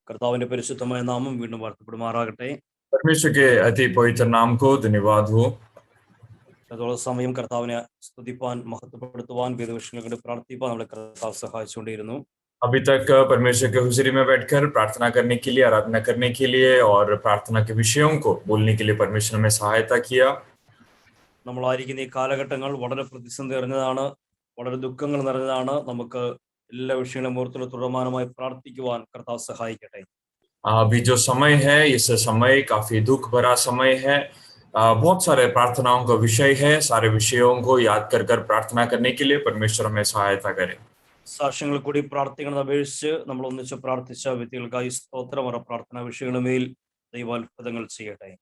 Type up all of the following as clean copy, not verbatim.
കർത്താവിന്റെ പരിശുദ്ധമായ നാമം വീണ്ടും വാഴ്ത്തപ്പെടുമാറാകട്ടെ. परमेश्वर के अति पवित्र नाम को धन्यवाद हो। അതോളം സമയം കർത്താവിനെ സ്തുതിപ്പാൻ, മഹത്വപ്പെടുത്തുവാൻ, വേദവചനങ്ങൾ കൊണ്ട് പ്രാർത്ഥിപ്പാൻ നമ്മളെ കർത്താവ് സഹായിച്ചുകൊണ്ടിരുന്നു. अभी तक परमेश्वर के हुजूरी में बैठकर प्रार्थना करने के लिए, आराधना करने के लिए और प्रार्थना के विषयों को बोलने के लिए परमेश्वर ने सहायता किया। നമ്മളായിരിക്കുന്ന ഈ കാലഘട്ടങ്ങൾ വളരെ പ്രതിസന്ധി നിറഞ്ഞതാണ്, വളരെ ദുഃഖങ്ങൾ നിറഞ്ഞതാണ്. നമുക്ക് എല്ലാ വിഷയങ്ങളും ഓർത്തുള്ള തുടർമാനമായി പ്രാർത്ഥിക്കുവാൻ കർത്താവ് സഹായിക്കട്ടെ. अभी जो समय है, इस समय काफी दुख भरा समय है। बहुत सारे प्रार्थनाओं का विषय है। सारे विषयों को याद कर प्रार्थना करने के लिए परमेश्वर हमें सहायता करे। സാക്ഷ്യങ്ങൾ കൂടി പ്രാർത്ഥിക്കണം അപേക്ഷിച്ച് നമ്മൾ ഒന്നിച്ച് പ്രാർത്ഥിച്ച വ്യക്തികൾക്കായി സ്തോത്രം. അവരുടെ പ്രാർത്ഥനാ വിഷയങ്ങളുമേൽ ദൈവാത്ഭുതങ്ങൾ ചെയ്യട്ടെ.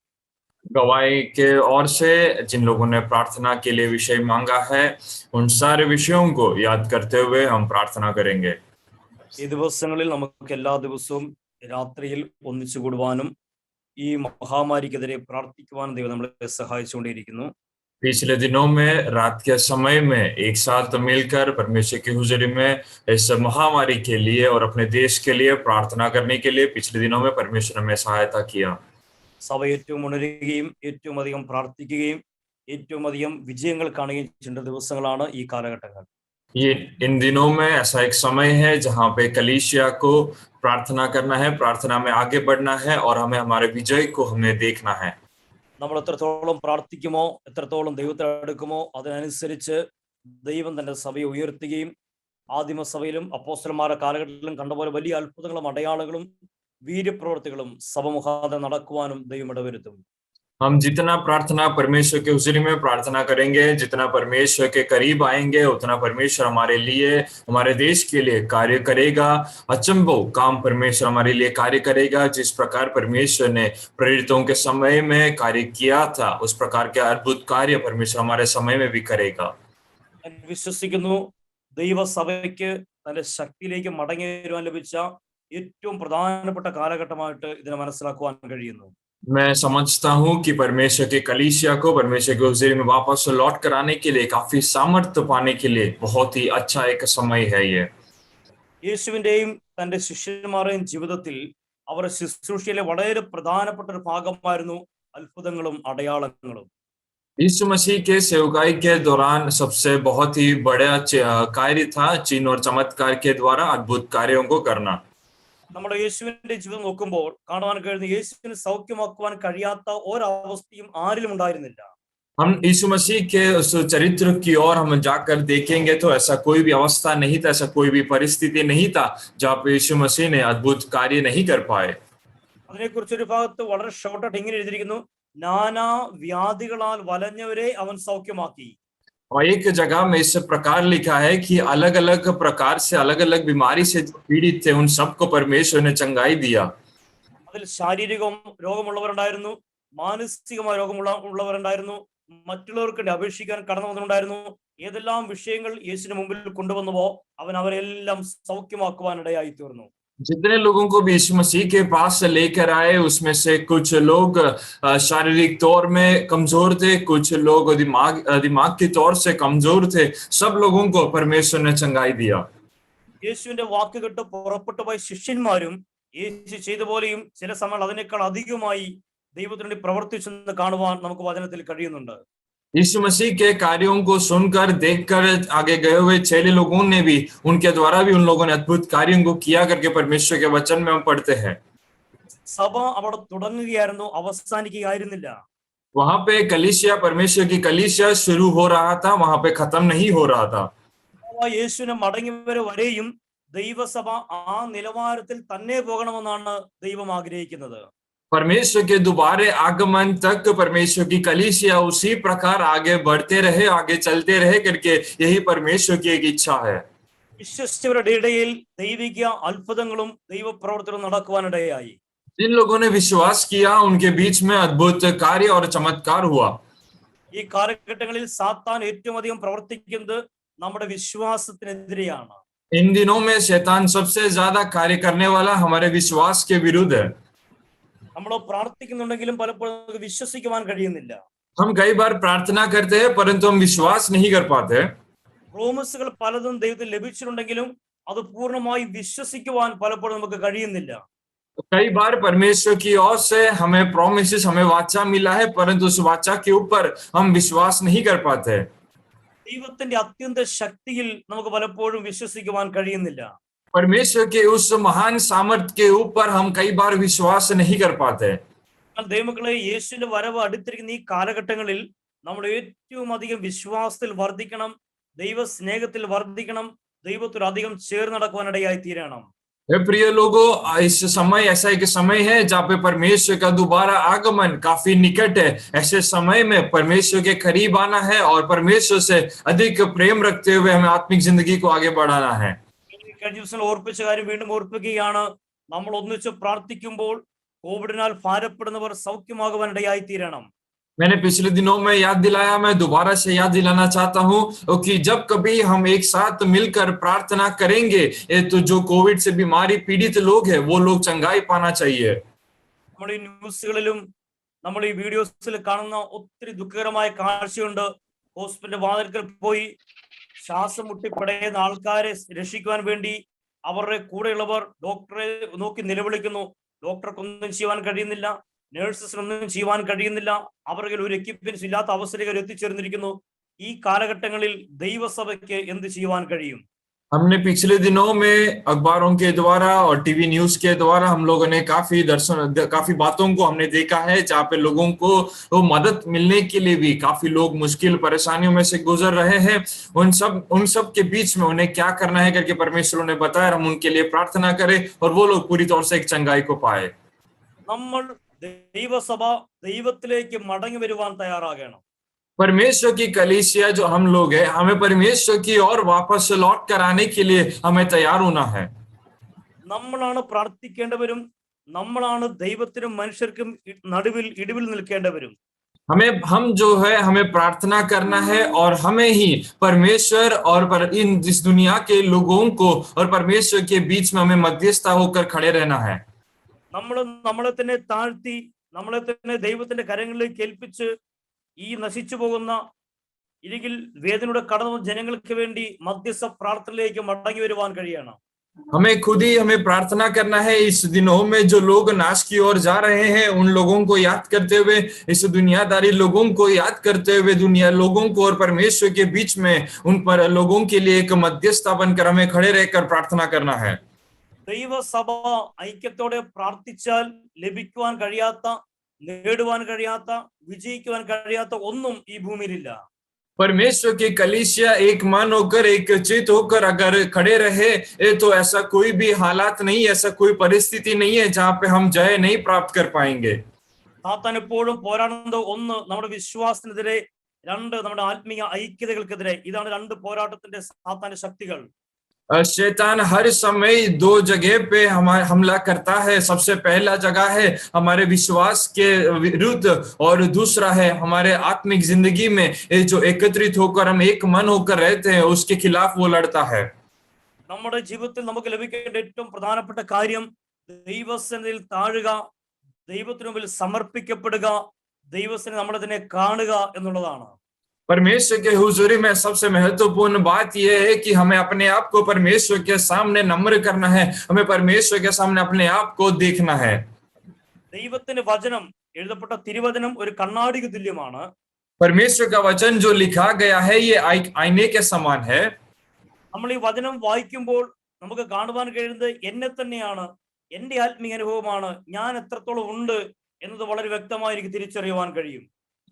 गवाही के ओर से जिन लोगों ने प्रार्थना के लिए विषय मांगा है, उन सारे विषयों को याद करते हुए हम प्रार्थना करेंगे। ഈ ദിവസങ്ങളിൽ നമുക്ക് എല്ലാ ദിവസവും രാത്രിയിൽ ഒന്നിച്ചു കൂടുവാനും ഈ മഹാമാരിക്കെതിരെ പ്രാർത്ഥിക്കുവാനും ദൈവം നമ്മളെ സഹായിച്ചുകൊണ്ടിരിക്കുന്നു. पिछले दिनों में रात के समय में एक साथ मिलकर परमेश्वर की हुजूरी में इस महामारी के लिए और अपने देश के लिए प्रार्थना करने के लिए पिछले दिनों में परमेश्वर ने सहायता किया। സഭ ഏറ്റവും ഉണരുകയും ഏറ്റവും അധികം പ്രാർത്ഥിക്കുകയും ഏറ്റവും അധികം വിജയങ്ങൾ കാണുകയും ചെയ്യേണ്ട ദിവസങ്ങളാണ് ഈ കാലഘട്ടങ്ങൾ. ये इन दिनों में ऐसा एक समय है जहाँ पे कलीसिया को प्रार्थना करना है, प्रार्थना में आगे बढ़ना है और हमें हमारे विजय को हमें देखना है। നമ്മൾ എത്രത്തോളം പ്രാർത്ഥിക്കുമോ, എത്രത്തോളം ദൈവത്തെ അടുക്കുമോ, അതിനനുസരിച്ച് ദൈവം തന്റെ സഭയെ ഉയർത്തുകയും ആദിമസഭയിലും അപ്പോസ്തലന്മാരുടെ കാലഘട്ടത്തിലും കണ്ടപോലെ വലിയ അത്ഭുതങ്ങളും അടയാളങ്ങളും വീര്യപ്രവൃത്തികളും സഭ മുഖാന്തരം നടക്കുവാനും ദൈവം ഇടവരുത്തും. हम जितना प्रार्थना परमेश्वर के हुजूरी में प्रार्थना करेंगे, जितना परमेश्वर के करीब आएंगे, उतना परमेश्वर हमारे लिए, हमारे देश के लिए कार्य करेगा। अचंभव काम परमेश्वर हमारे लिए कार्य करेगा। जिस प्रकार परमेश्वर ने प्रेरितों के समय में कार्य किया था, उस प्रकार के अद्भुत कार्य परमेश्वर हमारे समय में भी करेगा। ഞാൻ വിശ്വസിക്കുന്നു ദൈവസഭയ്ക്ക് തന്റെ ശക്തിയിലേക്ക് മടങ്ങി വരുവാൻ ലഭിച്ച ഏറ്റവും പ്രധാനപ്പെട്ട കാലഘട്ടമായിട്ട് ഇതിനെ മനസ്സിലാക്കുവാൻ കഴിയുന്നു. मैं समझता हूँ कि परमेश्वर के कलीसिया को परमेश्वर के हुजूरी में वापस लौट कर आने के लिए, काफी सामर्थ्य पाने के लिए बहुत ही अच्छा एक समय है ये। യേശുവിന്റെയും തന്റെ ശിഷ്യന്മാരുടെയും ജീവിതത്തിൽ അവരുടെ ശുശ്രൂഷയിലെ വളരെ പ്രധാനപ്പെട്ട ഒരു ഭാഗമായിരുന്നു അത്ഭുതങ്ങളും അടയാളങ്ങളും. यीशु मसीह के सेवकाई के दौरान सबसे बहुत ही बड़ा कार्य था चिन्ह और चमत्कार के द्वारा अद्भुत कार्यों को करना। നമ്മുടെ യേശുവിന്റെ ജീവിതം നോക്കുമ്പോൾ കാണുവാൻ കഴിയുന്ന യേശുവിന് സൗഖ്യമാക്കുവാൻ കഴിയാത്ത ഒരവസ്ഥയും ആരിലും ഉണ്ടായിരുന്നില്ല. हम यीशु मसीह के उस चरित्र की ओर हम जाकर देखेंगे तो ऐसा कोई भी अवस्था नहीं था, ऐसा कोई भी परिस्थिति नहीं था जहाँ पे यीशु मसीह ने अद्भुत कार्य नहीं कर पाए। അതിനെക്കുറിച്ച് ഒരു ഭാഗത്ത് വളരെ ഷോർട്ടായിട്ട് ഇങ്ങനെ എഴുതിയിരിക്കുന്നു, നാനാ വ്യാധികളാൽ വലഞ്ഞവരെ അവൻ സൗഖ്യമാക്കി. और एक जगह में इस प्रकार लिखा है कि अलग अलग प्रकार से, अलग अलग बीमारी से पीड़ित थे, उन सबको परमेश्वर ने चंगाई दिया। അതിൽ ശാരീരിക രോഗമുള്ളവരുണ്ടായിരുന്നു, മാനസികമായ രോഗമുള്ളവരുണ്ടായിരുന്നു, മറ്റുള്ളവർക്ക് അപേക്ഷിക്കാൻ കടന്നു വന്നിട്ടുണ്ടായിരുന്നു. ഏതെല്ലാം വിഷയങ്ങൾ യേശുവിന് മുമ്പിൽ കൊണ്ടുവന്നുവോ അവൻ അവരെല്ലാം സൗഖ്യമാക്കുവാൻ ഇടയായി തീർന്നു. जितने लोगों को भी यीशु मसीह के पास लेकर आए, उसमें से कुछ लोग शारीरिक तौर में कमजोर थे, कुछ लोग दिमाग के तौर से कमजोर थे। सब लोगों को परमेश्वर ने चंगाई दिया। യേശുവിന്റെ വാക്ക് കേട്ട് പുറപ്പെട്ടു പോയ ശിഷ്യന്മാരും യേശു ചെയ്ത പോലെയും ചില സമയങ്ങൾ അതിനേക്കാൾ അധികമായി ദൈവത്തിന് വേണ്ടി പ്രവർത്തിച്ചെന്ന് കാണുവാൻ നമുക്ക് വചനത്തിൽ കഴിയുന്നുണ്ട്. यीशु मसीह के कार्यों को सुनकर, देखकर आगे गए हुए चेले लोगों ने भी, उनके द्वारा भी उन लोगों ने अद्भुत कार्यों को किया करके परमेश्वर के वचन में हम पढ़ते हैं। സഭ അവിടെ തുടങ്ങുകയായിരുന്നു, അവസാനിക്കുകയായിരുന്നില്ല. वहां पे कलीसिया, परमेश्वर की कलीसिया शुरू हो रहा था, वहां पे खत्म नहीं हो रहा था। യേശുവിനെ മടങ്ങി വരെയും ദൈവസഭ ആ നിലവാരത്തിൽ തന്നെ പോകണമെന്നാണ് ദൈവം ആഗ്രഹിക്കുന്നത്. परमेश्वर के दोबारे आगमन तक परमेश्वर की कलीसिया उसी प्रकार आगे बढ़ते रहे, आगे चलते रहे करके यही परमेश्वर की एक इच्छा है। വിശ്വസിച്ചവരുടെ ഇടയിൽ ദൈവിക അത്ഭുതങ്ങളും ദൈവപ്രവർത്തനവും നടക്കുവാനിടയായി. जिन लोगों ने विश्वास किया, उनके बीच में अद्भुत कार्य और चमत्कार हुआ। ഈ കാലഘട്ടങ്ങളിൽ സാത്താൻ ഏറ്റവും അധികം പ്രവർത്തിക്കുന്നത് നമ്മുടെ വിശ്വാസത്തിനെതിരെയാണ്. इन दिनों में शैतान सबसे ज्यादा कार्य करने वाला हमारे विश्वास के विरुद्ध है। നമ്മൾ പ്രാർത്ഥിക്കുന്നുണ്ടെങ്കിലും പലപ്പോഴും വിശ്വസിക്കുവാൻ കഴിയുന്നില്ല. हम कई बार प्रार्थना करते हैं परंतु हम विश्वास नहीं कर पाते। പ്രോമിസുകൾ പലതും ദൈവത്തിൽ ലഭിച്ചിട്ടുണ്ടെങ്കിലും അത് പൂർണ്ണമായി വിശ്വസിക്കുവാൻ പലപ്പോഴും നമുക്ക് കഴിയുന്നില്ല. कई बार परमेश्वर की ओर से हमें प्रोमिसेस, हमें वाचा मिला है, परंतु उस वाचा के ऊपर हम विश्वास नहीं कर पाते। ദൈവത്തിന്റെ അത്യന്ത ശക്തിയിൽ നമുക്ക് പലപ്പോഴും വിശ്വസിക്കുവാൻ കഴിയുന്നില്ല. परमेश्वर के उस महान सामर्थ्य के ऊपर हम कई बार विश्वास नहीं कर पाते। എന്നാൽ ദൈവമക്കളെ, യേശുവിന്റെ വരവ് അടുത്തിരിക്കുന്ന ഈ കാലഘട്ടങ്ങളിൽ നമ്മൾ ഏറ്റവും അധികം വിശ്വാസത്തിൽ വർദ്ധിക്കണം, ദൈവ സ്നേഹത്തിൽ വർദ്ധിക്കണം, ദൈവത്തോട് അധികം ചേർന്ന് നടക്കുവാനിടയായി തീരണം. प्रिय लोगों, इस समय ऐसा एक समय है जहाँ पे परमेश्वर का दोबारा आगमन काफी निकट है। ऐसे समय में परमेश्वर के करीब आना है और परमेश्वर से अधिक प्रेम रखते हुए हमें आत्मिक जिंदगी को आगे बढ़ाना है। കഴിഞ്ഞ ദിവസം ഓർപ്പിച്ച കാര്യം വീണ്ടും ഓർപ്പിക്കുകയാണ്. നമ്മൾ ഒന്നിച്ച് പ്രാർത്ഥിക്കുമ്പോൾ കോവിഡിനാൽ ഭാരപ്പെടുന്നവർ സൗഖ്യമാകുവാനിടയായി തീരണം. मैंने पिछले दिनों में याद दिलाया, मैं दोबारा से याद दिलाना चाहता हूँ कि जब कभी हम एक साथ मिलकर प्रार्थना करेंगे तो जो कोविड से बीमारी पीड़ित लोग हैं वो लोग चंगाई पाना चाहिए। നമ്മുടെ ഈ ന്യൂസുകളിലും നമ്മൾ ഈ വീഡിയോസിൽ കാണുന്ന ഒത്തിരി ദുഃഖകരമായ കാഴ്ചയുണ്ട്. ഹോസ്പിറ്റൽ വാതിൽക്കൽ പോയി ശ്വാസം മുട്ടി പിടയുന്ന ആൾക്കാരെ രക്ഷിക്കുവാൻ വേണ്ടി അവരുടെ കൂടെയുള്ളവർ ഡോക്ടറെ നോക്കി നിലവിളിക്കുന്നു. ഡോക്ടർക്കൊന്നും ചെയ്യാൻ കഴിയുന്നില്ല, നേഴ്സസിനൊന്നും ചെയ്യാൻ കഴിയുന്നില്ല, അവർക്ക് ഒരു എക്യുപ്മെന്റ്സ് ഇല്ലാത്ത അവസരങ്ങൾ എത്തിച്ചേർന്നിരിക്കുന്നു. ഈ കാലഘട്ടങ്ങളിൽ ദൈവസഭയ്ക്ക് എന്ത് ചെയ്യുവാൻ കഴിയും? हमने पिछले दिनों में अखबारों के द्वारा और टीवी न्यूज के द्वारा हम लोगों ने काफी बातों को हमने देखा है जहाँ पे लोगों को वो मदद मिलने के लिए भी काफी लोग मुश्किल परेशानियों में से गुजर रहे हैं। उन सब के बीच में उन्हें क्या करना है करके परमेश्वर ने बताया, हम उनके लिए प्रार्थना करें और वो लोग पूरी तौर से एक चंगाई को पाए। നമ്മൾ ദൈവസഭ ദൈവത്തിലേക്ക് മടങ്ങി വരുവാൻ തയ്യാറാകണം. परमेश्वर की कलीसिया जो हम लोग हैं, हमें परमेश्वर की और वापस लौट कर आने के लिए हमें तैयार होना है। നമ്മളാണ് പ്രാർത്ഥിക്കേണ്ടവരും, നമ്മളാണ് ദൈവത്തിനും മനുഷ്യർക്കും നടുവിൽ ഇടിവിൽ നിൽക്കേണ്ടവരും. हम जो है हमें प्रार्थना करना है और हमें ही परमेश्वर और इस दुनिया के लोगों को और परमेश्वर के बीच में हमें मध्यस्थता होकर खड़े रहना है। നമ്മളെ തന്നെ താഴ്ത്തി നമ്മളെ തന്നെ ദൈവത്തിന്റെ കരങ്ങളിലേക്ക് ഏൽപ്പിച്ച് ഈ നശിച്ചു പോകുന്ന ഇല്ലെങ്കിൽ വേദനയുടെ കടന്നു ജനങ്ങൾക്ക് വേണ്ടി മധ്യസ്ഥ പ്രാർത്ഥനയിലേക്ക് മടങ്ങി വരുവാൻ കഴിയണം. हमें खुद ही हमें प्रार्थना करना है इस दिनों में जो लोग नाश की ओर जा रहे हैं उन लोगों को याद करते हुए, इस दुनियादारी लोगों को याद करते हुए दुनिया लोगों को और परमेश्वर के बीच में उन पर लोगों के लिए एक मध्यस्थता बनकर हमें खड़े रहकर प्रार्थना करना है। ദൈവസഭ ഐക്യത്തോടെ പ്രാർത്ഥിച്ചാൽ ലഭിക്കുവാൻ കഴിയാത്ത, നേടുവാൻ കഴിയാത്ത, വിജയിക്കുവാൻ കഴിയാത്ത ഒന്നും ഈ ഭൂമിയിലില്ല. परमेश्वर की कलीसिया एक मन होकर एक चित होकर अगर खड़े रहे तो ऐसा कोई भी हालात नहीं, ऐसा कोई परिस्थिति नहीं है जहाँ पे हम जय नहीं प्राप्त कर पाएंगे। സാത്താൻ എപ്പോഴും പോരാടുന്നത് ഒന്ന് നമ്മുടെ വിശ്വാസത്തിനെതിരെ, രണ്ട് നമ്മുടെ ആത്മീയ ഐക്യതകൾക്കെതിരെ. ഇതാണ് രണ്ട് പോരാട്ടത്തിന്റെ സാത്താന്റെ ശക്തികൾ. शैतान हर समय दो जगह पे हमारा हमला करता है। सबसे पहला जगह है हमारे विश्वास के विरुद्ध और दूसरा है हमारे आत्मिक जिंदगी में जो एकत्रित होकर हम एक मन होकर रहते हैं उसके खिलाफ वो लड़ता है। നമ്മുടെ ജീവിതത്തിൽ നമുക്ക് ലഭിക്കേണ്ട ഏറ്റവും പ്രധാനപ്പെട്ട കാര്യം ദൈവസന്നിധിയിൽ താഴുക, ദൈവത്തിനു മുമ്പിൽ സമർപ്പിക്കപ്പെടുക, ദൈവസന്നിധി നമ്മളെ തന്നെ കാണുക എന്നുള്ളതാണ്. परमेश्वर के हुजूरी में सबसे महत्वपूर्ण बात यह है कि हमें अपने आप को परमेश्वर के सामने नम्र करना है, हमें परमेश्वर के सामने अपने आप को देखना है। ദൈവത്തിന്റെ വചനം, എഴുതപ്പെട്ട തിരുവചനം ഒരു കണ്ണാടിക്ക് തുല്യമാണ്. परमेश्वर का वचन जो लिखा गया है ये आईने के समान है। നമ്മൾ ഈ വചനം വായിക്കുമ്പോൾ നമുക്ക് കാണുവാൻ കഴിയുന്നത് എന്നെ തന്നെയാണ്, എന്റെ ആത്മീയ അനുഭവമാണ്, ഞാൻ എത്രത്തോളം ഉണ്ട് എന്നത് വളരെ വ്യക്തമായി എനിക്ക് തിരിച്ചറിയുവാൻ കഴിയും.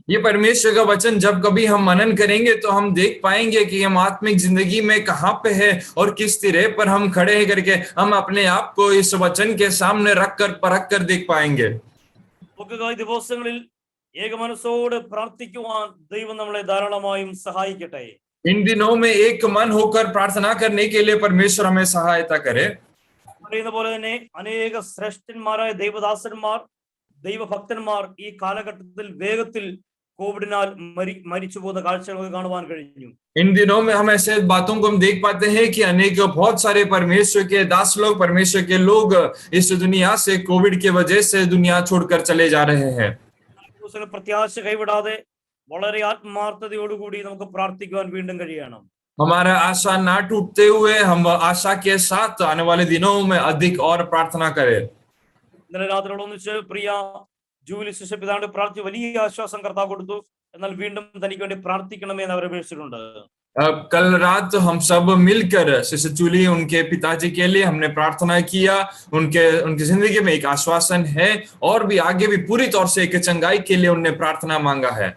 ये परमेश्वर का वचन जब कभी हम मनन करेंगे तो हम देख पाएंगे कि हम आत्मिक जिंदगी में कहाँ पे है और किस तिरे पर हम खड़े हैं करके हम अपने आप को इस वचन के सामने रख कर परख कर देख पाएंगे। ദിവസങ്ങളിൽ ഏകമനസ്സോടെ പ്രാർത്ഥിക്കുവാൻ ദൈവം നമ്മളെ ധാരാളമായും സഹായിക്കട്ടെ. इन दिनों में एक मन होकर प्रार्थना करने के लिए परमेश्वर हमें सहायता करे। പറയുന്ന പോലെ തന്നെ അനേക ശ്രേഷ്ഠന്മാരായ ദൈവദാസന്മാർ, ദൈവഭക്തന്മാർ ഈ കാലഘട്ടത്തിൽ വേഗത്തിൽ കോവിഡിനാൽ മരിച്ചു പോകുന്ന കാഴ്ചകൾ കാണുവാൻ കഴിഞ്ഞു. इन दिनों में हम ऐसे बातों को हम देख पाते हैं कि अनेक बहुत सारे परमेश्वर के दास लोग, परमेश्वर के लोग इस दुनिया से कोविड की वजह से दुनिया छोड़कर चले जा रहे हैं। പ്രത്യാശ കൈവിടാതെ വളരെ ആത്മാർത്ഥതയോടുകൂടി നമുക്ക് പ്രാർത്ഥിക്കുവാൻ വീണ്ടും കഴിയണം. हमारा आशा ना टूटते हुए हम आशा के साथ आने वाले दिनों में अधिक और प्रार्थना करें. ഇന്നലെ രാത്രിയോട് ഒന്നിച്ച് പ്രിയ ജൂലി ശിശു പിതാവിന്റെ പ്രാർത്ഥി വലിയ ആശ്വാസം കർത്താവ് കൊടുത്തു. എന്നാൽ വീണ്ടും തനിക്ക് വേണ്ടി പ്രാർത്ഥിക്കണമേ എന്ന് അവർ അപേക്ഷിച്ചിട്ടുണ്ട്. कल रात हम सब मिलकर सिस्टर जूली उनके पिताजी के लिए हमने प्रार्थना किया। उनकी जिंदगी में एक आश्वासन है और भी आगे भी पूरी तौर से एक चंगाई के लिए उन्होंने प्रार्थना मांगा है।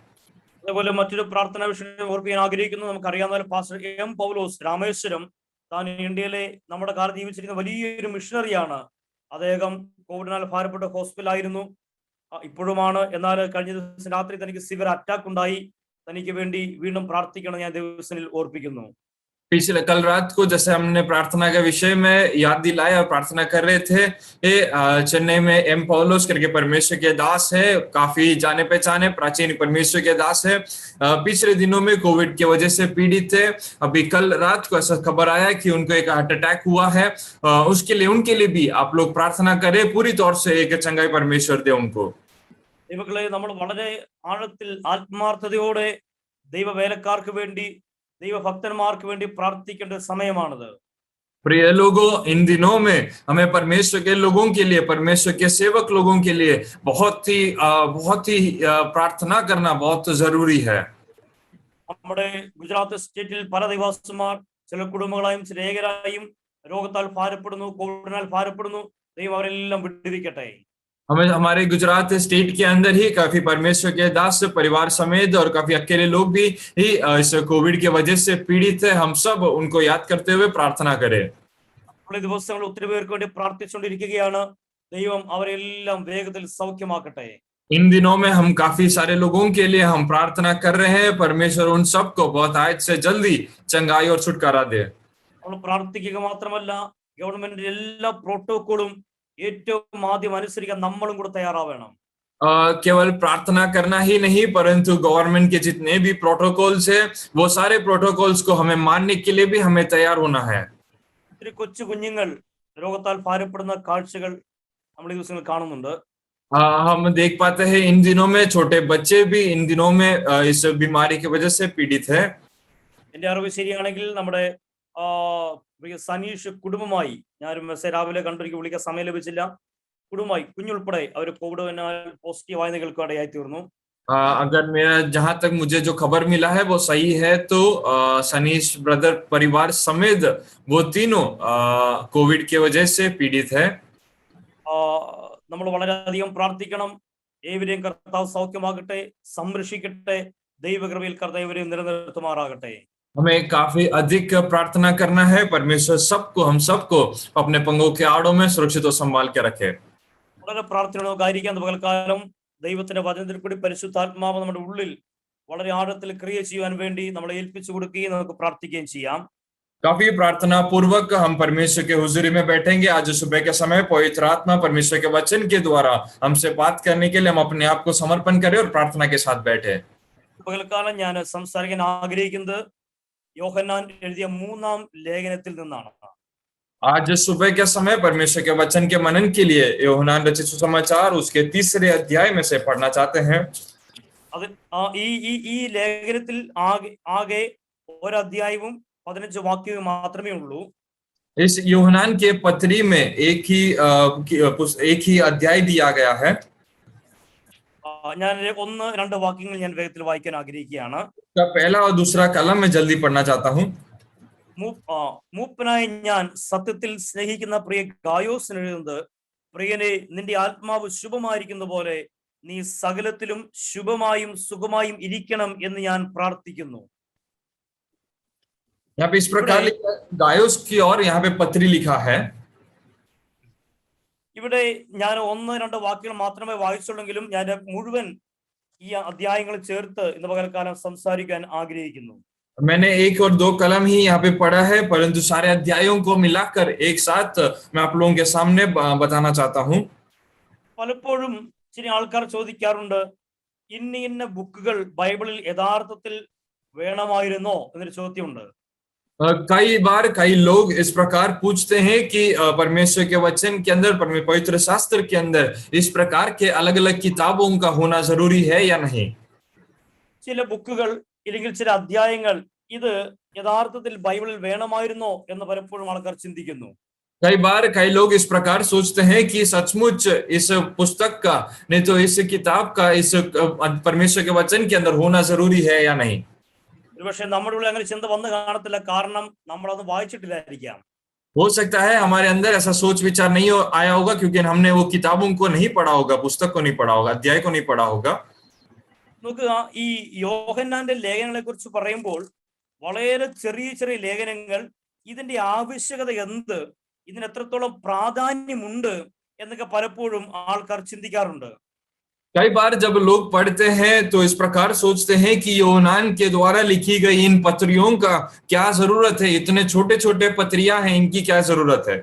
അതേപോലെ മറ്റൊരു പ്രാർത്ഥനാ വിഷയം ഓർപ്പിക്കാൻ ആഗ്രഹിക്കുന്നു. നമുക്കറിയാവുന്ന പാസ്റ്റർ എം പൗലോസ് രാമേശ്വരം, താൻ ഇന്ത്യയിലെ നമ്മുടെ കാലത്ത് ജീവിച്ചിരിക്കുന്ന വലിയൊരു മിഷണറിയാണ്. അദ്ദേഹം കോവിഡിനാൽ ഭാരപ്പെട്ട ഹോസ്പിറ്റലായിരുന്നു, ഇപ്പോഴുമാണ്. എന്നാൽ കഴിഞ്ഞ ദിവസം രാത്രി തനിക്ക് സിവിയർ അറ്റാക്ക് ഉണ്ടായി. തനിക്ക് വേണ്ടി വീണ്ടും പ്രാർത്ഥിക്കണം ഞാൻ ദിവസത്തിൽ ഓർപ്പിക്കുന്നു. पिछले कल रात को जैसे हमने प्रार्थना के विषय में याद दिलाया और प्रार्थना कर रहे थे, ये चेन्नई में एम पौलोस करके परमेश्वर के दास है, काफी जाने पहचाने प्राचीन परमेश्वर के दास है। पिछले दिनों में कोविड की वजह से पीड़ित थे। अभी कल रात को ऐसा खबर आया कि उनको एक हार्ट अटैक हुआ है। उसके लिए उनके लिए भी आप लोग प्रार्थना करें, पूरी तौर से एक चंगाई परमेश्वर दे उनको। ദൈവങ്ങളെ, നമ്മൾ വളരെ ആഴത്തിൽ ആത്മാർത്ഥതയോടെ ദൈവവേലക്കാർക്ക് വേണ്ടി, ദൈവഭക്തന്മാർക്ക് വേണ്ടി പ്രാർത്ഥിക്കേണ്ട സമയമാണിത്. प्रिय लोगों, इन दिनों में हमें परमेश्वर के लोगों के लिए, परमेश्वर के सेवक लोगों के लिए बहुत ही प्रार्थना करना बहुत जरूरी है। നമ്മുടെ ഗുജറാത്ത് സ്റ്റേറ്റിൽ പല ദൈവദാസന്മാർ ചില കുടുംബങ്ങളായും ചില ഏകരായും രോഗത്താൽ ഭാരപ്പെടുന്നു, കോവിഡിനാൽ ഭാരപ്പെടുന്നു. ദൈവം അവരെല്ലാം വിടുവിക്കട്ടെ. हमें हमारे गुजरात स्टेट के अंदर ही काफी परमेश्वर के दास परिवार समेत और काफी अकेले लोग भी इस कोविड की वजह से पीड़ित है। हम सब उनको याद करते हुए प्रार्थना करें। ദിവസങ്ങൾ ഒത്തിരി പേർക്ക് വേണ്ടി പ്രാർത്ഥിച്ചുകൊണ്ടിരിക്കുകയാണ്. ദൈവം അവരെല്ലാം വേഗത്തിൽ സൗഖ്യമാക്കട്ടെ. इन दिनों में हम काफी सारे लोगों के लिए हम प्रार्थना कर रहे हैं, परमेश्वर उन सबको बहुत आयत से जल्दी चंगाई और छुटकारा दे। നമ്മൾ പ്രാർത്ഥിക്കുക മാത്രമല്ല, ഗവൺമെന്റിന്റെ എല്ലാ പ്രോട്ടോകോളും ഏറ്റവും ആദ്യം അനുസരിക്കാൻ നമ്മളും കൂടെ തയ്യാറാവണം. केवल प्रार्थना करना ही नहीं, परंतु गवर्नमेंट के जितने भी प्रोटोकॉल्स है, वो सारे प्रोटोकॉल्स को हमें मानने के लिए भी हमें तैयार होना है। ഒത്തിരി കൊച്ചു കുഞ്ഞുങ്ങൾ രോഗത്താൽ ഭാരപ്പെടുന്ന കാഴ്ചകൾ നമ്മൾ ഈ ദിവസങ്ങളിൽ കാണുന്നുണ്ട്. हम देख पाते हैं इन दिनों में छोटे बच्चे भी इन दिनों में इस बीमारी की वजह से पीड़ित है। എന്റെ അറിവ് ശരിയാണെങ്കിൽ നമ്മുടെ സനീഷ് കുടുംബമായി, ഞാനൊരു മെസ്സേജ് രാവിലെ കണ്ടിരിക്കും, വിളിക്കാൻ സമയം ലഭിച്ചില്ല. കുടുംബമായി കുഞ്ഞുൾപ്പെടെ അവർ കോവിഡ് പോസിറ്റീവായി കേൾക്കാനിടയായി തീർന്നു. अगर मेरा जहां तक मुझे जो खबर मिला है वो सही है, तो सनीश ब्रदर परिवार समेत वो तीनों कोविड की वजह से पीड़ित है। നമ്മൾ വളരെയധികം പ്രാർത്ഥിക്കണം. ഏവരെയും കർത്താവ് സൗഖ്യമാകട്ടെ, സംരക്ഷിക്കട്ടെ. ദൈവകൃപയിൽ കർത്താവ് ഇവരെയും നിലനിർത്തുമാറാകട്ടെ. हमें काफी अधिक प्रार्थना करना है, परमेश्वर हम सबको अपने पंगों के आड़ों में सुरक्षित और संभाल के रखे। വളരെ പ്രാർത്ഥനയോടായിരിക്കാം. പകൽക്കാലം ദൈവത്തിന്റെ വചനത്തിൽ കൂടി പരിശുദ്ധാത്മാവ് നമ്മുടെ ഉള്ളിൽ വളരെ ആഴത്തിൽ ക്രിയ ചെയ്യാൻ വേണ്ടി നമ്മളെ ഏൽപ്പിച്ചു കൊടുക്കുകയും നമുക്ക് പ്രാർത്ഥിക്കുകയും ചെയ്യാം. काफी प्रार्थना पूर्वक हम परमेश्वर के हुजूरी में बैठेंगे। आज सुबह के समय पवित्र आत्मा परमेश्वर के वचन के द्वारा हमसे बात करने के लिए हम अपने आप को समर्पण करें और प्रार्थना के साथ बैठे। പകൽക്കാലം ഞാൻ സംസാരിക്കാൻ ആഗ്രഹിക്കുന്നത് യോഹന്നാൻ എഴുതിയ 3-ാം ലേഖനത്തിൽ നിന്നാണ്. आज सुबह के समय परमेश्वर के वचन के मनन के लिए യോഹന്നാൻ रचित सुसमाचार उसके 3रे अध्याय में से पढ़ना चाहते हैं। അത് ഈ ലേഖനത്തിൽ ആകെ ഒരു അധ്യായവും 15 വാക്യവും മാത്രമേ ഉള്ളൂ. इस യോഹന്നാൻ के पत्री में एक ही अध्याय दिया गया है। ഞാൻ 1-2 വാക്യങ്ങൾ ഞാൻ വേഗത്തിൽ വായിക്കാൻ ആഗ്രഹിക്കുകയാണ്. पहला और दूसरा कलम में जल्दी पढ़ना चाहता हूँ। മൂപ്പനായി ഞാൻ സത്യത്തിൽ സ്നേഹിക്കുന്ന പ്രിയ ഗായോസിന് എഴുതുന്നത്, പ്രിയനെ, നിന്റെ ആത്മാവ് ശുഭമായിരിക്കുന്ന പോലെ നീ സകലത്തിലും ശുഭമായും സുഖമായും ഇരിക്കണം എന്ന് ഞാൻ പ്രാർത്ഥിക്കുന്നു. यहाँ पे इस प्रकार लिखा है, गायोस की और यहाँ पे पत्री लिखा है। ഇവിടെ ഞാൻ 1-2 വാക്യങ്ങൾ മാത്രമേ വായിച്ചുള്ളെങ്കിലും ഞാൻ മുഴുവൻ ഈ അധ്യായങ്ങൾ ചേർത്ത് ഇന്ന് പകൽക്കാലം സംസാരിക്കാൻ ആഗ്രഹിക്കുന്നു. मैंने 1 और 2 कलम ही यहाँ पे पढ़ा है, परंतु सारे अध्यायों को मिलाकर एक साथ मैं आप लोगों के सामने बताना चाहता हूँ। പലപ്പോഴും ചില ആൾക്കാർ ചോദിക്കാറുണ്ട്, ഇന്ന ബുക്കുകൾ ബൈബിളിൽ യഥാർത്ഥത്തിൽ വേണമായിരുന്നോ എന്നൊരു ചോദ്യമുണ്ട്. कई बार कई लोग इस प्रकार पूछते हैं कि परमेश्वर के वचन के अंदर, पवित्र शास्त्र के अंदर इस प्रकार के अलग अलग किताबों का होना जरूरी है या नहीं। ചില ബുക്കുകൾ അല്ലെങ്കിൽ ചില അധ്യായങ്ങൾ ഇത് യഥാർത്ഥത്തിൽ ബൈബിളിൽ വേണമായിരുന്നോ എന്ന് പലപ്പോഴും ആൾക്കാർ ചിന്തിക്കുന്നു. कई बार कई लोग इस प्रकार सोचते हैं कि सचमुच इस पुस्तक का नहीं तो इस किताब का इस परमेश्वर के वचन के अंदर होना जरूरी है या नहीं। ഒരുപക്ഷെ നമ്മുടെ ഉള്ളിൽ അങ്ങനെ ചിന്ത വന്നു കാണത്തില്ല, കാരണം നമ്മളത് വായിച്ചിട്ടില്ലായിരിക്കാം. हो सकता है हमारे अंदर ऐसा सोच विचार नहीं आया होगा क्योंकि हमने वो किताबों को नहीं पढ़ा होगा, पुस्तक को नहीं पढ़ा होगा, अध्याय को नहीं पढ़ा होगा। നോക്കുക, ഈ യോഹന്നാന്റെ ലേഖനങ്ങളെ കുറിച്ച് പറയുമ്പോൾ വളരെ ചെറിയ ചെറിയ ലേഖനങ്ങൾ, ഇതിന്റെ ആവശ്യകത എന്ത്, ഇതിന് എത്രത്തോളം പ്രാധാന്യമുണ്ട് എന്നൊക്കെ പലപ്പോഴും ആൾക്കാർ ചിന്തിക്കാറുണ്ട്. कई बार जब लोग पढ़ते हैं तो इस प्रकार सोचते हैं कि यूनान के द्वारा लिखी गई इन पत्रियों का क्या जरूरत है, इतने छोटे छोटे पत्रियां हैं, इनकी क्या जरूरत है।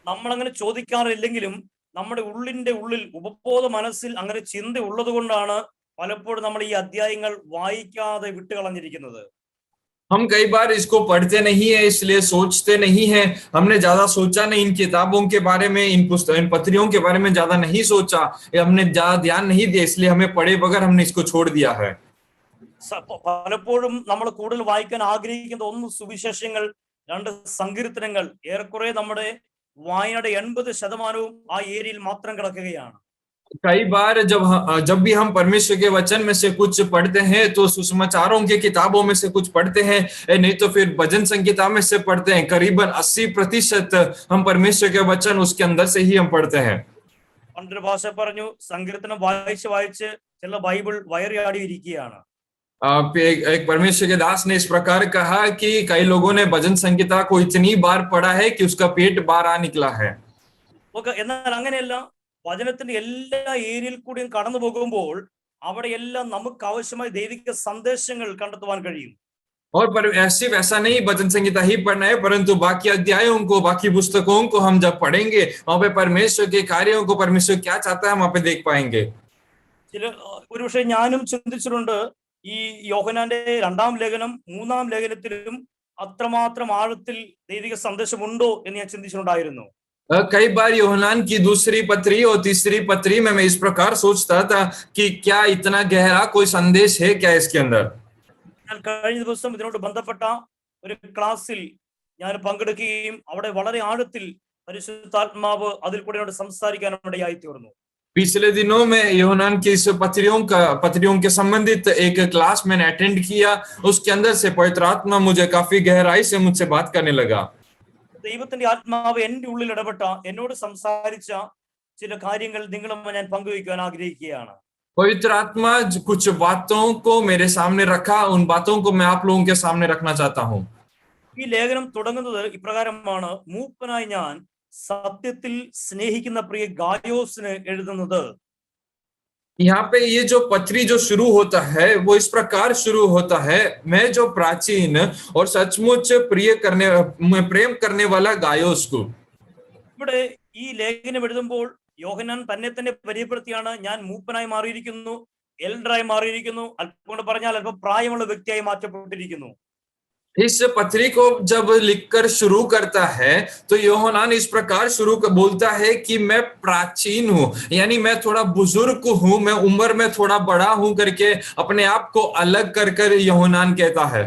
നമ്മളങ്ങനെ ചോദിക്കാറില്ലെങ്കിലും നമ്മുടെ ഉള്ളിന്റെ ഉള്ളിൽ ഉപബോധ മനസ്സിൽ അങ്ങനെ ചിന്ത ഉള്ളത് കൊണ്ടാണ് പലപ്പോഴും നമ്മൾ ഈ അധ്യായങ്ങൾ വായിക്കാതെ വിട്ടുകളഞ്ഞിരിക്കുന്നത്. हम कई बार इसको पढ़ते नहीं है, इसलिए सोचते नहीं है, हमने ज्यादा सोचा नहीं इन किताबों के बारे में, इन पत्रियों के बारे में ज्यादा नहीं सोचा, हमने ज्यादा ध्यान नहीं दिया, इसलिए हमें पढ़े बगैर हमने इसको छोड़ दिया है। പലപ്പോഴും നമ്മൾ കൂടുതൽ വായിക്കാൻ ആഗ്രഹിക്കുന്ന ഒന്ന് സുവിശേഷങ്ങൾ, രണ്ട് സങ്കീർത്തനങ്ങൾ. ഏറെക്കുറെ നമ്മുടെ വായനയുടെ 80% ആ ഏരിയയിൽ മാത്രം കിടക്കുകയാണ്. कई बार जब भी हम परमेश्वर के वचन में से कुछ पढ़ते हैं तो सुसमाचारों के किताबों में से कुछ पढ़ते हैं, नहीं तो फिर भजन संगीता में से पढ़ते हैं। करीबन 80% हम परमेश्वर के वचन उसके अंदर से ही हम पढ़ते हैं। പണ്ടൊരു ഭാഷ പറഞ്ഞു, സങ്കീർത്തനം വായിച്ച് വായിച്ച് ചില ബൈബിൾ വയറിയാടിയിരിക്കുകയാണ്. एक परमेश्वर के दास ने इस प्रकार कहा कि कई लोगों ने भजन संगीता को इतनी बार पढ़ा है कि उसका पेट बाहर आ निकला है। എന്നാൽ അങ്ങനെയല്ല, വചനത്തിന്റെ എല്ലാ ഏരിയയിൽ കൂടിയും കടന്നു പോകുമ്പോൾ അവിടെ എല്ലാം നമുക്ക് ആവശ്യമായ ദൈവിക സന്ദേശങ്ങൾ കണ്ടെത്തുവാൻ കഴിയും. और पर सिर्फ ऐसा नहीं भजन संगीता ही पढ़ना है, परंतु बाकी अध्यायों को, बाकी पुस्तकों को हम जब पढ़ेंगे वहां पे परमेश्वर के कार्यों को, परमेश्वर क्या चाहता है, हम वहां पे देख पाएंगे। ഒരുപക്ഷെ ഞാനും ചിന്തിച്ചിട്ടുണ്ട്, ഈ യോഹന്നാന്റെ 2-ാം ലേഖനം 3-ാം ലേഖനത്തിലും അത്രമാത്രം ആഴത്തിൽ ദൈവിക സന്ദേശമുണ്ടോ എന്ന് ഞാൻ ചിന്തിച്ചിട്ടുണ്ടായിരുന്നു. कई बार यूहन्ना की दूसरी पत्री और तीसरी पत्री में मैं इस प्रकार सोचता था कि क्या इतना गहरा कोई संदेश है क्या इसके अंदर। കഴിഞ്ഞ ദിവസം ഇതിനോട് ബന്ധപ്പെട്ട ഒരു ക്ലാസ്സിൽ ഞാൻ പങ്കെടുക്കുകയും അവിടെ വളരെ ആഴത്തിൽ പരിശുദ്ധാത്മാവ് അതിൽ കൂടെ സംസാരിക്കാൻ ഇടയായി തീർന്നു. पिछले दिनों में यूहन्ना की इस पत्रियों के संबंधित एक क्लास मैंने अटेंड किया, उसके अंदर से पवित्र आत्मा मुझे काफी गहराई से मुझसे बात करने लगा। ദൈവത്തിന്റെ ആത്മാവ് എന്റെ ഉള്ളിൽ ഇടപെട്ട എന്നോട് സംസാരിച്ച ചില കാര്യങ്ങൾ നിങ്ങളുമായി ഞാൻ പങ്കുവയ്ക്കാൻ ആഗ്രഹിക്കുകയാണ്. पवित्र आत्मा कुछ बातों को मेरे सामने रखा, उन बातों को मैं आप लोगों के सामने रखना चाहता हूँ। ഈ ലേഖനം തുടങ്ങുന്നത് ഇപ്രകാരമാണ്: മൂപ്പനായി ഞാൻ സത്യത്തിൽ സ്നേഹിക്കുന്ന പ്രിയ ഗായോസിന് എഴുതുന്നത്. यहाँ पे ये जो पत्री जो शुरू होता है वो इस प्रकार शुरू होता है, मैं जो प्राचीन और सचमुच प्रेम करने वाला गायोस को। ഇവിടെ ഈ ലേഖനം എഴുതുമ്പോൾ യോഹന്നാൻ തന്നെ തന്നെ പരിചയപ്പെടുത്തിയാണ്, ഞാൻ മൂപ്പനായി മാറിയിരിക്കുന്നു, എൽഡറായി മാറിയിരിക്കുന്നു, അല്പം കൊണ്ട് പറഞ്ഞാൽ അല്പം പ്രായമുള്ള വ്യക്തിയായി മാറ്റപ്പെട്ടിരിക്കുന്നു. इस पत्री को जब लिखकर शुरू करता है तो यूहन्ना इस प्रकार बोलता है कि मैं प्राचीन हूँ, यानी मैं थोड़ा बुजुर्ग हूँ, मैं उम्र में थोड़ा बड़ा हूँ करके अपने आप को अलग कर यूहन्ना कहता है।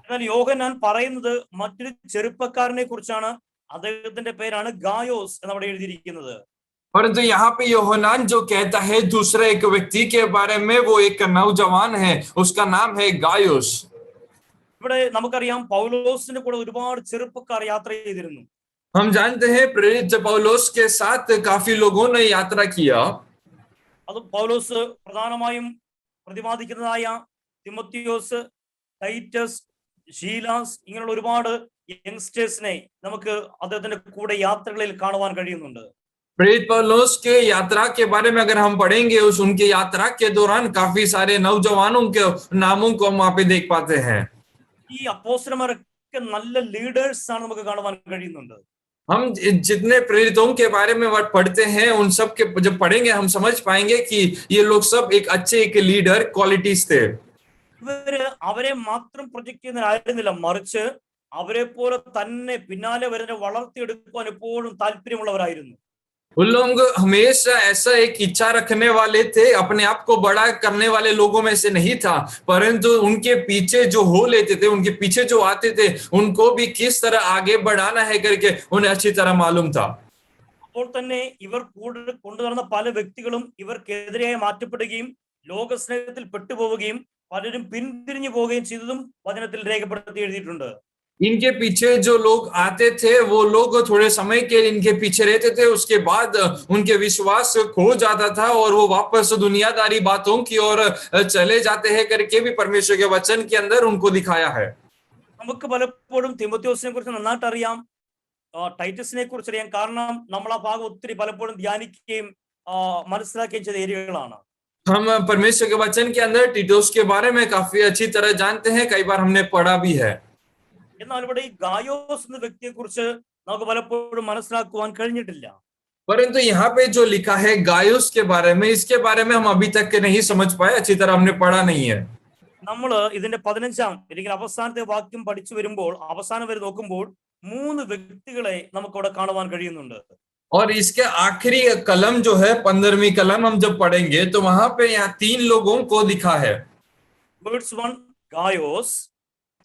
എന്നാൽ യോഹന്നാൻ പറയുന്നത് മറ്റൊരു ചെറുപ്പക്കാരനെ കുറിച്ചാണ്. അദ്ദേഹത്തിന്റെ പേരാണ് ഗായോസ് എന്നവിടെ എഴുതിയിരിക്കുന്നത്. परंतु यहाँ पे यूहन्ना जो कहता है दूसरे एक व्यक्ति के बारे में, वो एक नौजवान है, उसका नाम है गायोस। ഇവിടെ നമുക്കറിയാം, പൗലോസിന്റെ കൂടെ ഒരുപാട് ചെറുപ്പക്കാർ യാത്ര ചെയ്തിരുന്നു. हम जानते हैं प्रेरित पौलुस के साथ काफी लोगों ने यात्रा किया। അത് പൗലോസ് പ്രധാനമായും പ്രതിപാദിക്കുന്നതായ തിമോത്തിയോസ്, ടൈറ്റസ്, ഷീലാസ്, ഇങ്ങനെയുള്ള ഒരുപാട് യങ്സ്റ്റേഴ്സിനെ നമുക്ക് അദ്ദേഹത്തിന്റെ കൂടെ യാത്രകളിൽ കാണുവാൻ കഴിയുന്നുണ്ട്. प्रेरित पौलुस के यात्रा के बारे में अगर हम पढ़ेंगे, उनके यात्रा के दौरान काफी सारे नौजवानों के नामों को हम वहां पे देख पाते हैं। ഈ അപ്പോസ്തലന്മാരൊക്കെ നല്ല ലീഡേഴ്സ് ആണ് നമുക്ക് കാണുവാൻ കഴിയുന്നുണ്ട്. हम जितने प्रेरितों के बारे में पढ़ते हैं, उन सब के जब पढ़ेंगे हम समझ पाएंगे कि ये लोग सब एक अच्छे एक लीडर क्वालिटीज थे। ഇവര് അവരെ മാത്രം പ്രൊജക്ട് ചെയ്യുന്നവരായിരുന്നില്ല, മറിച്ച് അവരെ പോലെ തന്നെ പിന്നാലെ വരുന്ന വളർത്തിയെടുക്കുവാൻ എപ്പോഴും താല്പര്യമുള്ളവരായിരുന്നു. उन लोग हमेशा ऐसा एक इच्छा रखने वाले थे, अपने आप को बड़ा करने वाले लोगों में से नहीं था, परंतु उनके पीछे जो हो लेते थे, उनके पीछे जो आते थे, उनको भी किस तरह आगे बढ़ाना है करके उन्हें अच्छी तरह मालूम था। അപ്പോൾ തന്നെ ഇവർ കൊണ്ടുനടന്ന പല വ്യക്തികളും ഇവർക്കെതിരെയായി മാറ്റപ്പെടുകയും ലോകസ്നേഹത്തിൽ പെട്ടുപോവുകയും പലരും പിന്തിരിഞ്ഞു പോവുകയും ചെയ്തതും വചനത്തിൽ രേഖപ്പെടുത്തി എഴുതിയിട്ടുണ്ട്. इनके पीछे जो लोग आते थे, वो लोग थोड़े समय के लिए इनके पीछे रहते थे, उसके बाद उनके विश्वास खो जाता था और वो वापस दुनियादारी बातों की ओर चले जाते हैं करके भी परमेश्वर के वचन के अंदर उनको दिखाया है। നമുക്ക് പലപ്പോഴും തിമോത്തിയോസിനെ കുറിച്ച് നന്നായിട്ട് അറിയാം, ടൈറ്റസിനെ കുറിച്ച് അറിയാം. കാരണം നമ്മൾ ആ ഭാഗം ഒത്തിരി പലപ്പോഴും ധ്യാനിക്കുകയും മനസ്സിലാക്കുകയും ചെയ്ത ഏരിയകളാണ്. हम परमेश्वर के वचन के अंदर टीटोस के बारे में काफी अच्छी तरह जानते हैं, कई बार हमने पढ़ा भी है। എന്നാൽ ഇവിടെ ഈ ഗായോസ് എന്ന വ്യക്തിയെ കുറിച്ച് നമുക്ക് പലപ്പോഴും മനസ്സിലാക്കുവാൻ കഴിഞ്ഞിട്ടില്ല. परंतु यहाँ पे जो लिखा है गायुस के बारे में, इसके बारे में हम अभी तक के नहीं समझ पाए, अच्छी तरह हमने पढ़ा नहीं है। നമ്മൾ ഇതിന്റെ 15 അല്ലെങ്കിൽ അവസാനത്തെ വാക്യം പഠിച്ചു വരുമ്പോൾ, അവസാനം വരെ നോക്കുമ്പോൾ 3 വ്യക്തികളെ നമുക്കവിടെ കാണുവാൻ കഴിയുന്നുണ്ട്. और इसके आखिरी कलम जो है 15वीं कलम हम जब पढ़ेंगे तो वहां पे यहाँ 3 लोगों को लिखा है। Verse 1 गायोस,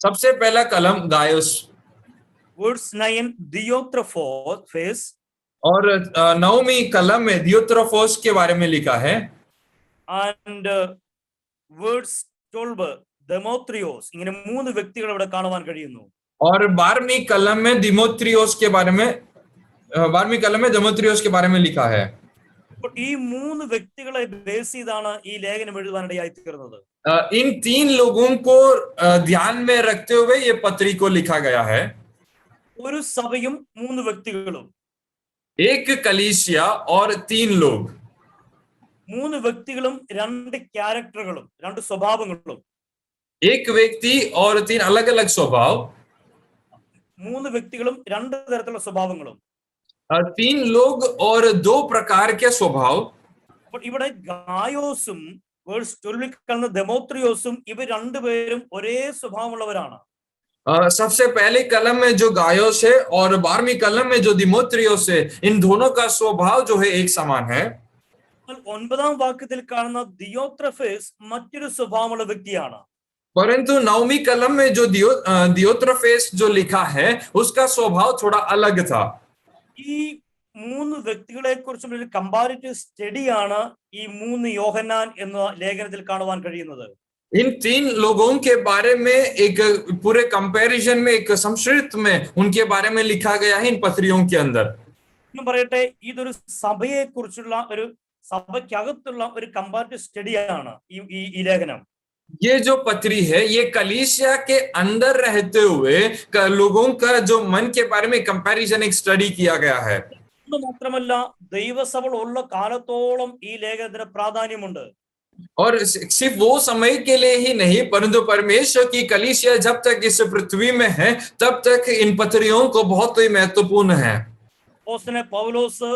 सबसे पहला कलम गायुस, verse 9 दियोत्रेफेस, और 9वीं कलम में दियोत्रेफोस के बारे में लिखा है। and verse 12 देमोत्रियोस. ഇങ്ങനെ 3 വ്യക്തികളെ ഇവിടെ കാണുവാൻ കഴിയുന്നു. और 12वीं कलम में दिमोत्रियोस के बारे में 12वीं कलम में दिमोत्रियोस के बारे में लिखा है। അപ്പോൾ ഈ 3 വ്യക്തികളെ ബേസ് ചെയ്താണ് ഈ ലേഖനം എഴുതാനിടയായി തീർന്നത്. इन 3 लोगों को ध्यान में रखते हुए ये पत्री को लिखा गया है। ഒരു സഭയും 3 വ്യക്തികളും, एक कलीसिया और 3 लोग, 3 വ്യക്തികളും 2 ക്യാരക്ടറുകളും 2 സ്വഭാവങ്ങളും, एक व्यक्ति और 3 अलग अलग स्वभाव, 3 വ്യക്തികളും 2 തരത്തിലുള്ള സ്വഭാവങ്ങളും. 3 लोग और 2 प्रकार के स्वभाव। അപ്പോൾ ഇവിടെ ഗായോസും വേഴ്സ് 12 കാണുന്ന ദെമോത്രിയോസും ഇവർ രണ്ടുപേരും ഒരേ സ്വഭാവമുള്ളവരാണ്. सबसे पहले कलम में जो गायोस है और 12वीं कलम में जो दिमोत्रियोस है, इन दोनों का स्वभाव जो है एक समान है। 9ാം വാക്യത്തിൽ കാണുന്ന ദിയോത്രഫേസ് മറ്റൊരു സ്വഭാവമുള്ള വ്യക്തിയാണ്. परंतु 9वीं कलम में जो दियोत्रेफेस जो लिखा है, उसका स्वभाव थोड़ा अलग था। ഈ 3 വ്യക്തികളെ കുറിച്ചും ഒരു കമ്പാരിറ്റീവ് സ്റ്റഡിയാണ് ഈ 3 യോഹന്നാൻ എന്ന ലേഖനത്തിൽ കാണുവാൻ കഴിയുന്നത്. इन 3 लोगों के बारे में एक पूरे कंपैरिजन में, एक संक्षिप्त में उनके बारे में लिखा गया है इन पत्रियों के अंदर। ഞാൻ പറയട്ടെ, ഇതൊരു സഭയെ കുറിച്ചുള്ള ഒരു സഭയ്ക്കകത്തുള്ള ഒരു കമ്പാരിറ്റീവ് സ്റ്റഡിയാണ് ഈ ലേഖനം. ये जो पत्री है, ये कलीसिया के अंदर रहते हुए लोगों का जो मन के बारे में कंपैरिजन, एक स्टडी किया गया है। മാത്രമല്ല ദൈവസഭ ഉള്ള കാലത്തോളം ഈ ലേഖനത്തിന് പ്രാധാന്യമുണ്ട്. और सिर्फ वो समय के लिए ही नहीं, परंतु परमेश्वर की कलीसिया जब तक इस पृथ्वी में है, तब तक इन पत्रियों को बहुत ही महत्वपूर्ण है। അപ്പോസ്തലൻ പൗലോസ്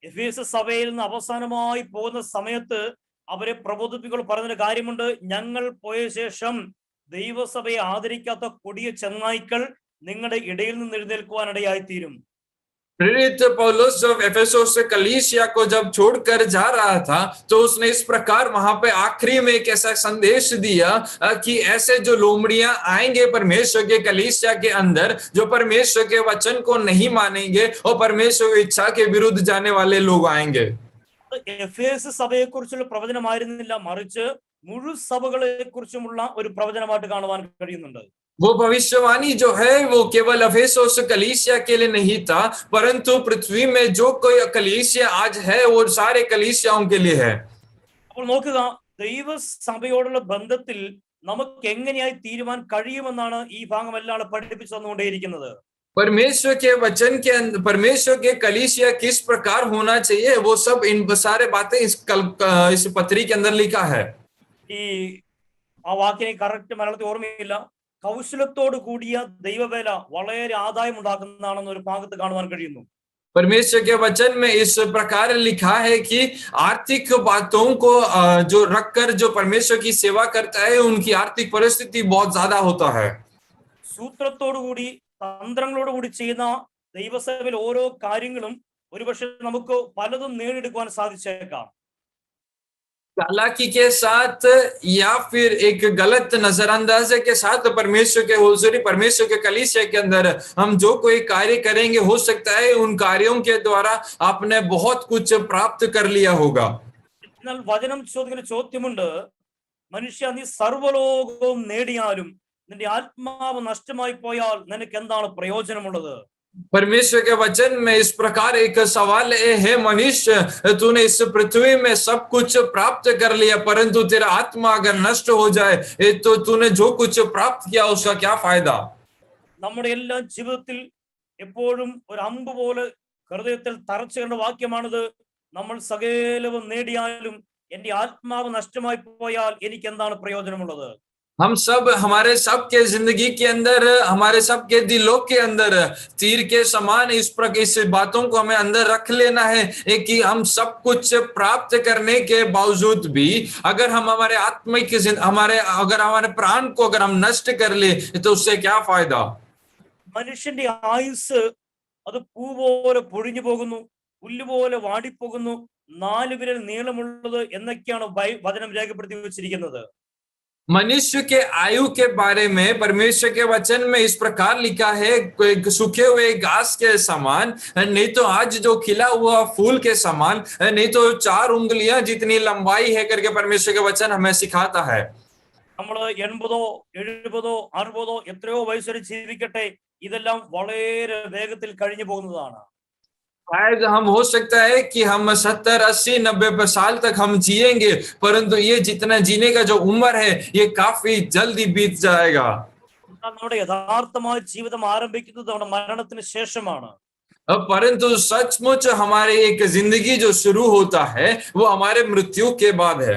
എഫേസ സഭയിൽ നിന്ന് അവസാനമായി പോകുന്ന സമയത്ത് അവരെ പ്രബോധിപ്പിക്കുക പറഞ്ഞൊരു കാര്യമുണ്ട്. ഞങ്ങൾ പോയ ശേഷം ദൈവസഭയെ ആദരിക്കാത്ത കൊടിയ ചെന്നായ്ക്കൾ നിങ്ങളുടെ ഇടയിൽ നിന്ന് എഴുന്നേൽക്കുവാനിടയായിത്തീരും. प्रेरित पौलुस जब एफेसोस से कलीसिया को जब छोड़कर जा रहा था, तो उसने इस प्रकार वहां पे आखिरी में एक ऐसा संदेश दिया कि ऐसे जो लोमड़ियां आएंगे परमेश्वर के कलीसिया के अंदर, जो परमेश्वर के वचन को नहीं मानेंगे और परमेश्वर की इच्छा के विरुद्ध जाने वाले लोग आएंगे। എഫേസ് സഭയെ കുറിച്ചുള്ള പ്രവചനമായിരുന്നില്ല, മറിച്ച് മുഴു സഭകളെ കുറിച്ചുമുള്ള ഒരു പ്രവചനമായിട്ട് കാണുവാൻ കഴിയുന്നുണ്ട്. वो भविष्यवाणी जो है वो केवल एफेसोस कलीसिया के लिए नहीं था, परंतु पृथ्वी में जो कोई कलीसिया आज है वो सारे कलीसियाओं के लिए है। അപ്പോൾ നോക്കുക, ദൈവസഭയോടുള്ള ബന്ധത്തിൽ നമുക്ക് എങ്ങനെയായി തീരുമാൻ കഴിയുമെന്നാണ് ഈ ഭാഗം എല്ലാം പഠിപ്പിച്ചു തന്നുകൊണ്ടേയിരിക്കുന്നത്. परमेश्वर के वचन के अंदर परमेश्वर के कलीसिया किस प्रकार होना चाहिए, वो सब इन सारे बातें इस पत्री के अंदर लिखा है। ഈ ആ വാക്കിനെ കറക്റ്റ് മലയാളത്തിൽ ഓർമ്മയില്ല. കൗശലത്തോട് കൂടിയ ദൈവവേല വളരെ ആദായം ഉണ്ടാക്കുന്നതാണെന്ന് ഒരു ഭാഗത്ത് കാണുവാൻ കഴിയുന്നു. परमेश्वर के वचन में इस प्रकार लिखा है कि आर्थिक बातों को जो रखकर जो परमेश्वर की सेवा करता है, उनकी आर्थिक परिस्थिति बहुत ज्यादा होता है। സൂത്രത്തോടുകൂടി തന്ത്രങ്ങളോടുകൂടി ചെയ്യുന്ന ദൈവസഭയിൽ ഓരോ കാര്യങ്ങളും ഒരുപക്ഷെ നമുക്ക് പലതും നേടിയെടുക്കുവാൻ സാധിച്ചേക്കാം. चालाकी के साथ या फिर एक गलत नजरअंदाजे के साथ परमेश्वर के हुजूरी, परमेश्वर के कलीसिया के अंदर हम जो कोई कार्य करेंगे, हो सकता है उन कार्यों के द्वारा आपने बहुत कुछ प्राप्त कर लिया होगा. എന്നാൽ വചനം ചോദിക്കുന്ന ചോദ്യമുണ്ട്, മനുഷ്യ നീ സർവ്വലോകവും നേടിയാലും നിന്റെ ആത്മാവ് നഷ്ടമായി പോയാൽ നിനക്ക് എന്താണ് പ്രയോജനമുള്ളത്? परमेश्वर के वचन में इस प्रकार एक सवाल है, मनुष्य तूने इस पृथ्वी में सब कुछ प्राप्त कर लिया, परंतु तेरा आत्मा अगर नष्ट हो जाए तो तूने जो कुछ प्राप्त किया उसका क्या फायदा? നമ്മുടെ എല്ലാ ജീവിതത്തിൽ എപ്പോഴും ഒരു അമ്പ് പോലെ ഹൃദയത്തിൽ തറച്ചു കണ്ട വാക്യമാണിത്. നമ്മൾ സകലവും നേടിയാലും എന്റെ ആത്മാവ് നഷ്ടമായി പോയാൽ എനിക്ക് എന്താണ് പ്രയോജനമുള്ളത്? हम सब, हमारे सब के जिंदगी के अंदर, हमारे सब के दिलों के अंदर तीर के समान इस बातों को हमें अंदर रख लेना है कि हम सब कुछ प्राप्त करने के बावजूद भी अगर हम हमारे आत्मिक हमारे प्राण को अगर हम नष्ट कर ले तो उससे क्या फायदा? മനുഷ്യന്റെ ആയുസ് അത് പൂ പോലെ പൊഴിഞ്ഞു പോകുന്നു, പുല്ലുപോലെ വാടിപ്പോകുന്നു, 4 വിരൽ നീളമുള്ളത് എന്നൊക്കെയാണ് വചനം രേഖപ്പെടുത്തി വെച്ചിരിക്കുന്നത്. मनुष्य के आयु के बारे में परमेश्वर के वचन में इस प्रकार लिखा है, सूखे हुए घास के समान, नहीं तो आज जो खिला हुआ फूल के समान, नहीं तो 4 उंगलियां जितनी लंबाई है करके परमेश्वर के वचन हमें सिखाता है. നമ്മൾ 80, 70, 60 എത്രയോ വയസ്സ് വരെ ജീവിക്കട്ടെ, ഇതെല്ലാം വളരെ വേഗത്തിൽ കഴിഞ്ഞു പോകുന്നതാണ്. शायद हम हो सकता है कि हम 70, 80, 90 साल तक हम जिएंगे, परंतु ये जितना जीने का जो उम्र है ये काफी जल्दी बीत जाएगा. നമ്മുടെ യഥാർത്ഥമായ ജീവിതം ആരംഭിക്കുന്നത് നമ്മുടെ മരണത്തിന് ശേഷമാണ്. परंतु सचमुच हमारे एक जिंदगी जो शुरू होता है वो हमारे मृत्यु के बाद है.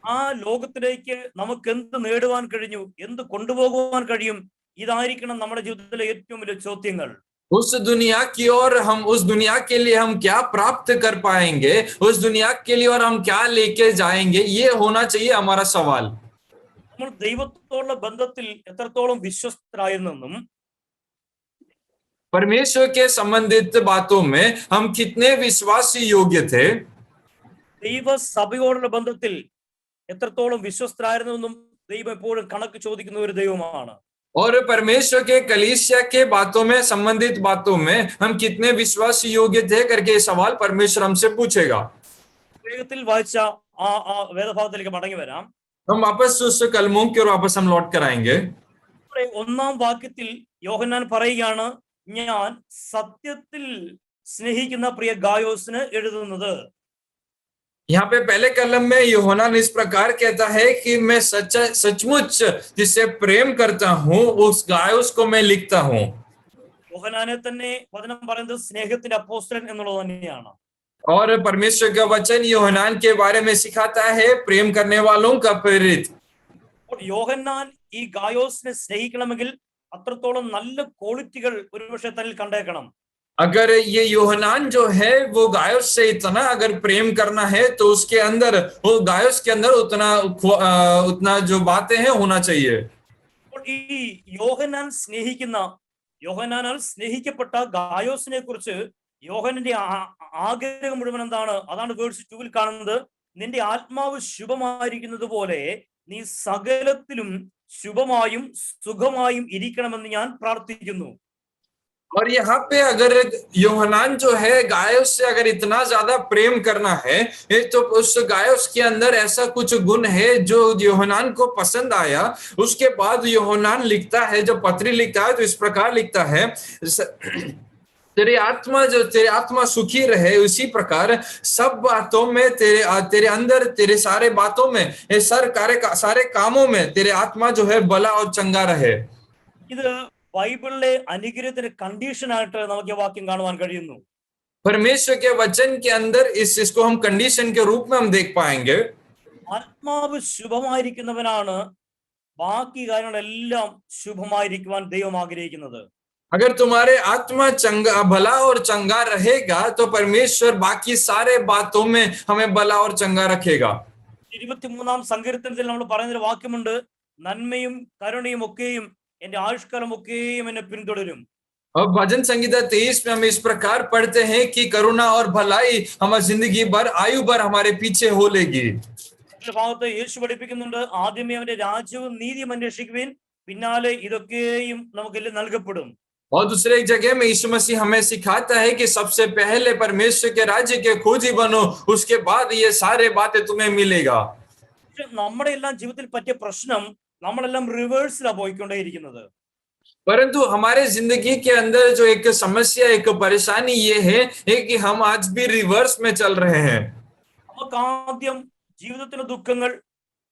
ആ ലോകത്തിലേക്ക് നമുക്ക് എന്ത് നേടുവാൻ കഴിഞ്ഞു, എന്ത് കൊണ്ടുപോകുവാൻ കഴിയും, ഇതായിരിക്കണം നമ്മുടെ ജീവിതത്തിലെ ഏറ്റവും വലിയ ചോദ്യങ്ങൾ. उस दुनिया की ओर, हम उस दुनिया के लिए हम क्या प्राप्त कर पाएंगे, उस दुनिया के लिए और हम क्या लेके जाएंगे, ये होना चाहिए हमारा सवाल. നമ്മൾ ദൈവത്തോടുള്ള ബന്ധത്തിൽ എത്രത്തോളം വിശ്വസ്തരായിരുന്നെന്നും परमेश्वर के संबंधित बातों में हम कितने विश्वासी योग्य थे, ദൈവസഭയോടുള്ള ബന്ധത്തിൽ എത്രത്തോളം വിശ്വസ്തരായിരുന്നെന്നും ദൈവം എപ്പോഴും കണക്ക് ചോദിക്കുന്ന ഒരു ദൈവമാണ്. और परमेश्वर के कलीसिया के बातों में, संबंधित बातों में हम कितने विश्वासी योग्य थे करके सवाल परमेश्वर हमसे पूछेगा. വേഗത്തിൽ വായിച്ച ആ വേദഭാഗത്തിലേക്ക് മടങ്ങി വരാം. हम वापस उस कलमों की ओर वापस हम लौट कर आएंगे. 1-ാം വാക്യത്തിൽ യോഹന്നാൻ പറയുകയാണ്, ഞാൻ സത്യത്തിൽ സ്നേഹിക്കുന്ന പ്രിയ ഗായോസിന് എഴുതുന്നത്. यहाँ पे पहले कलम में यूहन्ना इस प्रकार कहता है कि मैं सचमुच जिससे प्रेम करता हूँ उस गायोस को मैं लिखता हूँ. യോഹന്നാനെ തന്നെ വചനം പറയുന്നത് സ്നേഹത്തിന്റെ അപ്പോസ്തലൻ എന്നുള്ളത് തന്നെയാണ്. और परमेश्वर का वचन यूहन्ना के बारे में सिखाता है प्रेम करने वालों का प्रेरित. യോഹന്നാൻ ഈ ഗായോസിനെ സ്നേഹിക്കണമെങ്കിൽ അത്രത്തോളം നല്ല ക്വാളിറ്റികൾ ഒരുപക്ഷെ തന്നിൽ കണ്ടേക്കണം. अगर ये यूहन्ना जो है वो गायोस से इतना अगर प्रेम करना है तो उसके अंदर, वो गायोस के अंदर उतना जो बातें हैं होना चाहिए. ഈ യോഹന്നാനാൽ സ്നേഹിക്കപ്പെട്ട ഗായോസിനെ കുറിച്ച് യോഹന്നാന്റെ ആഗ്രഹം മുഴുവൻ എന്താണ്? അതാണ് വേഴ്സ് 2-ൽ കാണുന്നത്. നിന്റെ ആത്മാവ് ശുഭമായിരിക്കുന്നത് പോലെ നീ സകലത്തിലും ശുഭമായും സുഖമായും ഇരിക്കണമെന്ന് ഞാൻ പ്രാർത്ഥിക്കുന്നു. और यहाँ पे अगर यूहन्ना जो है गायोस से अगर इतना ज्यादा प्रेम करना है तो उस गायोस के अंदर ऐसा कुछ गुण है जो यूहन्ना को पसंद आया. उसके बाद यूहन्ना लिखता है, जो पत्री लिखता है तो इस प्रकार लिखता है, तेरी आत्मा सुखी रहे, उसी प्रकार सब बातों में तेरे अंदर, तेरे सारे बातों में, सारे कामों में तेरे आत्मा जो है भला और चंगा रहे. ഇത് ബൈബിളിലെ അനുഗ്രഹത്തിന്റെ കണ്ടീഷൻ ആയിട്ട് നമുക്ക് വാക്യം കാണുവാൻ കഴിയുന്നു. परमेश्वर के वचन के अंदर इसको हम कंडीशन के रूप में हम देख पाएंगे. ആത്മാവ് ശുഭമായിരിക്കുന്നവനാണ് ബാക്കി കാര്യങ്ങളെല്ലാം ശുഭമായിരിക്കുവാൻ ദൈവം ആഗ്രഹിക്കുന്നത്. अगर तुम्हारे आत्मा चंगा, भला और चंगा रहेगा तो परमेश्वर बाकी सारे बातों में हमें भला और चंगा रखेगा. 23-ാം സങ്കീർത്തനത്തിൽ നമ്മൾ പറയുന്നൊരു വാക്യമുണ്ട്, നന്മയും കരുണയും ഒക്കെയും എന്റെ ആയുഷ്കാലം ഒക്കെയും എന്നെ പിന്തുടരും. अब भजन संगीता 23 में हम इस प्रकार पढ़ते हैं कि करुणा और भलाई हमारी जिंदगी भर आयु भर हमारे पीछे हो लेगी। മറ്റൊരു ഭാഗത്ത് യേശു പഠിപ്പിക്കുന്നുണ്ട്, ആദ്യമേ അവന്റെ രാജ്യവും നീതിയും അന്വേഷിക്കുവിൻ, പിന്നാലെ ഇതൊക്കെയും നമുക്കെല്ലാം നൽകപ്പെടും. और दूसरे एक जगह में यीशु मसीह हमें सिखाता है कि सबसे पहले परमेश्वर के राज्य के खोजी बनो, उसके बाद ये सारे बातें तुम्हें मिलेगा। പക്ഷെ നമ്മുടെ എല്ലാം ജീവിതത്തിൽ പറ്റിയ പ്രശ്നം, നമ്മളെല്ലാം റിവേഴ്സിലാണ് പോയിക്കൊണ്ടേയിരിക്കുന്നത്. परंतु हमारे जिंदगी के अंदर जो एक समस्या, एक परेशानी ये है कि हम आज भी रिवर्स में चल रहे हैं। നമുക്ക് ആദ്യം ജീവിതത്തിന്റെ ദുഃഖങ്ങൾ,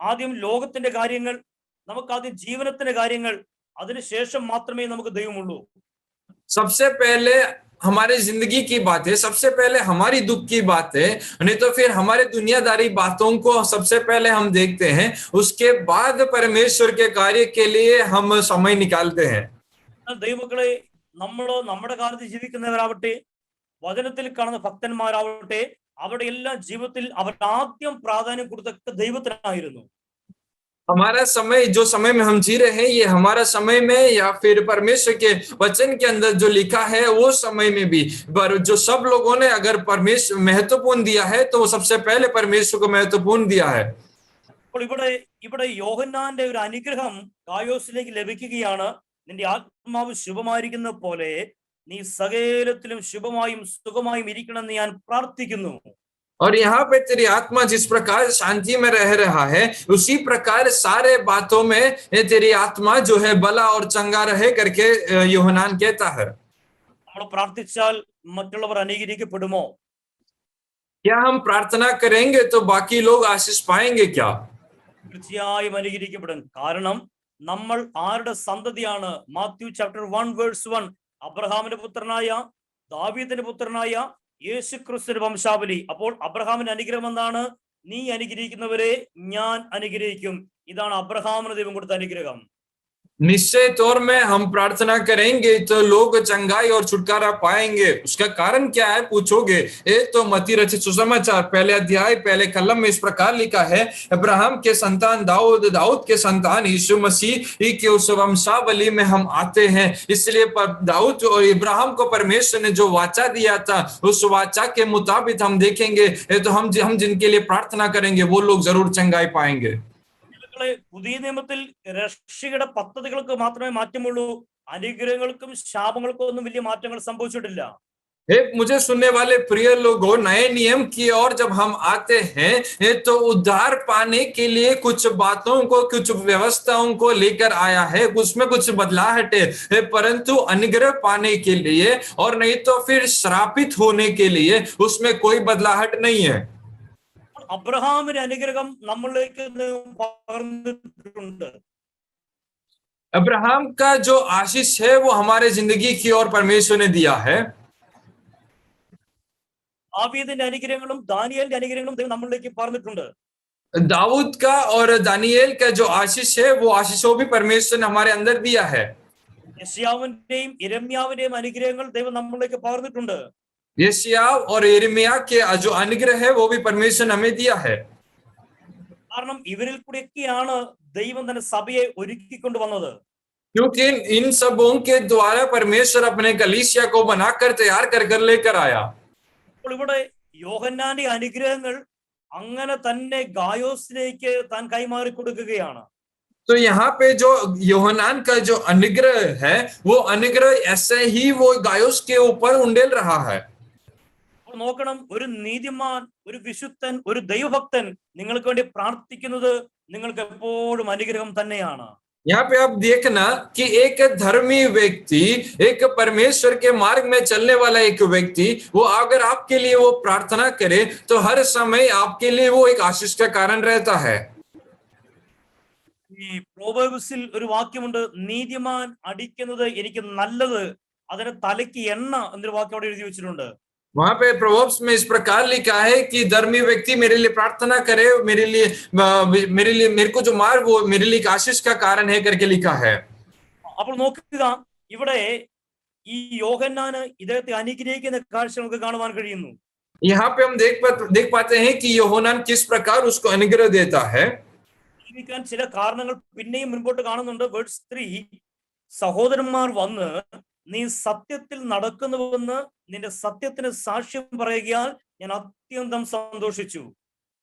ആദ്യം ലോകത്തിന്റെ കാര്യങ്ങൾ, നമുക്ക് ആദ്യം ജീവനത്തിന്റെ കാര്യങ്ങൾ, അതിനുശേഷം മാത്രമേ നമുക്ക് ദൈവമുള്ളൂ. सबसे पहले हमारे जिंदगी की बातें, सबसे पहले हमारी दुख की बातें, नहीं तो फिर हमारे दुनियादारी बातों को सबसे पहले हम देखते हैं, उसके बाद परमेश्वर के कार्य के लिए हम समय निकालते हैं। ദൈവമക്കളെ, നമ്മളോ നമ്മുടെ കാലത്ത് ജീവിക്കുന്നവരാവട്ടെ, വചനത്തിൽ കാണുന്ന ഭക്തന്മാരാവട്ടെ, അവരുടെ എല്ലാ ജീവിതത്തിൽ അവർ ആദ്യം പ്രാധാന്യം കൊടുത്തൊക്കെ ദൈവത്തിനായിരുന്നു. हमारा समय, जो समय में हम जी रहे हैं, ये हमारा समय में या फिर परमेश्वर के वचन के अंदर जो लिखा है वो समय में भी, पर जो सब लोगों ने अगर परमेश्वर महत्वपूर्ण दिया है तो वो सबसे पहले परमेश्वर को महत्वपूर्ण दिया है। അപ്പോൾ ഇവിടെ യോഹന്നാന്റെ ഒരു അനുഗ്രഹം ഗായോസിലേക്ക് ലഭിക്കുകയാണ്. നിന്റെ ആത്മാവ് ശുഭമായിരിക്കുന്ന പോലെ നീ സകലത്തിലും ശുഭമായും സുഖമായും ഇരിക്കണമെന്ന് ഞാൻ പ്രാർത്ഥിക്കുന്നു. और यहाँ पे तेरी आत्मा जिस प्रकार शांति में रह रहा है, उसी प्रकार सारे बातों में तेरी आत्मा जो है भला और चंगा रहे करके യോഹന്നാൻ कहता है। നമ്മൾ പ്രാർത്ഥിച്ചാൽ മറ്റുള്ളവർ അനുഗ്രഹിക്കപ്പെടുമോ? क्या हम प्रार्थना करेंगे तो बाकी लोग आशीष पाएंगे क्या? തീർച്ചയായും അനുഗ്രഹിക്കപ്പെടും. കാരണം നമ്മൾ ആരുടെ സന്തതിയാണ്? മാത്യു ചാപ്റ്റർ 1:1, അബ്രഹാമിന്റെ പുത്രനായ ദാവീദിന്റെ പുത്രനായ യേശു ക്രിസ്തുവിന്റെ വംശാവലി. അപ്പോൾ അബ്രഹാമിന്റെ അനുഗ്രഹം എന്താണ്? നീ അനുഗ്രഹിക്കുന്നവരെ ഞാൻ അനുഗ്രഹിക്കും. ഇതാണ് അബ്രഹാമിന് ദൈവം കൊടുത്ത അനുഗ്രഹം. निश्चय तौर में हम प्रार्थना करेंगे तो लोग चंगाई और छुटकारा पाएंगे। उसका कारण क्या है पूछोगे? एक तो मत्ती रचित सुसमाचार पहले अध्याय पहले कलम में इस प्रकार लिखा है, अब्राहम के संतान दाऊद, दाऊद के संतान यीशु मसीह के उस वंशावली में हम आते हैं। इसलिए दाऊद और इब्राहिम को परमेश्वर ने जो वाचा दिया था, उस वाचा के मुताबिक हम देखेंगे तो हम जिनके लिए प्रार्थना करेंगे वो लोग जरूर चंगाई पाएंगे। പുതിയ നിയമത്തിൽ രക്ഷയുടെ പദ്ധതികൾക്ക് മാത്രമേ മാറ്റമുള്ളൂ. അനുഗ്രഹങ്ങൾക്കും ശാപങ്ങൾക്കും ഒന്നും വലിയ മാറ്റങ്ങൾ സംഭവിച്ചിട്ടില്ല. मुझे सुनने वाले प्रिय लोगों, नए नियम की ओर जब हम आते हैं तो उद्धार पाने के लिए कुछ बातों को, कुछ व्यवस्थाओं को लेकर आया है, उसमें कुछ बदलाहट है, परंतु अनुग्रह पाने के लिए और नहीं तो फिर श्रापित होने के लिए उसमें कोई बदलाहट नहीं है। അബ്രഹാമിന്റെ അനുഗ്രഹം നമ്മളിലേക്ക് പകർന്നിട്ടുണ്ട്. अब्राहम का जो आशीष है वो हमारे जिंदगी की ओर परमेश्वर ने दिया है। ദാവീദിന്റെ അനുഗ്രഹങ്ങളും ദാനിയേലിന്റെ അനുഗ്രഹങ്ങളും ദൈവം നമ്മളിലേക്ക് പകർന്നിട്ടുണ്ട്. दाऊद का और दानिയേൽ का जो आशीष है वो आशीषों भी परमेश्वर ने हमारे अंदर दिया है। യെശയ്യാവിന്റെയും യിരെമ്യാവിന്റെയും അനുഗ്രഹങ്ങൾ ദൈവം നമ്മളിലേക്ക് പകർന്നിട്ടുണ്ട്. यशायाह और यिर्मयाह के जो अनुग्रह है वो भी परमेश्वर ने हमें दिया है। കാരണം ഇവരിൽ കൂടെയൊക്കെയാണ് ദൈവം തന്റെ സഭയെ ഒരുക്കിക്കൊണ്ടുവന്നത്. क्योंकि इन सबों के द्वारा परमेश्वर अपने कलीसिया को बनाकर तैयार कर लेकर आया। അപ്പോൾ ഇവിടെ യോഹന്നാന്റെ അനുഗ്രഹങ്ങൾ അങ്ങനെ തന്നെ ഗായോസിലേക്ക് താൻ കൈമാറി കൊടുക്കുകയാണ്. तो यहाँ पे जो യോഹന്നാൻ का जो अनुग्रह है वो अनुग्रह ऐसे ही वो गायोस के ऊपर उंडेल रहा है। നോക്കണം, ഒരു നീതിമാൻ, ഒരു വിശുദ്ധൻ, ഒരു ദൈവഭക്തൻ നിങ്ങൾക്ക് വേണ്ടി പ്രാർത്ഥിക്കുന്നത് നിങ്ങൾക്ക് എപ്പോഴും അനുഗ്രഹം തന്നെയാണ്. यहाँ पे आप देखना कि एक धर्मी व्यक्ति, एक परमेश्वर के मार्ग में चलने वाला एक व्यक्ति, वो अगर आपके लिए वो प्रार्थना करे तो हर समय आपके लिए वो एक आशीष का कारण रहता है। ഈ പ്രോവേർബ്സിൽ ഒരു വാക്യമുണ്ട്, നീതിമാൻ അടിക്കുന്നത് എനിക്ക് നല്ലത്, അതിന് തലയ്ക്ക് എണ്ണ എന്നൊരു വാക്യം അവിടെ എഴുതി വെച്ചിട്ടുണ്ട്. वहां पे प्रोवर्ब्स में इस प्रकार लिखा है कि धर्मी व्यक्ति मेरे लिए प्रार्थना करे, मेरे को जो मार वो मेरे लिए आशीष का कारण है करके लिखा है। അപ്പോൾ നോക്കുക, ഇവിടെ ഈ യോഹന്നാന് ഇദ്ദേഹത്തെ അനുഗ്രഹിക്കുന്ന കാഴ്ച നമുക്ക് കാണുവാൻ കഴിയുന്നു. यहाँ पे हम देख पाते हैं कि യോഹന്നാൻ किस प्रकार उसको अनुग्रह देता है। ജീവിക്കാൻ ചില കാരണങ്ങൾ പിന്നെയും മുൻപോട്ട് കാണുന്നുണ്ട്. വേഴ്സ് 3, സഹോദരന്മാർ വന്ന് നീ സത്യത്തിൽ നടക്കുന്നുവെന്ന് നിന്റെ സത്യത്തിന് സാക്ഷ്യം പറയുകയാൽ ഞാൻ അത്യന്തം സന്തോഷിച്ചു.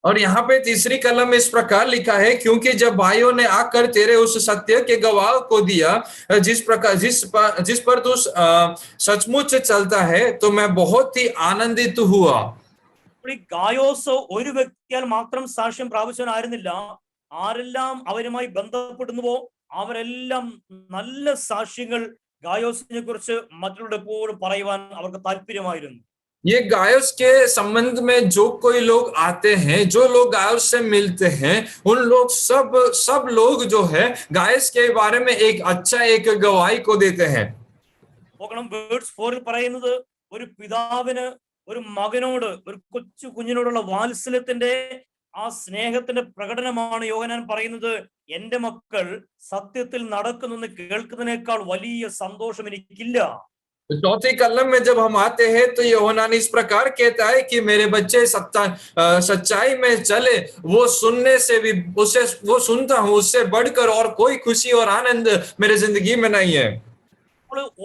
और यहाँ पे तीसरी कलम में इस प्रकार लिखा है, क्योंकि जब भाइयों ने आकर तेरे उस सत्य के गवाह को दिया जिस पर तू सचमुच चलता है, तो मैं बहुत ही आनंदित हुआ. ഈ ഗായോസ് ഒരു വ്യക്തിയാൽ മാത്രം സാക്ഷ്യം പ്രാപിച്ചവനായിരുന്നില്ല. ആരെല്ലാം അവരുമായി ബന്ധപ്പെടുന്നുവോ അവരെല്ലാം നല്ല സാക്ഷ്യങ്ങൾ ഗായോസിനെ കുറിച്ച് മറ്റുള്ളവരുടെ എപ്പോഴും പറയുവാൻ അവർക്ക് താല്പര്യമായിരുന്നു. ये गायोस के संबंध में जो कोई लोग आते हैं, जो लोग गायोस से मिलते हैं, उन लोग सब लोग जो है गायोस के बारे में एक अच्छा एक गवाही को देते हैं. വേഴ്സ് 4 പറയുന്നത് ഒരു പിതാവിന് ഒരു മകനോട് ഒരു കൊച്ചു കുഞ്ഞിനോടുള്ള വാത്സല്യത്തിന്റെ ആ സ്നേഹത്തിന്റെ പ്രകടനമാണ് യോഹന്നാൻ പറയുന്നത്. എന്റെ മക്കൾ സത്യത്തിൽ നടക്കുന്നെന്ന് കേൾക്കുന്നതിനേക്കാൾ വലിയ സന്തോഷം എനിക്കില്ല. चौथी कलम में जब हम आते हैं तो यूहन्ना इस प्रकार कहता है कि मेरे बच्चे सच्चाई में चले, वो सुनने से भी वो सुनता हूँ, उससे बढ़कर और कोई खुशी और आनंद मेरे जिंदगी में नहीं है.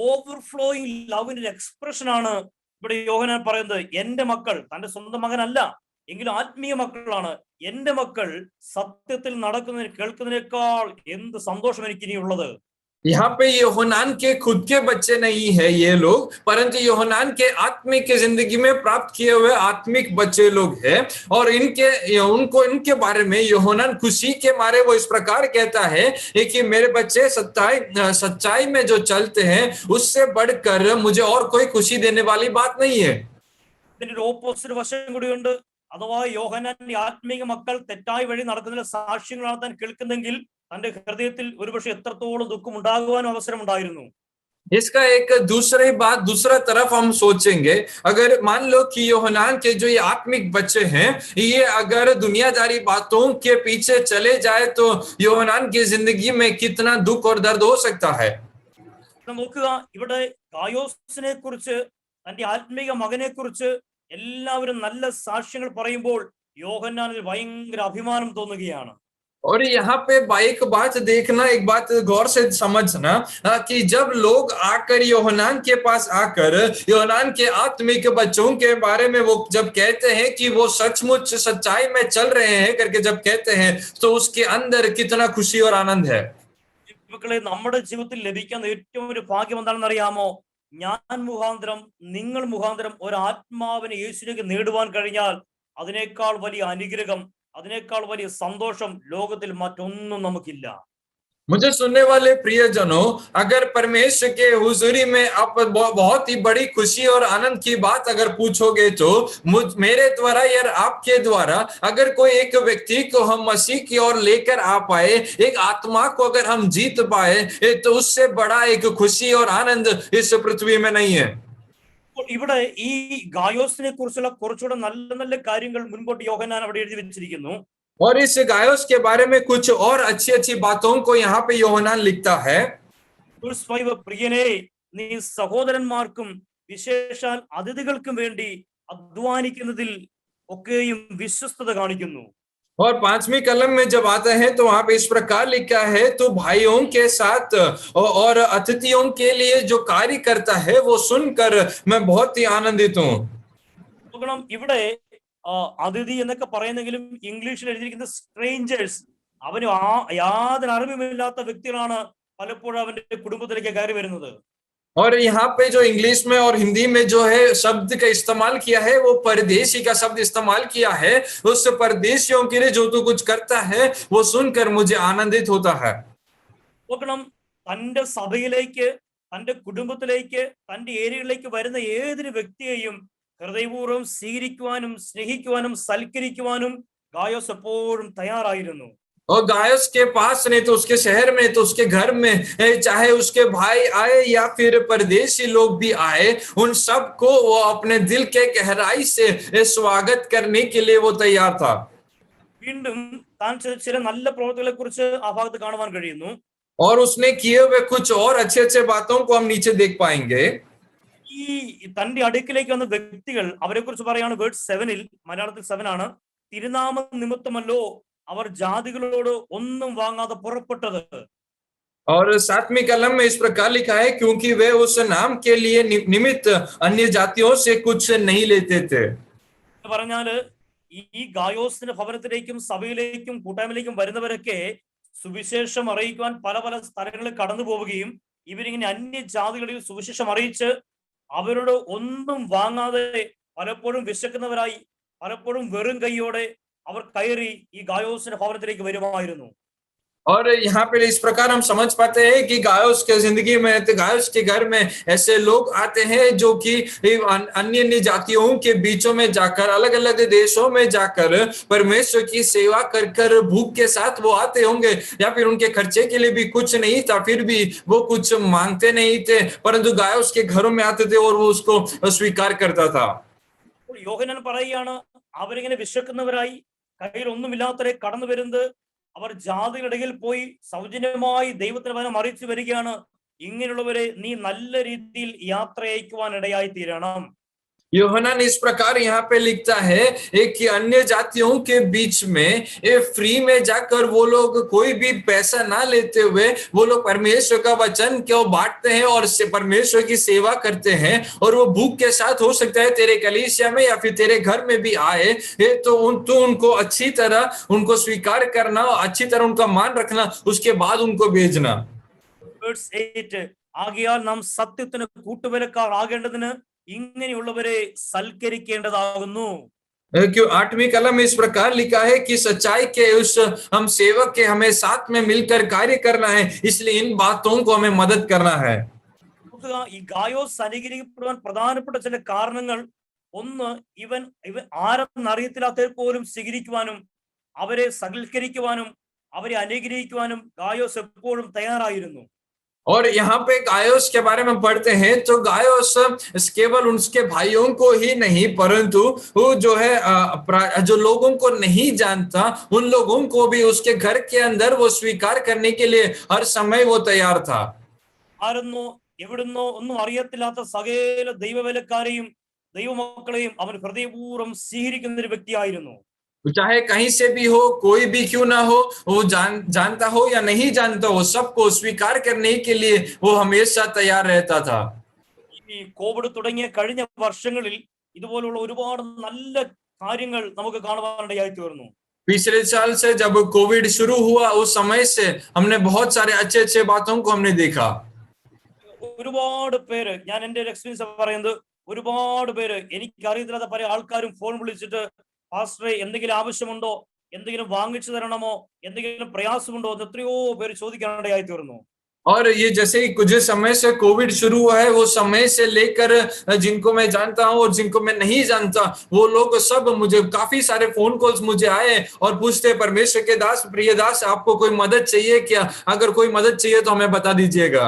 ഓവർഫ്ലോയിങ് ലവിന്റെ എക്സ്പ്രഷൻ ആണ് ഇവിടെ യോഹന്നാൻ പറയുന്നത്. എന്റെ മക്കൾ, തന്റെ സ്വന്തം മകനല്ല എങ്കിലും ആത്മീയ മക്കളാണ്. എന്റെ മക്കൾ സത്യത്തിൽ നടക്കുന്നതിന് കേൾക്കുന്നതിനേക്കാൾ എന്ത് സന്തോഷം എനിക്ക് ഇനിയുള്ളത്. यहाँ पे यूहन्ना के खुद के बच्चे नहीं है ये लोग, परंतु यूहन्ना के आत्मिक जिंदगी में प्राप्त किए हुए आत्मिक बच्चे लोग हैं. और इनके बारे में यूहन्ना खुशी के मारे वो इस प्रकार कहता है कि मेरे बच्चे सच्चाई में जो चलते हैं, उससे बढ़कर मुझे और कोई खुशी देने वाली बात नहीं है. ഇതിന്റെ ഓപ്പോസിറ്റ് വശം കൂടിയുണ്ട്. അഥവാ യോഹന്നാന്റെ ആത്മീയ മക്കൾ തെറ്റായ വഴി നടക്കുന്നതിലെ സാക്ഷ്യങ്ങളാണ് താൻ കേൾക്കുന്നെങ്കിൽ തന്റെ ഹൃദയത്തിൽ ഒരുപക്ഷെ എത്രത്തോളം ദുഃഖം ഉണ്ടാകുവാനും അവസരമുണ്ടായിരുന്നു. इसका एक दूसरा तरफ हम सोचेंगे, अगर मान लो कि यूहन्ना के जो ये आत्मिक बच्चे हैं, ये अगर दुनियादारी बातों के पीछे चले जाए तो यूहन्ना की जिंदगी में कितना दुख और दर्द हो सकता है. നോക്കുക, ഇവിടെ ഗായോസിനെ കുറിച്ച്, തന്റെ ആത്മീയ മകനെ കുറിച്ച് എല്ലാവരും നല്ല സാക്ഷ്യങ്ങൾ പറയുമ്പോൾ യോഹന്നാനിൽ ഭയങ്കര അഭിമാനം തോന്നുകയാണ്. और यहाँ पे एक बात देखना, एक बात गौर से समझना कि जब लोग आकर यूहन्ना के पास आकर यूहन्ना के आत्मिक बच्चों के बारे में वो जब कहते हैं कि वो सचमुच सच्चाई में चल रहे हैं करके जब कहते हैं, तो उसके अंदर कितना खुशी और आनंद है. മക്കളെ, നമ്മുടെ ജീവിതത്തിൽ ലഭിക്കുന്ന ഏറ്റവും ഒരു ഭാഗ്യം എന്താണെന്ന് അറിയാമോ? ഞാൻ മുഖാന്തരം, നിങ്ങൾ മുഖാന്തരം ഒരു ആത്മാവിനെ യേശുവിലേക്ക് നേടുവാൻ കഴിഞ്ഞാൽ അതിനേക്കാൾ വലിയ അനുഗ്രഹം, അതിനേക്കാൾ വലിയ സന്തോഷം ലോകത്തിൽ മറ്റൊന്നും നമുക്കില്ല. मुझे सुनने वाले प्रियजनों, अगर परमेश्वर के हुजूरी में आप बहुत ही बड़ी खुशी और आनंद की बात अगर पूछोगे तो मेरे द्वारा या आपके द्वारा अगर कोई एक व्यक्ति को हम मसीह की ओर लेकर आ पाए, एक आत्मा को अगर हम जीत पाए, तो उससे बड़ा एक खुशी और आनंद इस पृथ्वी में नहीं है. ഇവിടെ ഈ ഗായോസിനെ കുറിച്ചുള്ള കുറച്ചുകൂടെ നല്ല നല്ല കാര്യങ്ങൾ മുൻപോട്ട് യോഹന്നാൻ അവിടെ എഴുതി വെച്ചിരിക്കുന്നു. और इस गायोस के बारे में कुछ और अच्छी बातों को यहाँ पे യോഹന്നാൻ लिखता है. പ്രിയനെ, നീ സഹോദരന്മാർക്കും വിശേഷാൽ അതിഥികൾക്കും വേണ്ടി അധ്വാനിക്കുന്നതിൽ ഒക്കെയും വിശ്വസ്തത കാണിക്കുന്നു. और 5वीं कलम में जब आता है तो वहां पे इस प्रकार लिखा है, तो भाइयों के साथ और अतिथियों के लिए जो कार्य करता है वो सुनकर मैं बहुत ही आनंदित हूँ. ഇവിടെ അതിഥി എന്നൊക്കെ പറയുന്നെങ്കിലും ഇംഗ്ലീഷിൽ എഴുതിയിരിക്കുന്ന സ്ട്രേഞ്ചേഴ്സ്, അവന് യാതൊരു അറിവുമില്ലാത്ത വ്യക്തികളാണ് പലപ്പോഴും അവന്റെ കുടുംബത്തിലേക്ക് കയറി വരുന്നത്. और यहाँ पे जो इंग्लिश में और हिंदी में जो है शब्द का इस्तेमाल किया है, वो परदेशी का शब्द इस्तेमाल किया है. उस परदेशियों के लिए जो तू कुछ करता है वो सुनकर मुझे आनंदित होता है. തന്റെ സഭയിലേക്ക്, തന്റെ കുടുംബത്തിലേക്ക്, തന്റെ ഏരിയയിലേക്ക് വരുന്ന ഏതൊരു വ്യക്തിയെയും ഹൃദയപൂർവ്വം സ്വീകരിക്കുവാനും സ്നേഹിക്കുവാനും സൽക്കരിക്കുവാനും ഗായോസ് എപ്പോഴും തയ്യാറായിരുന്നു. और गायोस के पास नहीं तो उसके शहर में, तो उसके घर में, चाहे उसके भाई आए या फिर परदेशी लोग भी आए, उन सब को वो अपने दिल के गहराई से स्वागत करने के लिए वो तैयार था. വീണ്ടും താൻ ചില നല്ല പ്രവൃത്തികളെ കുറിച്ച് ആ ഭാഗത്ത് കാണുവാൻ കഴിയുന്നു. और उसने किए हुए कुछ और अच्छे बातों को हम नीचे देख पाएंगे. ഈ തന്റെ അടുക്കിലേക്ക് വന്ന വ്യക്തികൾ, അവരെ കുറിച്ച് പറയാണ് വേഴ്സ് 7-ൽ, മലയാളത്തിൽ 7 ആണ്. തിരുനാമ നിമിത്തമല്ലോ അവർ ജാതികളോട് ഒന്നും വാങ്ങാതെ പുറപ്പെട്ടത്. और 7वीं कलम में इस प्रकार लिखा है, क्योंकि वे उस नाम के लिए निमित्त अन्य जातियों से कुछ नहीं लेते थे। എന്ന് പറഞ്ഞാല് ഈ ഗായോസിന്റെ ഭവനത്തിലേക്കും സഭയിലേക്കും കൂട്ടായ്മയിലേക്കും വരുന്നവരൊക്കെ സുവിശേഷം അറിയിക്കുവാൻ പല പല സ്ഥലങ്ങളിൽ കടന്നു പോവുകയും ഇവരിങ്ങനെ അന്യജാതികളിൽ സുവിശേഷം അറിയിച്ച് അവരോട് ഒന്നും വാങ്ങാതെ പലപ്പോഴും വിശക്കുന്നവരായി പലപ്പോഴും വെറും കൈയോടെ അവർ കയറി ഈ ഗായോസിന്റെ ഭവനത്തിലേക്ക് വരുമായിരുന്നു. और यहाँ पे इस प्रकार हम समझ पाते हैं कि गायोस के जिंदगी में, तो गायोस के घर में ऐसे लोग आते हैं जो कि अन्य अन्य जातियों के बीचों में जाकर, अलग अलग देशों में जाकर परमेश्वर की सेवा कर कर भूख के साथ वो आते होंगे, या फिर उनके खर्चे के लिए भी कुछ नहीं था, फिर भी वो कुछ मांगते नहीं थे, परंतु गायोस के घरों में आते थे और वो उसको स्वीकार करता था। യോഹന്നാൻ പറയുകയാണ്, അവരിങ്ങനെ വിശക്കുന്നവരായി കയ്യിൽ ഒന്നുമില്ലാത്തവരെ കടന്നു വരുന്നത് അവർ ജാതികളിടയിൽ പോയി സൗജന്യമായി ദൈവത്തിന് വചനം അറിയിച്ചു വരികയാണ്. ഇങ്ങനെയുള്ളവരെ നീ നല്ല രീതിയിൽ യാത്ര അയക്കുവാൻ ഇടയായി തീരണം. यूहन्ना इस प्रकार यहाँ पे लिखता है, एक कि अन्य जातियों के बीच में फ्री में जाकर वो लोग कोई भी पैसा ना लेते हुए वो लोग परमेश्वर का वचन क्यों बांटते हैं और परमेश्वर की सेवा करते हैं, और वो भूख के साथ हो सकता है तेरे कलीसिया में या फिर तेरे घर में भी आए, तो उनको अच्छी तरह उनको स्वीकार करना, अच्छी तरह उनका मान रखना, उसके बाद उनको भेजना। Verse 8, ആകയാൽ നാം സത്യത്തിന് കൂട്ടുവിലക്കാർ ആകേണ്ടതിന് ഇങ്ങനെയുള്ളവരെ സൽക്കരിക്കേണ്ടതാകുന്നു. क्यों 8वीं कलम में इस प्रकार लिखा है कि सच्चाई के उस हम सेवक के हमें साथ में मिलकर कार्य करना है, इसलिए इन बातों को हमें मदद करना है। ഈ ഗായോസ് അനുകരിക്കപ്പെടുവാൻ പ്രധാനപ്പെട്ട ചില കാരണങ്ങൾ, ഒന്ന് ഇവൻ ആരെന്ന് അറിയത്തില്ലാത്തവർ പോലും സ്വീകരിക്കുവാനും അവരെ സൽക്കരിക്കുവാനും അവരെ അനുഗ്രഹിക്കുവാനും ഗായോസ് എപ്പോഴും തയ്യാറായിരുന്നു. और यहाँ पे गायोस के बारे में पढ़ते हैं तो गायोस केवल उसके भाइयों को ही नहीं, परंतु वो जो है जो लोगों को नहीं जानता उन लोगों को भी उसके घर के अंदर वो स्वीकार करने के लिए हर समय वो तैयार था। ആരെന്നോ എവിടുന്നോ ഒന്നും അറിയത്തില്ലാത്ത സകല ദൈവവേലക്കാരെയും ദൈവമക്കളെയും അവൻ ഹൃദയപൂർവ്വം സ്വീകരിക്കുന്ന ഒരു വ്യക്തിയായിരുന്നു. चाहे कहीं से भी हो, कोई भी क्यों ना हो, वो जानता हो या नहीं जानता हो, सबको स्वीकार करने के लिए वो हमेशा तैयार रहता था। ഈ കോവിഡ് തുടങ്ങിയ കഴിഞ്ഞ വർഷങ്ങളിൽ ഇതുപോലുള്ള ഒരുപാട് നല്ല കാര്യങ്ങൾ നമുക്ക് കാണുവാനിടയായി തീർന്നു. पिछले साल से जब कोविड शुरू हुआ उस समय से हमने बहुत सारे अच्छे अच्छे बातों को हमने देखा। ഒരുപാട് പേര്, ഞാൻ എന്റെ ഒരു എക്സ്പീരിയൻസ് പറയുന്നത്, ഒരുപാട് പേര് എനിക്ക് അറിയത്തില്ലാത്ത പല ആൾക്കാരും ഫോൺ വിളിച്ചിട്ട് പാസ്റ്ററെ എന്തെങ്കിലും ആവശ്യമുണ്ടോ, എന്തെങ്കിലും വാങ്ങിച്ചു തരണമോ, എന്തെങ്കിലും പ്രയാസമുണ്ടോ എന്ന് എത്രയോ പേര് ചോദിക്കാനിടയായി തീർന്നു. और ये जैसे ही कुछ समय से कोविड शुरू हुआ है, वो समय से लेकर जिनको मैं जानता हूँ और जिनको मैं नहीं जानता, वो लोग सब मुझे काफी सारे फोन कॉल्स मुझे आए और पूछते, परमेश्वर के दास, प्रिय दास, आपको कोई मदद चाहिए क्या? अगर कोई मदद चाहिए तो हमें बता दीजिएगा।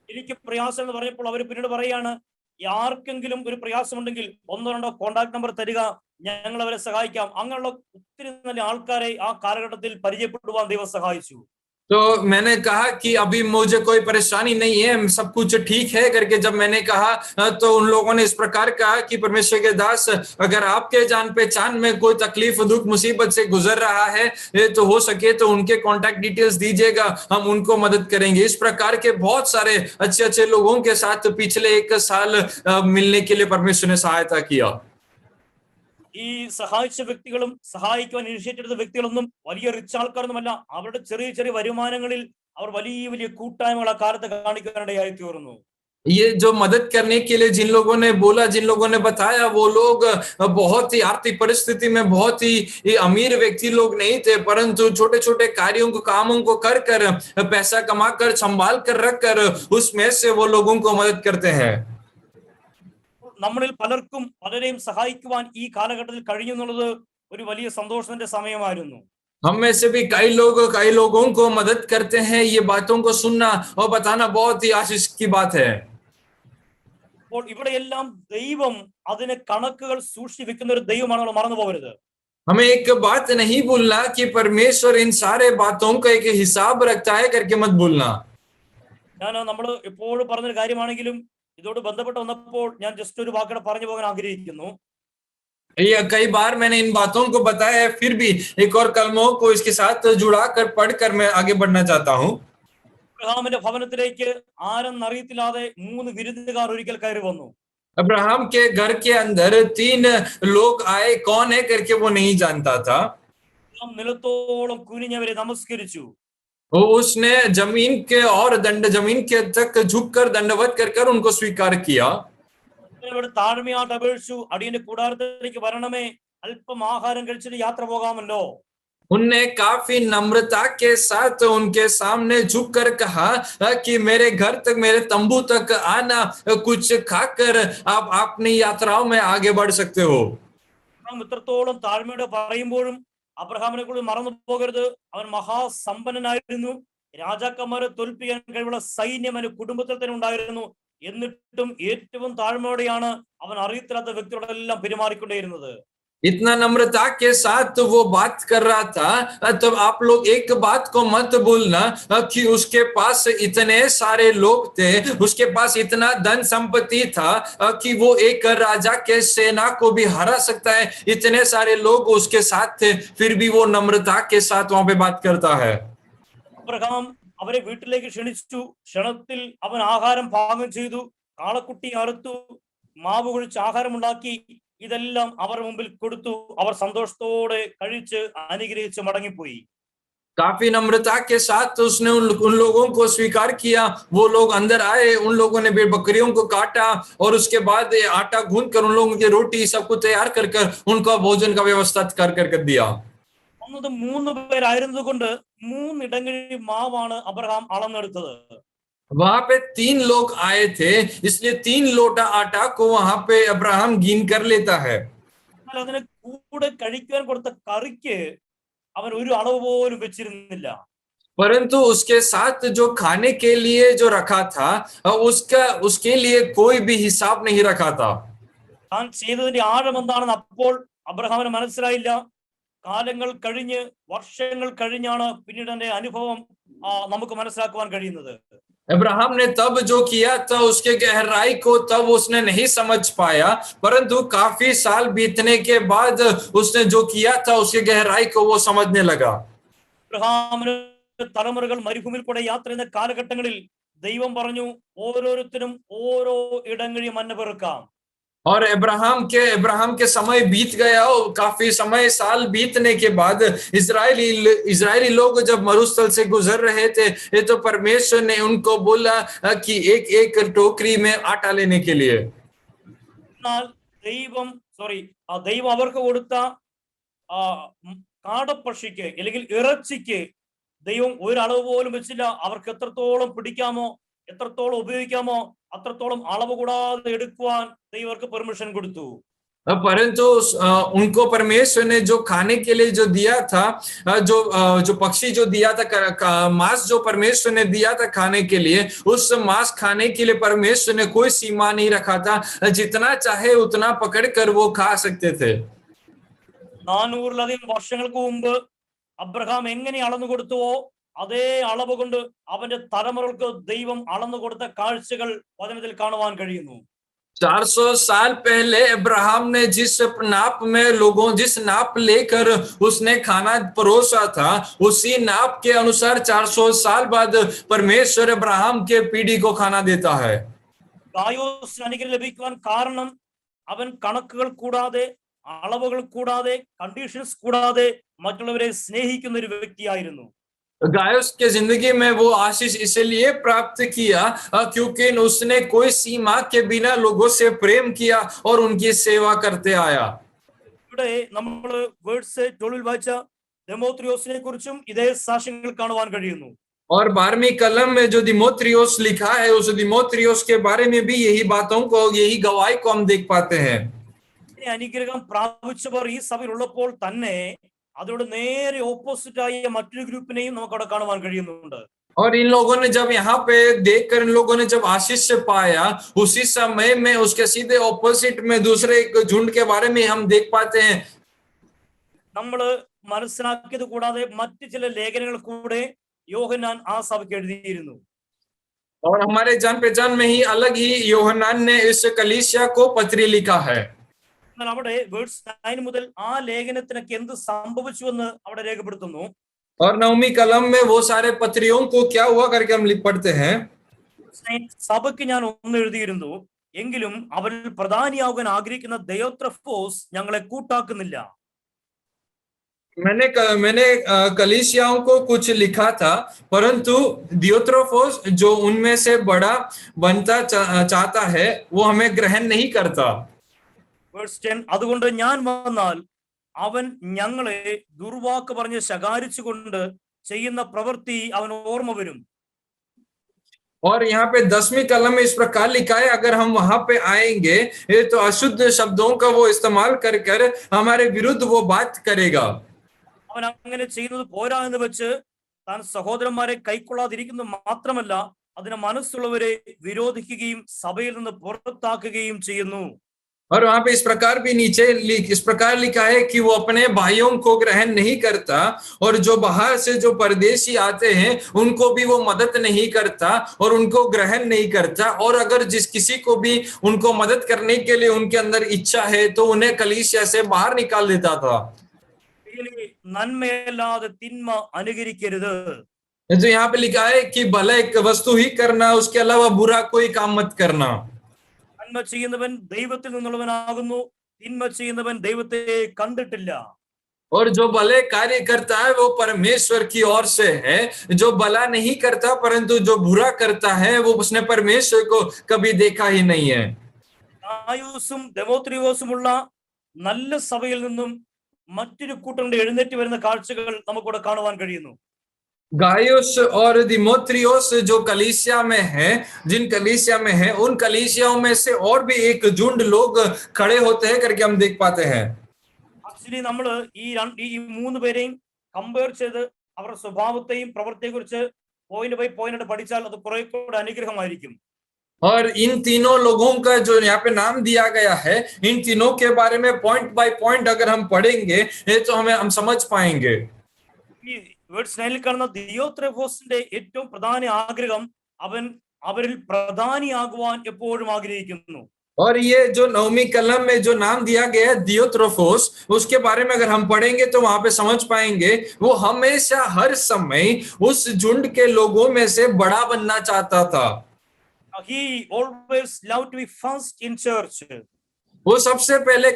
എനിക്ക് പ്രയാസം എന്ന് പറഞ്ഞപ്പോൾ അവർ പിന്നീട് പറയാണ്, ആർക്കെങ്കിലും ഒരു പ്രയാസമുണ്ടെങ്കിൽ ഒന്നോ രണ്ടോ കോണ്ടാക്ട് നമ്പർ തരിക, ഞങ്ങൾ അവരെ സഹായിക്കാം. അങ്ങനെയുള്ള ഒത്തിരി നല്ല ആൾക്കാരെ ആ കാലഘട്ടത്തിൽ പരിചയപ്പെടുവാൻ ദൈവം സഹായിച്ചു. तो मैंने कहा कि अभी मुझे कोई परेशानी नहीं है, सब कुछ ठीक है करके जब मैंने कहा, तो उन लोगों ने इस प्रकार कहा कि परमेश्वर के दास, अगर आपके जान पहचान में कोई तकलीफ, दुख, मुसीबत से गुजर रहा है तो हो सके तो उनके कॉन्टैक्ट डिटेल्स दीजिएगा, हम उनको मदद करेंगे। इस प्रकार के बहुत सारे अच्छे अच्छे लोगों के साथ पिछले 1 साल मिलने के लिए परमेश्वर ने सहायता किया। ഈ സഹായിച്ച വ്യക്തികളും സഹായിക്കുവാൻ ഇനിഷ്യേറ്റ് എടുത്ത വ്യക്തികളൊന്നും വലിയ റിച്ച് ആൾക്കാരൊന്നുമല്ല. അവരുടെ ചെറിയ ചെറിയ വരുമാനങ്ങളിൽ അവർ വലിയ വലിയ കൂട്ടായ്മകൾ ആ കാലത്ത് കാണിക്കാനിടയായി തീർന്നു. ये जो मदद करने के लिए जिन लोगों ने बोला, जिन लोगों ने बताया, वो लोग बहुत ही आर्थिक परिस्थिति में बहुत ही अमीर व्यक्ति लोग नहीं थे, परंतु छोटे छोटे कार्यों को, कामों को कर कर, पैसा कमा कर, संभाल कर रख कर, उसमें से वो लोगों को मदद करते हैं। നമ്മളിൽ പലർക്കും പലരെയും സഹായിക്കുവാൻ ഈ കാലഘട്ടത്തിൽ കഴിഞ്ഞു എന്നുള്ളത് ഒരു വലിയ സന്തോഷത്തിന്റെ സമയമായിരുന്നു. हम में से भी कई लोगों को मदद करते हैं। ये बातों को सुनना और बताना बहुत ही आशीष की बात है। അപ്പോൾ ഇവിടെയെല്ലാം ദൈവം അതിനെ കണക്കുകൾ സൂക്ഷിച്ചു വെക്കുന്ന ഒരു ദൈവമാണ്, നമ്മൾ മറന്നു പോകരുത്. हमें एक बात नहीं भूलना कि परमेश्वर इन सारे बातों का एक हिसाब रखता है करके मत भूलना। ഞാൻ നമ്മൾ എപ്പോഴും പറഞ്ഞൊരു കാര്യമാണെങ്കിലും ഇതോട് ബന്ധപ്പെട്ട് വന്നപ്പോൾ ഞാൻ ജസ്റ്റ് ഒരു വാക്കടെ പറഞ്ഞു പോകാൻ ആഗ്രഹിക്കുന്നു. ये कई बार मैंने इन बातों को बताया है, फिर भी एक और कलमों को इसके साथ जुड़ा कर पढ़कर मैं आगे बढ़ना चाहता हूँ। അബ്രഹാമിന്റെ ഭവനത്തിലേക്ക് ആരെന്നറിയത്തില്ലാതെ 3 വിരുന്നുകാർ ഒരിക്കൽ കയറി വന്നു. अब्राहम के घर के अंदर 3 लोग आए, कौन है करके वो नहीं जानता था. നിലത്തോളം കുനിഞ്ഞവരെ നമസ്കരിച്ചു. वो उसने जमीन के और जमीन के तक झुककर दंडवत कर उनको स्वीकार किया. താഴ്മയായിട്ട് അപേക്ഷിച്ചു, അടിയന്റെ കൂടാരത്തിലേക്ക് വരണമേ, അല്പം ആഹാരം കഴിച്ചിട്ട് യാത്ര പോകാമല്ലോ. उनने काफी नम्रता के साथ उनके सामने झुककर कहा कि मेरे घर तक, मेरे तंबू तक आना, कुछ खाकर आप अपनी यात्राओं में आगे बढ़ सकते हो. ഇത്രത്തോളം താഴ്മയോടെ പറയുമ്പോഴും അബ്രഹാമിനെ കൂടി മറന്നു പോകരുത്. അവൻ മഹാസമ്പന്നനായിരുന്നു. രാജാക്കന്മാരെ തോൽപ്പിക്കാൻ കഴിവുള്ള സൈന്യം അവന്റെ കുടുംബത്തിൽ തന്നെ ഉണ്ടായിരുന്നു. എന്നിട്ടും ഏറ്റവും താഴ്മയോടെയാണ് അവൻ അറിയത്തില്ലാത്ത വ്യക്തികളെല്ലാം പെരുമാറിക്കൊണ്ടേയിരുന്നത്. इतना नम्रता के साथ वो बात कर रहा था. तब आप लोग एक बात को मत भूलना कि उसके पास इतने सारे लोग थे, उसके पास इतना धन संपत्ति था कि वो एक राजा के सेना को भी हरा सकता है. इतने सारे लोग उसके साथ थे, फिर भी वो नम्रता के साथ वहां पे बात करता है. അബ്രഹാം അവരെ വീട്ടിലേക്ക് ക്ഷണിച്ചു. ക്ഷണത്തിൽ അവൻ ആഹാരം പാകം ചെയ്തു, കാളക്കുട്ടി അറുത്തു, മാവ് കുഴിച്ച് ആഹാരമുണ്ടാക്കി, ഇതെല്ലാം അവർ മുമ്പിൽ കൊടുത്തു. അവർ സന്തോഷത്തോടെ കഴിച്ച് അനുഗ്രഹിച്ച് മടങ്ങിപ്പോയി. काफी नम्रता के साथ उसने उन लोगों को स्वीकार किया. वो लोग अंदर आए, उन लोगों ने बकरियों को काटा और उसके बाद आटा गूंथ कर उन लोगों की रोटी सब कुछ तैयार कर उनका भोजन का व्यवस्था कर दिया. 3 പേരായിരുന്നത് കൊണ്ട് 3 ഇടങ്ങഴി മാവാണ് അബ്രഹാം അളന്നെടുത്തത്. वहां पे 3 लोग आए थे, इसलिए 3 लोटा आटा को वहां पे अब्राहम गिन कर लेता है. അതിനെ കൂടെ കഴിക്കാൻ കൊടുത്ത കറിക്ക് അവൻ ഒരു അളവ് പോലും വെച്ചിരുന്നില്ല. परंतु उसके साथ जो खाने के लिए जो रखा था, उसके लिए कोई भी हिसाब नहीं रखा था. താൻ ചെയ്തതിന്റെ ആഴം എന്താണെന്ന് അപ്പോൾ അബ്രഹാമിന് മനസ്സിലായില്ല. കാലങ്ങൾ കഴിഞ്ഞ്, വർഷങ്ങൾ കഴിഞ്ഞാണ് പിന്നീട് എന്റെ അനുഭവം നമുക്ക് മനസ്സിലാക്കുവാൻ കഴിയുന്നത്. अब्राहम ने तब जो किया था उसके गहराई को तब उसने नहीं समझ पाया, परंतु काफी साल बीतने के बाद उसने जो किया था उसके गहराई को वो समझने लगा. അബ്രഹാമിന് തലമുറകൾ മരുഭൂമിയിൽ കൂടെ യാത്ര ചെയ്യുന്ന കാലഘട്ടങ്ങളിൽ ദൈവം പറഞ്ഞു, ഓരോരുത്തരും ഓരോ ഇടങ്ങഴി മന്ന പെറുക്കാം. और अब्राहम के समय बीत गया और काफी समय साल बीतने के बाद इजरायली लोग जब मरुस्थल से गुजर रहे थे, ये तो परमेश्वर ने उनको बोला कि एक टोकरी में आटा लेने के लिए. ദൈവം അവർക്ക് കൊടുത്ത കാടപ്പക്ഷിക്ക് അല്ലെങ്കിൽ ഇറച്ചിക്ക് ദൈവം ഒരളവ് പോലും വെച്ചില്ല. അവർക്ക് എത്രത്തോളം പിടിക്കാമോ, എത്രത്തോളം ഉപയോഗിക്കാമോ അത്രത്തോളം അളവ് കൂടാതെ എടുക്കുവാൻ ദൈവർക്ക് പെർമിഷൻ കൊടുത്തു. परंतु उनको परमेश्वर ने जो खाने के लिए जो दिया था, जो पक्षी जो दिया था, मांस जो परमेश्वर ने दिया था खाने के लिए, उस मांस खाने के लिए परमेश्वर ने कोई सीमा नहीं रखा था. जितना चाहे उतना पकड़ कर वो खा सकते थे. 400 വർഷങ്ങൾക്ക് മുമ്പ് അബ്രഹാം എങ്ങനെ അളന്നു കൊടുത്തുവോ അതേ അളവ് കൊണ്ട് അവന്റെ തലമുറകൾക്ക് ദൈവം അളന്നു കൊടുത്ത കാഴ്ചകൾ വചനത്തിൽ കാണുവാൻ കഴിയുന്നു. 400 साल पहले अब्राहम ने जिस नाप लेकर उसने खाना परोसा था, उसी नाप के अनुसार 400 साल बाद परमेश्वर अब्राहम के पीढ़ी को खाना देता है. ഗായോസിന് അനുഗ്രഹം ലഭിക്കുവാൻ കാരണം അവൻ കണക്കുകൾ കൂടാതെ, അളവുകൾ കൂടാതെ, കണ്ടീഷൻസ് കൂടാതെ മറ്റുള്ളവരെ സ്നേഹിക്കുന്ന ഒരു വ്യക്തിയായിരുന്നു. गायोस के जिंदगी में वो आशीष इसलिए प्राप्त किया क्योंकि उसने कोई सीमा के बिना लोगों से प्रेम किया और उनकी सेवा करते आया. ഇവിടെ നമ്മൾ വേഴ്സ് 12 വായിച്ച ദിമോത്രിയോസിനെ കുറിച്ചും ഇതേ സാക്ഷ്യങ്ങൾ കാണുവാൻ കഴിയുന്നു. और 12वीं कलम में जो दिमोत्रियोस लिखा है, उस दिमोत्रियोस के बारे में भी यही बातों को, यही गवाही को हम देख पाते हैं. അനുഗ്രഹം പ്രാപിച്ചവർ ഈ സഭയിൽ ഉള്ളപ്പോൾ തന്നെ അതോട് നേരെ ഓപ്പോസിറ്റ് ആയ മറ്റൊരു ഗ്രൂപ്പിനെയും നമുക്ക് അവിടെ കാണുവാൻ കഴിയുന്നുണ്ട്. और इन लोगों ने जब यहाँ पे देखकर इन लोगों ने जब आशीष से पाया, उसी समय में उसके सीधे ऑपोजिट में दूसरे एक झुंड के बारे में हम देख पाते हैं. നമ്മൾ മനസ്സിലാക്കിയത് കൂടാതെ മറ്റു ചില ലേഖനങ്ങൾ കൂടെ യോഹന്നാൻ ആ സഭയ്ക്ക് എഴുതിയിരുന്നു. और हमारे जान पहचान में ही अलग ही യോഹന്നാൻ ने इस कलीसिया को पत्री लिखा है. അവിടെ വേഴ്സ് 9 മുതൽ ആ ലേഖനത്തിനൊക്കെ എന്ത് സംഭവിച്ചു എന്ന് അവിടെ രേഖപ്പെടുത്തുന്നു. और नवमी कलम में वो सारे पत्रियों को क्या हुआ करके हम पढ़ते हैं। സഭയ്ക്ക് ഞാൻ ഒന്ന് എഴുതിയിരുന്നു, എങ്കിലും അവരിൽ പ്രധാനിയാകാൻ ആഗ്രഹിക്കുന്ന ദയോത്രഫോസ് ഞങ്ങളെ കൂട്ടാക്കുന്നില്ല. मैंने कलीसियाओं को कुछ लिखा था, परंतु दियोत्रोफोस जो उनमें से बड़ा बनता चाहता है वो हमें ग्रहण नहीं करता. Verse 10, അതുകൊണ്ട് ഞാൻ വന്നാൽ അവൻ ഞങ്ങളെ ദുർവാക്ക് പറഞ്ഞ് ശകാരിച്ചുകൊണ്ട് ചെയ്യുന്ന പ്രവൃത്തി അവൻ ഓർമ്മ വരും. और यहाँ पे 10वीं कलम में इस प्रकार लिखा है, अगर हम वहां पे आएंगे तो अशुद्ध शब्दों का वो इस्तेमाल कर कर हमारे विरुद्ध वो बात करेगा. അവൻ അങ്ങനെ ചെയ്യുന്നത് പോരാ എന്ന് വെച്ച് താൻ സഹോദരന്മാരെ കൈക്കൊള്ളാതിരിക്കുന്നത് മാത്രമല്ല, അതിന് മനസ്സുള്ളവരെ വിരോധിക്കുകയും സഭയിൽ നിന്ന് പുറത്താക്കുകയും ചെയ്യുന്നു. और वहां पे इस प्रकार भी नीचे इस प्रकार लिखा है कि वो अपने भाइयों को ग्रहण नहीं करता, और जो बाहर से जो परदेशी आते हैं उनको भी वो मदद नहीं करता और उनको ग्रहण नहीं करता. और अगर जिस किसी को भी उनको मदद करने के लिए उनके अंदर इच्छा है तो उन्हें कलीसिया से बाहर निकाल देता था. നന്മയല്ലാതെ തിന്മ അനുകരിക്കരുത്. तो यहाँ पे लिखा है कि भला एक वस्तु ही करना, उसके अलावा बुरा कोई काम मत करना. നന്മ ചെയ്യുന്നവൻ ദൈവത്തിൽ നിന്നുള്ളവനാകുന്നു, തിന്മ ചെയ്യുന്നവൻ ദൈവത്തെ കണ്ടിട്ടില്ല. और जो भले कार्य करता है वो परमेश्वर की ओर से है, जो भला नहीं करता परंतु जो बुरा करता है वो उसने परमेश्वर को कभी देखा ही नहीं है. ഗായൂസും ദെമോത്രിയോസുമുള്ള നല്ല സഭയിൽ നിന്നും മറ്റൊരു കൂട്ടം എഴുന്നേറ്റ് വരുന്ന കാഴ്ചകൾ നമുക്കിവിടെ കാണുവാൻ കഴിയുന്നു. गायुस और दिमोत्रियोस जो कलीसिया में है, जिन कलीसिया में है, उन कलीसियाओं में से और भी एक झुंड लोग खड़े होते हैं करके हम देख पाते हैं. ആക്ച്വലി നമ്മള് ഈ മൂന്ന് പേരെയും കമ്പയർ ചെയ്ത് അവരുടെ സ്വഭാവത്തെയും പ്രവൃത്തിയെ കുറിച്ച് പോയിന്റ് ബൈ പോയിന്റ് പഠിച്ചാൽ അത് കുറെ കൂടെ അനുഗ്രഹമായിരിക്കും. और इन तीनों लोगों का जो यहाँ पे नाम दिया गया है, इन तीनों के बारे में पॉइंट बाय पॉइंट अगर हम पढ़ेंगे तो हम समझ पाएंगे. ഈ വേർഡ്സ് 9 കാണുന്ന ദിയോത്രെഫോസിന്റെ ഏറ്റവും പ്രധാന ആഗ്രഹം അവരിൽ പ്രധാനിയാകുവാൻ എപ്പോഴും ആഗ്രഹിക്കുന്നു. और ये जो नवमी कलम में जो नाम दिया गया है दियोत्रोफोस, उसके बारे में अगर हम पढ़ेंगे तो वहां पे समझ पाएंगे वो हमेशा हर समय उस झुंड के लोगों में से बड़ा बनना चाहता था. He always loved to be first in church. वो सबसे पहले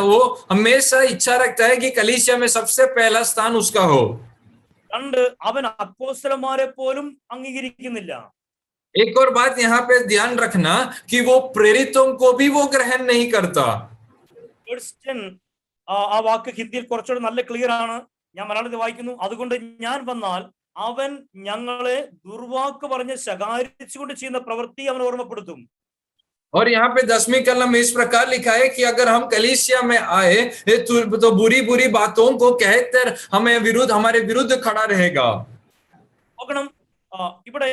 वो हमेशा इच्छा रखता है कि कलीसिया में सबसे पहला स्थान उसका हो. രണ്ട് അവൻ അപ്പോസ്തലന്മാരെ പോലും അംഗീകരിക്കുന്നില്ല. एक और बात यहाँ पे ध्यान रखना कि वो प्रेरितों को भी वो ग्रहण नहीं करता. ആ വാക്ക് ഹിന്ദിയിൽ കുറച്ചുകൂടെ നല്ല ക്ലിയർ ആണ്, ഞാൻ മലയാളത്തിൽ വായിക്കുന്നു. അതുകൊണ്ട് ഞാൻ വന്നാൽ അവൻ ഞങ്ങളെ ദുർവാക്ക് പറഞ്ഞ് ശകാരിച്ചുകൊണ്ട് ചെയ്യുന്ന പ്രവൃത്തി അവൻ ഓർമ്മപ്പെടുത്തും. और यहाँ पे 10वीं कलम में इस प्रकार लिखा है कि अगर हम कलीसिया में आए तो बुरी बुरी बातों को कहकर हमारे विरुद्ध खड़ा रहेगा. നോക്കണം, ഇവിടെ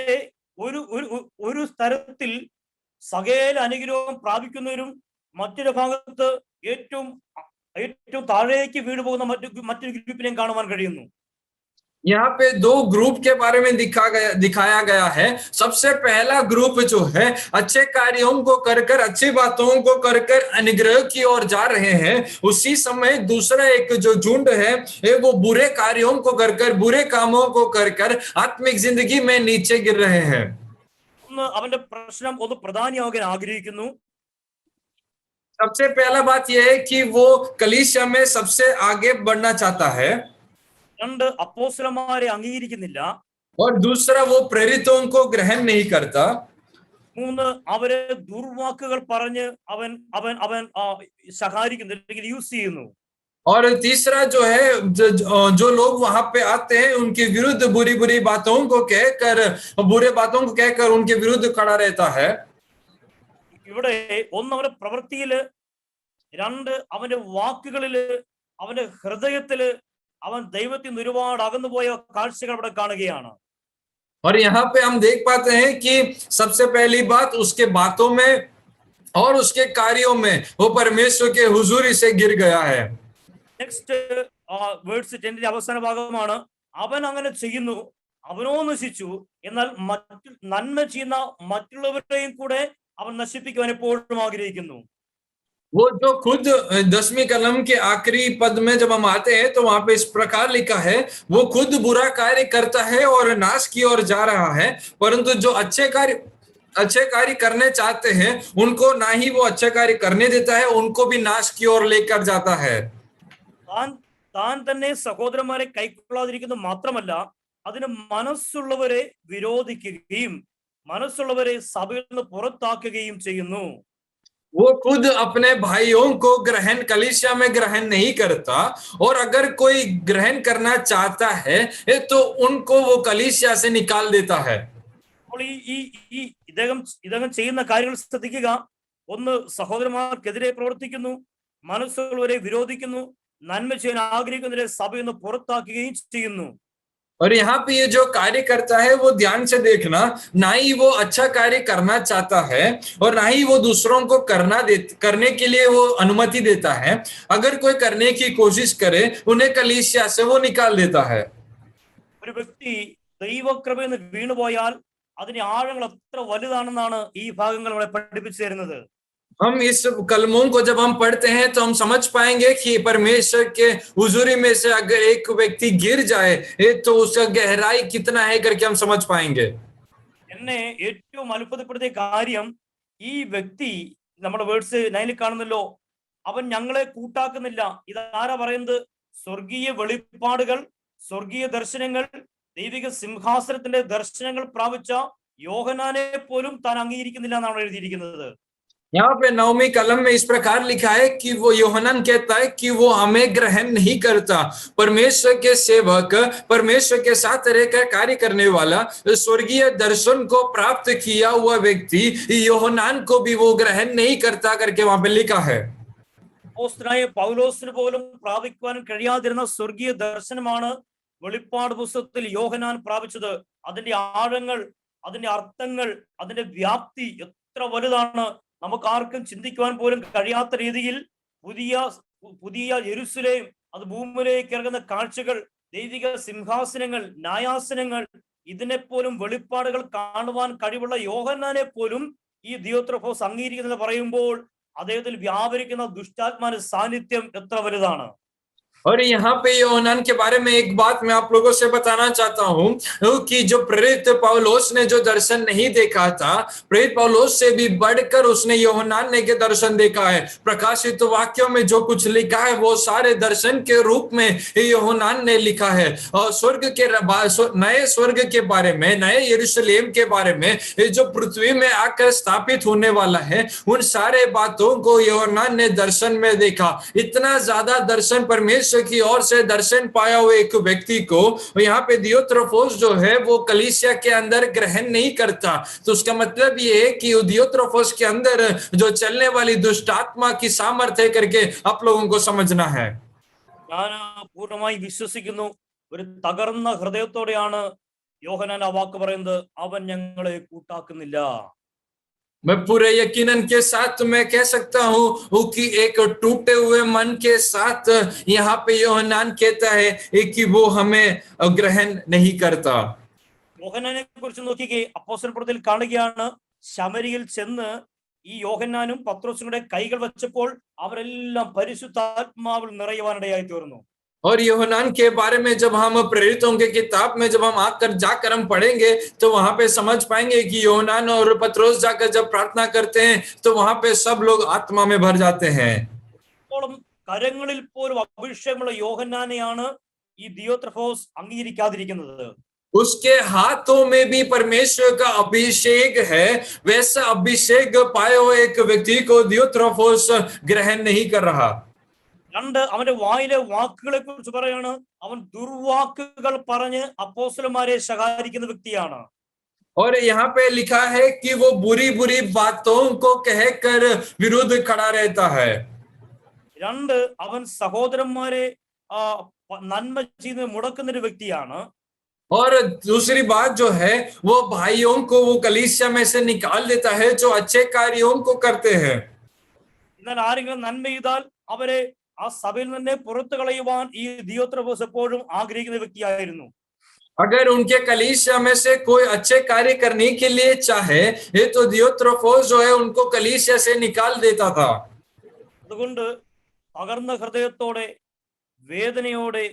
ഒരു തരത്തിൽ സകല അനുഗ്രഹവും പ്രാപിക്കുന്നവരും മറ്റൊരു ഭാഗത്ത് ഏറ്റവും താഴേക്ക് വീണു പോകുന്ന മറ്റൊരു ഗ്രൂപ്പിനെയും കാണുവാൻ കഴിയുന്നു. यहाँ पे दो ग्रुप के बारे में दिखाया गया है. सबसे पहला ग्रुप जो है अच्छे कार्यों को कर कर, अच्छी बातों को कर कर अनुग्रह की ओर जा रहे हैं. उसी समय दूसरा एक जो झुंड है वो बुरे कार्यों को कर कर, बुरे कामों को कर कर आत्मिक जिंदगी में नीचे गिर रहे हैं. അവന്റെ പ്രശ്നം ഒന്ന് പ്രധാനിയാകാൻ ആഗ്രഹിക്കുന്നു. सबसे पहला बात यह है कि वो कलीसिया में सबसे आगे बढ़ना चाहता है. രണ്ട് അപ്പോസ്തലന്മാരെ അംഗീകരിക്കുന്നില്ല. और दूसरा वो प्रेरितों को ग्रहण नहीं करता. മൂന്ന് അവരെ ദുർവാക്കുകൾ പറഞ്ഞ് അവൻ ശകാരിക്കുന്നു, അല്ലെങ്കിൽ യൂസ് ചെയ്യുന്നു. और तीसरा जो है जो लोग वहां पे आते हैं उनके विरुद्ध बुरी बुरी बातों को कहकर, बुरे बातों को कहकर उनके विरुद्ध खड़ा रहता है. ഇവിടെ ഒന്ന് അവന്റെ പ്രവൃത്തിയില്, രണ്ട് അവന്റെ വാക്കുകളില്, അവന്റെ ഹൃദയത്തില് അവൻ ദൈവത്തിൽ നിന്ന് ഒരുപാട് അകന്നുപോയ കാഴ്ചകൾ അവിടെ കാണുകയാണ്. और यहाँ पे हम देख पाते हैं कि सबसे पहली बात उसके बातों में और उसके कार्यों में वो परमेश्वर के हुजूरी से गिर गया है. നെക്സ്റ്റ് വേർഡ്സ് 10 അവസാന ഭാഗമാണ്. അവൻ അങ്ങനെ ചെയ്യുന്നു, അവനോ നശിച്ചു, എന്നാൽ നന്മ ചെയ്യുന്ന മറ്റുള്ളവരെയും കൂടെ അവൻ നശിപ്പിക്കുവാൻ എപ്പോഴും ആഗ്രഹിക്കുന്നു. वो जो खुद 10वीं कलम के आखिरी पद में जब हम आते हैं तो वहां पे इस प्रकार लिखा है, वो खुद बुरा कार्य करता है और नाश की ओर जा रहा है, परंतु जो अच्छे कार्य करने चाहते हैं उनको ना ही वो अच्छे कार्य करने देता है, उनको भी नाश की ओर लेकर जाता है। താൻ താൻ തന്നെ സഹോദരന്മാരെ കൈക്കൊള്ളാതിരിക്കുന്നത് മാത്രമല്ല, അതിന് മനസ്സുള്ളവരെ വിരോധിക്കുകയും മനസ്സുള്ളവരെ സഭയിൽ നിന്ന് പുറത്താക്കുകയും ചെയ്യുന്നു. वो खुद अपने भाइयों को कलीसिया में ग्रहण नहीं करता, और अगर कोई ग्रहण करना चाहता है तो उनको वो कलीसिया से निकाल देता है। അപ്പോൾ ഈ ഇദ്ദേഹം ചെയ്യുന്ന കാര്യങ്ങൾ ശ്രദ്ധിക്കുക. ഒന്ന്, സഹോദരന്മാർക്കെതിരെ പ്രവർത്തിക്കുന്നു, മനസ്സുള്ളവരെ വിരോധിക്കുന്നു, നന്മ ചെയ്യാൻ ആഗ്രഹിക്കുന്നവരെ സഭയിൽ നിന്ന് പുറത്താക്കുകയും ചെയ്യുന്നു. और यहाँ पे ये जो कार्य करता है वो ध्यान से देखना, ना ही वो अच्छा कार्य करना चाहता है और ना ही वो दूसरों को करने के लिए वो अनुमति देता है। अगर कोई करने की कोशिश करे उन्हें कलीसिया से वो निकाल देता है। ഒരു വ്യക്തി ദൈവകൃപയിൽ നിന്ന് വീണുപോയാൽ അതിന്റെ ആഴങ്ങൾ എത്ര വലുതാണെന്നാണ് ഈ ഭാഗങ്ങൾ നമ്മളെ പഠിപ്പിച്ചു തരുന്നത്. हम इस कलमों को जब हम पढ़ते हैं तो हम समझ पाएंगे कि परमेश्वर के हुजूरी में से अगर एक व्यक्ति गिर जाए तो उसका गहराई कितना है करके हम समझ पाएंगे। എന്നെ ഏറ്റവും അത്ഭുതപ്പെടുത്തിയ കാര്യം, ഈ വ്യക്തി നമ്മുടെ വേർഡ്സ് 9 കാണുന്നല്ലോ, അവൻ ഞങ്ങളെ കൂട്ടാക്കുന്നില്ല. ഇതാരാ പറയുന്നത്? സ്വർഗീയ വെളിപ്പാടുകൾ, സ്വർഗീയ ദർശനങ്ങൾ, ദൈവിക സിംഹാസനത്തിന്റെ ദർശനങ്ങൾ പ്രാപിച്ച യോഹന്നാനെ പോലും താൻ അംഗീകരിക്കുന്നില്ല എന്നാണ് എഴുതിയിരിക്കുന്നത്. यहाँ पे 9वीं कलम में इस प्रकार लिखा है कि वो यूहन्ना कहता है कि वो हमें ग्रहण नहीं करता। परमेश्वर के सेवक, परमेश्वर के साथ रहकर कार्य करने वाला, स्वर्गीय दर्शन को प्राप्त किया हुआ व्यक्ति यूहन्ना को भी वो ग्रहण नहीं करता करके वहां पे लिखा है। അപ്പോസ്തലനായ പൗലോസിന് പോലും പ്രാപിക്കുവാൻ കഴിയാതിരുന്ന സ്വർഗീയ ദർശനമാണ് വെളിപ്പാട് പുസ്തകത്തിൽ യോഹന്നാൻ പ്രാപിച്ചത്. അതിന്റെ ആഴങ്ങൾ, അതിന്റെ അർത്ഥങ്ങൾ, അതിന്റെ വ്യാപ്തി എത്ര വലുതാണ്, നമുക്ക് ആർക്കും ചിന്തിക്കുവാൻ പോലും കഴിയാത്ത രീതിയിൽ പുതിയ യെരൂശലേം, അത് ഭൂമിയിലേക്ക് ഇറങ്ങുന്ന കാഴ്ചകൾ, ദൈവിക സിംഹാസനങ്ങൾ, ന്യായാസനങ്ങൾ, ഇതിനെപ്പോലും വെളിപ്പാടുകൾ കാണുവാൻ കഴിവുള്ള യോഹന്നാനെ പോലും ഈ ദിയോത്രെഫോസ് അംഗീകരിക്കുന്നത് പറയുമ്പോൾ അദ്ദേഹത്തിൽ വ്യാപരിക്കുന്ന ദുഷ്ടാത്മാവിന്റെ സാന്നിധ്യം എത്ര വലുതാണ്. और यहाँ पे यूहन्ना के बारे में एक बात मैं आप लोगों से बताना चाहता हूँ कि जो प्रेरित पौलुस ने जो दर्शन नहीं देखा था, प्रेरित पौलुस से भी बढ़कर उसने यूहन्ना ने के दर्शन देखा है। प्रकाशित वाक्यों में जो कुछ लिखा है वो सारे दर्शन के रूप में यूहन्ना ने लिखा है। और नए स्वर्ग के बारे में, नए यरूशलेम के बारे में, जो पृथ्वी में आकर स्थापित होने वाला है, उन सारे बातों को यूहन्ना ने दर्शन में देखा। इतना ज्यादा दर्शन परमेश्वर की ओर से दर्शन पाया हुआ एक व्यक्ति को यहाँ पे दियोत्रोफोस जो है वो कलीसिया के अंदर ग्रहण नहीं करता। तो उसका मतलब ये है कि दियोत्रोफोस के अंदर जो चलने वाली दुष्ट आत्मा की सामर्थ्य करके आप लोगों को समझना है। ഞാൻ പൂർണ്ണമായി വിശ്വസിക്കുന്നു, ഒരു തകർന്ന ഹൃദയത്തോടെയാണ് യോഹന്നാൻ ആ വാക്ക് പറയുന്നത്, അവൻ ഞങ്ങളെ കൂട്ടാക്കുന്നില്ല. मैं पूरे यकीनन के साथ मैं कह सकता हूँ कि एक टूटे हुए मन के साथ यहाँ पे यूहन्ना कहता है कि वो हमें ग्रहण नहीं करता। യോഹന്നാനെ കുറിച്ച് നോക്കിക്കേ, അപ്പോസ്തല പ്രവൃത്തിയിൽ കാണുകയാണ്, ശമരിയിൽ ചെന്ന് ഈ യോഹന്നാനും പത്രോസും കൂടെ കൈകൾ വെച്ചപ്പോൾ അവരെല്ലാം പരിശുദ്ധാത്മാവിൽ നിറയുവാനിടയായി തീർന്നു. और यूहन्ना के बारे में जब हम प्रेरितों के किताब में जब हम जाकर हम पढ़ेंगे तो वहां पे समझ पाएंगे कि यूहन्ना और पत्रोस जाकर जब प्रार्थना करते हैं तो वहां पे सब लोग आत्मा में भर जाते हैं। കരങ്ങളിൽ പോലും അഭിഷേകമുള്ള യോഹന്നാനെയാണ് ഈ ദിയോത്രെഫോസ് അംഗീകരിക്കാതിരിക്കുന്നത്. उसके हाथों में भी परमेश्वर का अभिषेक है, वैसा अभिषेक पाए हुए एक व्यक्ति को दियोत्रेफोस ग्रहण नहीं कर रहा। രണ്ട്, അവന്റെ വായിലെ വാക്കുകളെ കുറിച്ച് പറയാണ്, അവൻ ദുർവാക്കുകൾ പറഞ്ഞ് അപ്പോസ്തലന്മാരെ ശകാരിക്കുന്ന വ്യക്തിയാണ്. और यहाँ पे लिखा है कि वो बुरी बुरी बातों को कहकर विरुद्ध खड़ा रहता है। രണ്ട്, അവൻ സഹോദരന്മാരെ നന്മ ചെയ്ത് മുടക്കുന്ന ഒരു വ്യക്തിയാണ്. और दूसरी बात जो है वो भाइयों को वो कलीसिया में से निकाल देता है जो अच्छे कार्यों को करते हैं। എന്നാൽ ആരെങ്കിലും നന്മ ചെയ്താൽ അവരെ ആ സഭയിൽ നിന്ന് പുറത്തു കളയുവാൻ ഈ ദിയോത്രെഫോസ് എപ്പോഴും ആഗ്രഹിക്കുന്ന വ്യക്തിയായിരുന്നു. अगर उनके कलीसिया में से कोई अच्छे कार्य करने के लिए चाहे तो दियोत्रेफोस जो है उनको कलीसिया से निकाल देता था। അതുകൊണ്ട് തകർന്ന ഹൃദയത്തോടെ വേദനയോടെ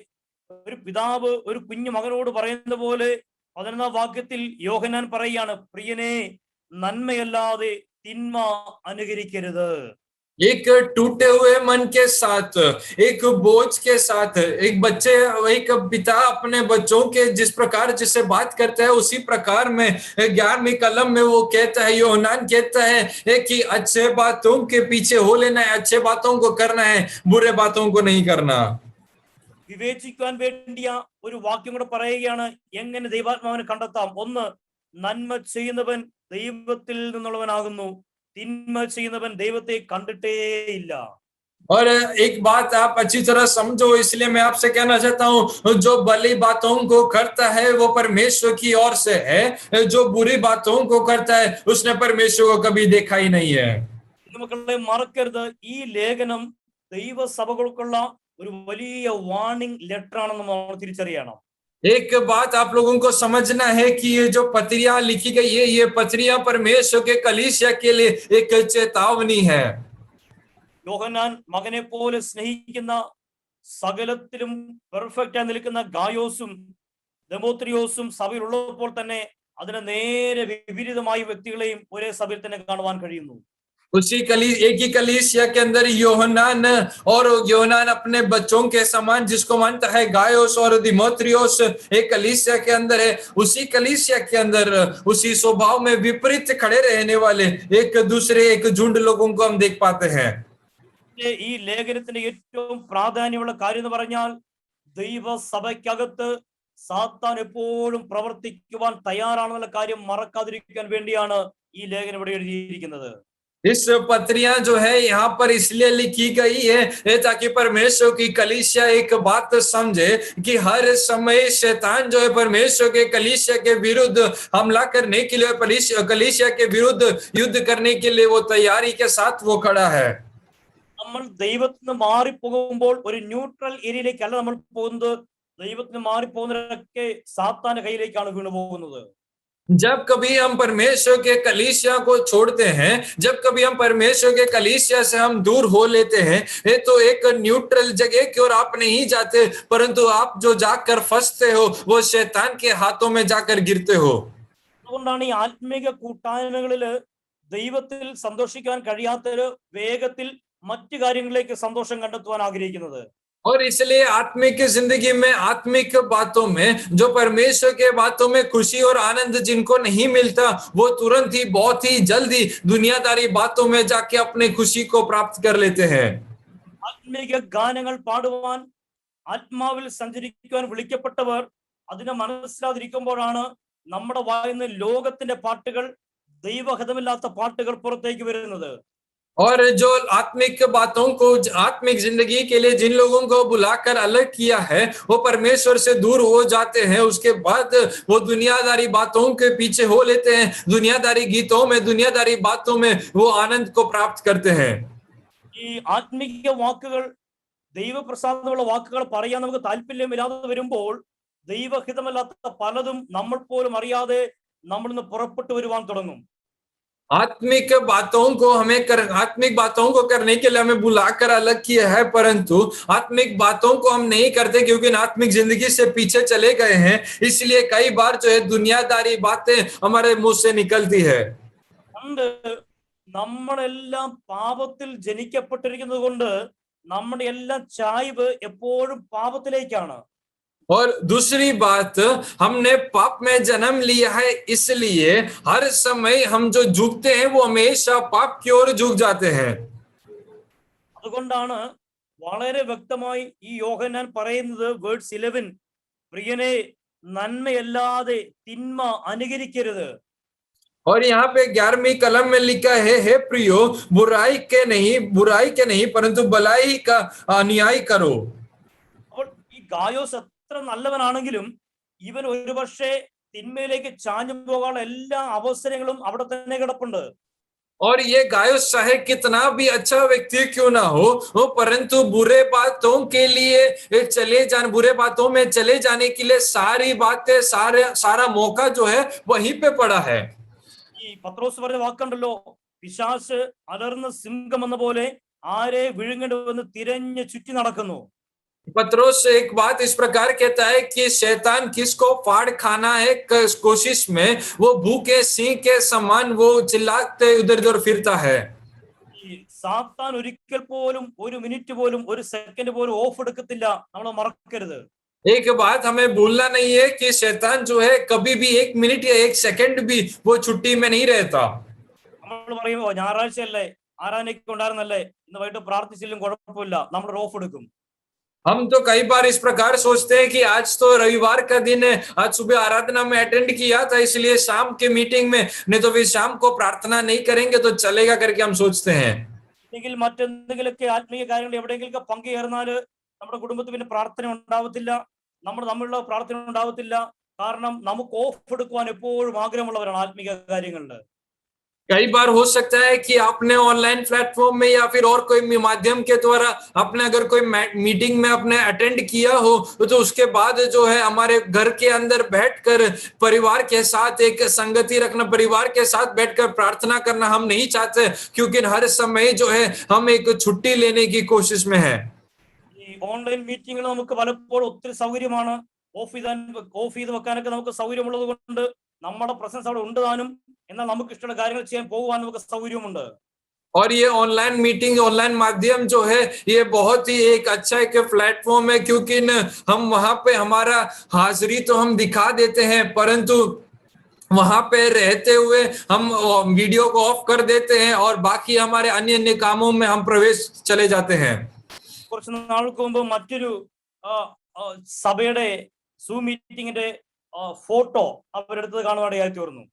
ഒരു പിതാവ് ഒരു കുഞ്ഞു മകനോട് പറയുന്ന പോലെ 11-ാം വാക്യത്തിൽ യോഹന്നാൻ പറയുകയാണ്, പ്രിയനെ, നന്മയല്ലാതെ തിന്മ അനുകരിക്കരുത്. एक टूटे हुए मन के साथ, एक बोझ के साथ, एक पिता अपने बच्चों के जिस प्रकार जिससे बात करता है उसी प्रकार में 11वीं कलम में वो कहता है, योहन्नान कहता है कि अच्छे बातों के पीछे हो लेना है, अच्छे बातों को करना है, बुरे बातों को नहीं करना. വിവേചിക്കാൻ വേണ്ടിയ ഒരു വാക്യം കൂടെ പറയുകയാണ്, എങ്ങനെ ദൈവാത്മാവിനെ കണ്ടെത്താം. ഒന്ന്, നന്മ ചെയ്യുന്നവൻ ദൈവത്തിൽ നിന്നുള്ളവനാകുന്നു, തിന്മ ചെയ്യുന്നവൻ ദൈവത്തെ കണ്ടിട്ടേയില്ല. और एक बात आप अच्छी तरह समझो, इसलिए मैं आपसे कहना चाहता हूँ, जो भली बातों को करता है वो परमेश्वर की ओर से है, जो बुरी बातों को करता है उसने परमेश्वर को कभी देखा ही नहीं है. മക്കളെ മറക്കരുത്, ഈ ലേഖനം ദൈവസഭകൾക്കുള്ള ഒരു വലിയ വാർണിംഗ് ലെറ്റർ ആണെന്ന് നമ്മൾ തിരിച്ചറിയണം. एक बात आप लोगों को समझना है कि ये जो पत्रियां लिखी गई है, ये पत्रियां परमेश्वर के कलीसिया के लिए एक चेतावनी है. യോഹന്നാൻ മകനെ പോലെ സ്നേഹിക്കുന്ന, സകലത്തിലും പെർഫെക്റ്റ് ആയി നിൽക്കുന്ന ഗായോസും ദെമോത്രിയോസും സഭയിൽ ഉള്ളപ്പോൾ തന്നെ അതിന് നേരെ വിപരീതമായ വ്യക്തികളെയും ഒരേ സഭയിൽ തന്നെ കാണുവാൻ കഴിയുന്നു. एक ही कलीसिया के अंदर योहन्नान अपने बच्चों के समान जिसको मानता है गायोस और दिमोत्रियोस एक कलीसिया के अंदर है. उसी कलीसिया के अंदर उसी स्वभाव में विपरीत खड़े रहने वाले एक दूसरे एक झुंड लोगों को हम देख पाते हैं. ഈ ലേഖനത്തിന്റെ ഏറ്റവും പ്രാധാന്യമുള്ള കാര്യം എന്ന് പറഞ്ഞാൽ, ദൈവസഭയ്ക്കകത്ത് സാത്താൻ എപ്പോഴും പ്രവർത്തിക്കുവാൻ തയ്യാറാണെന്നുള്ള കാര്യം മറക്കാതിരിക്കാൻ വേണ്ടിയാണ് ഈ ലേഖനം ഇവിടെ എഴുതിയിരിക്കുന്നത്. इस पत्रियां जो है यहाँ पर इसलिए लिखी गई है ताकि परमेश्वर की कलीसिया एक बात समझे कि हर समय शैतान जो है परमेश्वर के कलीसिया के विरुद्ध हमला करने के लिए, कलीसिया के विरुद्ध युद्ध करने के लिए वो तैयारी के साथ वो खड़ा है. നമ്മൾ ദൈവത്തിൽ നിന്ന് മാറിപ്പോകുമ്പോൾ ഒരു ന്യൂട്രൽ ഏരിയയിലേക്കല്ല നമ്മൾ പോകുന്നത്. ദൈവത്തിൽ നിന്ന് മാറിപ്പോകുന്നവരൊക്കെ സാത്താന്റെ കയ്യിലേക്കാണ് വീണു പോകുന്നത്. जब कभी हम परमेश्वर के कलीसिया को छोड़ते हैं, जब कभी हम परमेश्वर के कलीसिया से हम दूर हो लेते हैं, तो एक न्यूट्रल जगह की ओर आप नहीं जाते, परंतु आप जो जाकर फंसते हो वो शैतान के हाथों में जाकर गिरते हो. അതുകൊണ്ടാണ് ഈ ആത്മീക കൂട്ടായ്മകളില് ദൈവത്തിൽ സന്തോഷിക്കാൻ കഴിയാത്തവര് വേഗത്തിൽ മറ്റു കാര്യങ്ങളിലേക്ക് സന്തോഷം കണ്ടെത്തുവാൻ ആഗ്രഹിക്കുന്നത്. और इसलिए आत्मिक जिंदगी में, आत्मिक बातों में, जो परमेश्वर के बातों में खुशी और आनंद जिनको नहीं मिलता, वो तुरंत ही बहुत ही जल्दी दुनियादारी बातों में जाके अपने खुशी को प्राप्त कर लेते हैं. ആത്മീക ഗാനങ്ങൾ പാടുവാൻ, ആത്മാവിൽ സഞ്ചരിക്കുവാൻ വിളിക്കപ്പെട്ടവർ അതിനെ മനസ്സിലാതിരിക്കുമ്പോഴാണ് നമ്മുടെ വായിൽ നിന്ന് ലോകത്തിന്റെ പാട്ടുകൾ, ദൈവഹിതമില്ലാത്ത പാട്ടുകൾ പുറത്തേക്ക് വരുന്നത്. और जो आत्मिक बातों को, आत्मिक जिंदगी के लिए जिन लोगों को बुलाकर अलग किया है, वो परमेश्वर से दूर हो जाते हैं. उसके बाद वो दुनियादारी बातों के पीछे हो लेते हैं, दुनियादारी गीतों में, दुनियादारी बातों में वो आनंद को प्राप्त करते हैं. ഈ ആത്മീയ വാക്കുകൾ, ദൈവപ്രസാദമുള്ള വാക്കുകൾ പറയാൻ നമുക്ക് താല്പര്യമില്ലാതെ വരുമ്പോൾ ദൈവഹിതമല്ലാത്ത പലതും നമ്മൾ പോലും അറിയാതെ നമ്മൾ നിന്ന് പുറപ്പെട്ടു വരുവാൻ തുടങ്ങും. आत्मिक बातों को आत्मिक बातों को करने के लिए हमें बुलाकर अलग किया है, परंतु आत्मिक बातों को हम नहीं करते क्योंकि आत्मिक जिंदगी से पीछे चले गए हैं. इसलिए कई बार जो है दुनियादारी बातें हमारे मुंह से निकलती है. നമ്മളെല്ലാം പാപത്തിൽ ജനിക്കപ്പെട്ടിരിക്കുന്നത് കൊണ്ട് നമ്മുടെ എല്ലാ ചായ്വ് എപ്പോഴും പാപത്തിലേക്കാണ്. और दूसरी बात, हमने पाप में जन्म लिया है, इसलिए हर समय हम जो झुकते हैं वो हमेशा पाप की ओर झुक जाते हैं. അതുകൊണ്ടാണ് വളരെ വ്യക്തമായി ഈ യോഹന്നാൻ പറയുന്നത്, വേർഡ്സ് 11, പ്രിയനെ, നന്മയല്ലാതെ തിന്മ അനുകരിക്കരുത്. और यहाँ पे 11वीं कलम में लिखा है, हे प्रियो, बुराई के नहीं परंतु भलाई का अन्याय करो. അപ്പോൾ ഈ ഗായോസ് എത്ര നല്ലവനാണെങ്കിലും ഇവൻ ഒരുപക്ഷെ തിന്മയിലേക്ക് ചാഞ്ഞു പോകാനുള്ള എല്ലാ അവസരങ്ങളും അവിടെ തന്നെ കിടപ്പുണ്ട്. और ये गायोस चाहे कितना भी अच्छा व्यक्ति क्यों ना हो, परंतु बुरे बातों में चले जाने के लिए सारी बातें, सारा मौका जो है वहीं पे पड़ा है. ഈ പത്രോസ് പറഞ്ഞ വാക്കുണ്ടല്ലോ, പിശാച് അലർന്ന സിംഹം എന്ന പോലെ ആരെ വിഴുങ്ങണമെന്ന് തിരഞ്ഞ് ചുറ്റി നടക്കുന്നു. पत्रोस एक बात इस प्रकार कहता है कि शैतान किसको फाड़ खाना है कोशिश में वो भूखे सिंह के समान वो चिल्लाते उधर उधर फिरता है. ഈ സാത്താൻ ഒരിക്കൽ പോലും ഒരു മിനിറ്റ് പോലും ഒരു സെക്കൻഡ് പോലും ഓഫ് എടുക്കത്തില്ല. നമ്മൾ മറക്കരുത്. एक बात हमें भूलना नहीं है कि शैतान जो है कभी भी 1 मिनट या 1 सेकंड भी वो छुट्टी में नहीं रहता. നമ്മൾ പറയുമോ ഞായറാഴ്ചയല്ലേ ആരാധനയ്ക്ക് ഉണ്ടായിരുന്നല്ലേ ഇന്ന് വൈകിട്ട് പ്രാർത്ഥിച്ചില്ലും കുഴപ്പമില്ല, നമ്മൾ ഓഫ് എടുക്കും. हम तो कई बार इस प्रकार सोचते हैं कि आज तो रविवार का दिन है, आज सुबह आराधना में अटेंड किया था इसलिए शाम के मीटिंग में नहीं तो फिर शाम को प्रार्थना नहीं करेंगे तो चलेगा करके हम सोचते हैं. അല്ലെങ്കിൽ മറ്റെന്തെങ്കിലുമൊക്കെ ആത്മീയ കാര്യങ്ങൾ എവിടെയെങ്കിലൊക്കെ പങ്കുചേർന്നാല് നമ്മുടെ കുടുംബത്തിൽ പിന്നെ പ്രാർത്ഥന ഉണ്ടാവത്തില്ല, നമ്മൾ തമ്മിലുള്ള പ്രാർത്ഥന ഉണ്ടാവത്തില്ല. കാരണം നമുക്ക് ഓഫ് എടുക്കുവാൻ എപ്പോഴും ആഗ്രഹമുള്ളവരാണ് ആത്മീയ കാര്യങ്ങളിൽ. कई बार हो सकता है कि आपने ऑनलाइन प्लेटफॉर्म में या फिर और कोई माध्यम के द्वारा आपने अगर कोई मीटिंग में आपने अटेंड किया हो तो उसके बाद जो है हमारे घर के अंदर बैठकर परिवार के साथ एक संगति रखना, परिवार के साथ बैठकर प्रार्थना करना हम नहीं चाहते क्योंकि हर समय जो है हम एक छुट्टी लेने की कोशिश में है. ഈ ഓൺലൈൻ മീറ്റിംഗുകൾ നമുക്ക് പലപ്പോഴും ഒത്തിരി സൗകര്യമാണ്. ഓഫ് ചെയ്ത് വെക്കാനൊക്കെ നമുക്ക് സൗകര്യമുള്ളത് കൊണ്ട് നമ്മുടെ പ്രസൻസ് അവിടെ ഉണ്ട് താനും. എന്നാൽ നമുക്ക് ഇഷ്ടമുള്ള കാര്യങ്ങൾ ചെയ്യാൻ പോകുവാൻ നമുക്ക് സൗകര്യമുണ്ട്. और ये ऑनलाइन मीटिंग ऑनलाइन माध्यम जो है ये बहुत ही एक अच्छा एक प्लेटफॉर्म है क्योंकि हम वहां पे हमारा हाजिरी तो हम दिखा देते हैं परंतु वहां पे रहते हुए हम वीडियो को ऑफ कर देते हैं और बाकी हमारे अन्य अन्य कामों में हम प्रवेश चले जाते हैं. കുറച്ച് നാൾക്ക് മുമ്പ് മറ്റൊരു സഭയുടെ സൂം മീറ്റിംഗിന്റെ ഫോട്ടോ അവരെടുത്തത് കാണുവാനിടയായി തീർന്നു.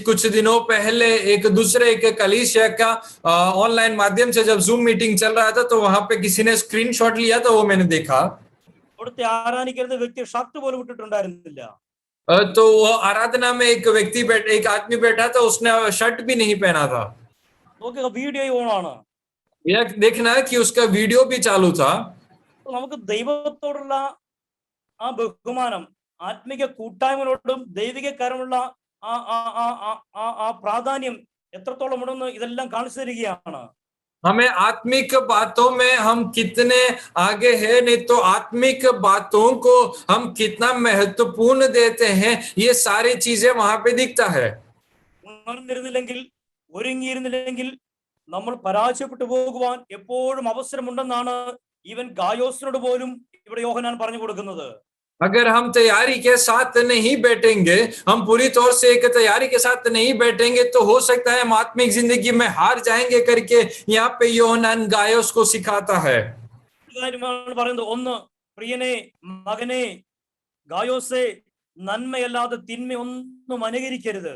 कुछ दिनों पहले एक दूसरे एक कलीसिया का ऑनलाइन माध्यम से जब जूम मीटिंग चल रहा था तो वहां पे किसी ने स्क्रीनशॉट लिया था, वो मैंने देखा. അവിടുത്തെ ആരാധിക്കുന്ന വ്യക്തി ഷർട്ട് പോലും ഇട്ടിട്ടുണ്ടായിരുന്നില്ല. तो वो आराधना में एक व्यक्ति एक आदमी बैठा था, उसने शर्ट भी नहीं पहना था. നോക്കുക, വീഡിയോ ഓൺ ആണ്. यह देखना है कि उसका वीडियो भी चालू था. നമുക്ക് ദൈവത്തോടുള്ള ആ ബഹുമാനം, ആത്മിക കൂട്ടായ്മയോടും ദൈവിക കരമുള്ള ആ പ്രാധാന്യം എത്രത്തോളം ഉണ്ടെന്ന് ഇതെല്ലാം കാണിച്ചു തരികയാണ്. हमें आत्मिक बातों में हम कितने आगे हैं, नहीं तो आत्मिक बातों को हम कितना महत्वपूर्ण देते हैं, ये सारी चीजें वहां पे दिखता है. ഉണർന്നിരുന്നില്ലെങ്കിൽ, ഒരുങ്ങിയിരുന്നില്ലെങ്കിൽ നമ്മൾ പരാജയപ്പെട്ടു പോകുവാൻ എപ്പോഴും അവസരമുണ്ടെന്നാണ് ഈവൻ ഗായോസിനോട് പോലും ഇവിടെ യോഹന്നാൻ പറഞ്ഞു കൊടുക്കുന്നത്. अगर हम तैयारी के साथ नहीं बैठेंगे, हम पूरी तौर से एक तैयारी के साथ नहीं बैठेंगे तो हो सकता है हम आत्मिक जिंदगी में हार जाएंगे करके यहाँ पे യോഹന്നാൻ गायोस को सिखाता है. പറയുന്നത്, ഒന്ന് പ്രിയനെ മകനെ ഗായോസേ, നന്മയല്ലാതെ തിന്മയൊന്നും അനുകരിക്കരുത്.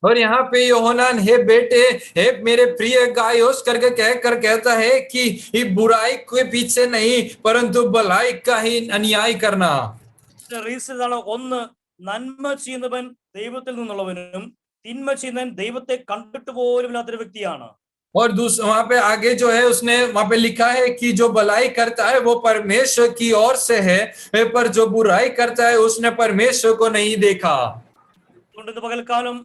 और यहाँ पे യോഹന്നാൻ हे बेटे हे मेरे प्रिय गायोस करके कहकर कहता है कि ये बुराई के पीछे नहीं परंतु भलाई का ही अन्याय करना. റീസൺ ഒന്ന്, നന്മ ചെയ്യുന്നവൻ ദൈവത്തിൽ നിന്നുള്ളവനും തിന്മ ചെയ്യുന്നവൻ ദൈവത്തെ കണ്ടിട്ട് പോലും ഇല്ലാത്തൊരു വ്യക്തിയാണ്. और दूसरा वहां पे आगे जो है उसने वहां पे लिखा है कि जो भलाई करता है वो परमेश्वर की ओर से है पर जो बुराई करता है उसने परमेश्वर को नहीं देखा. പകൽക്കാലം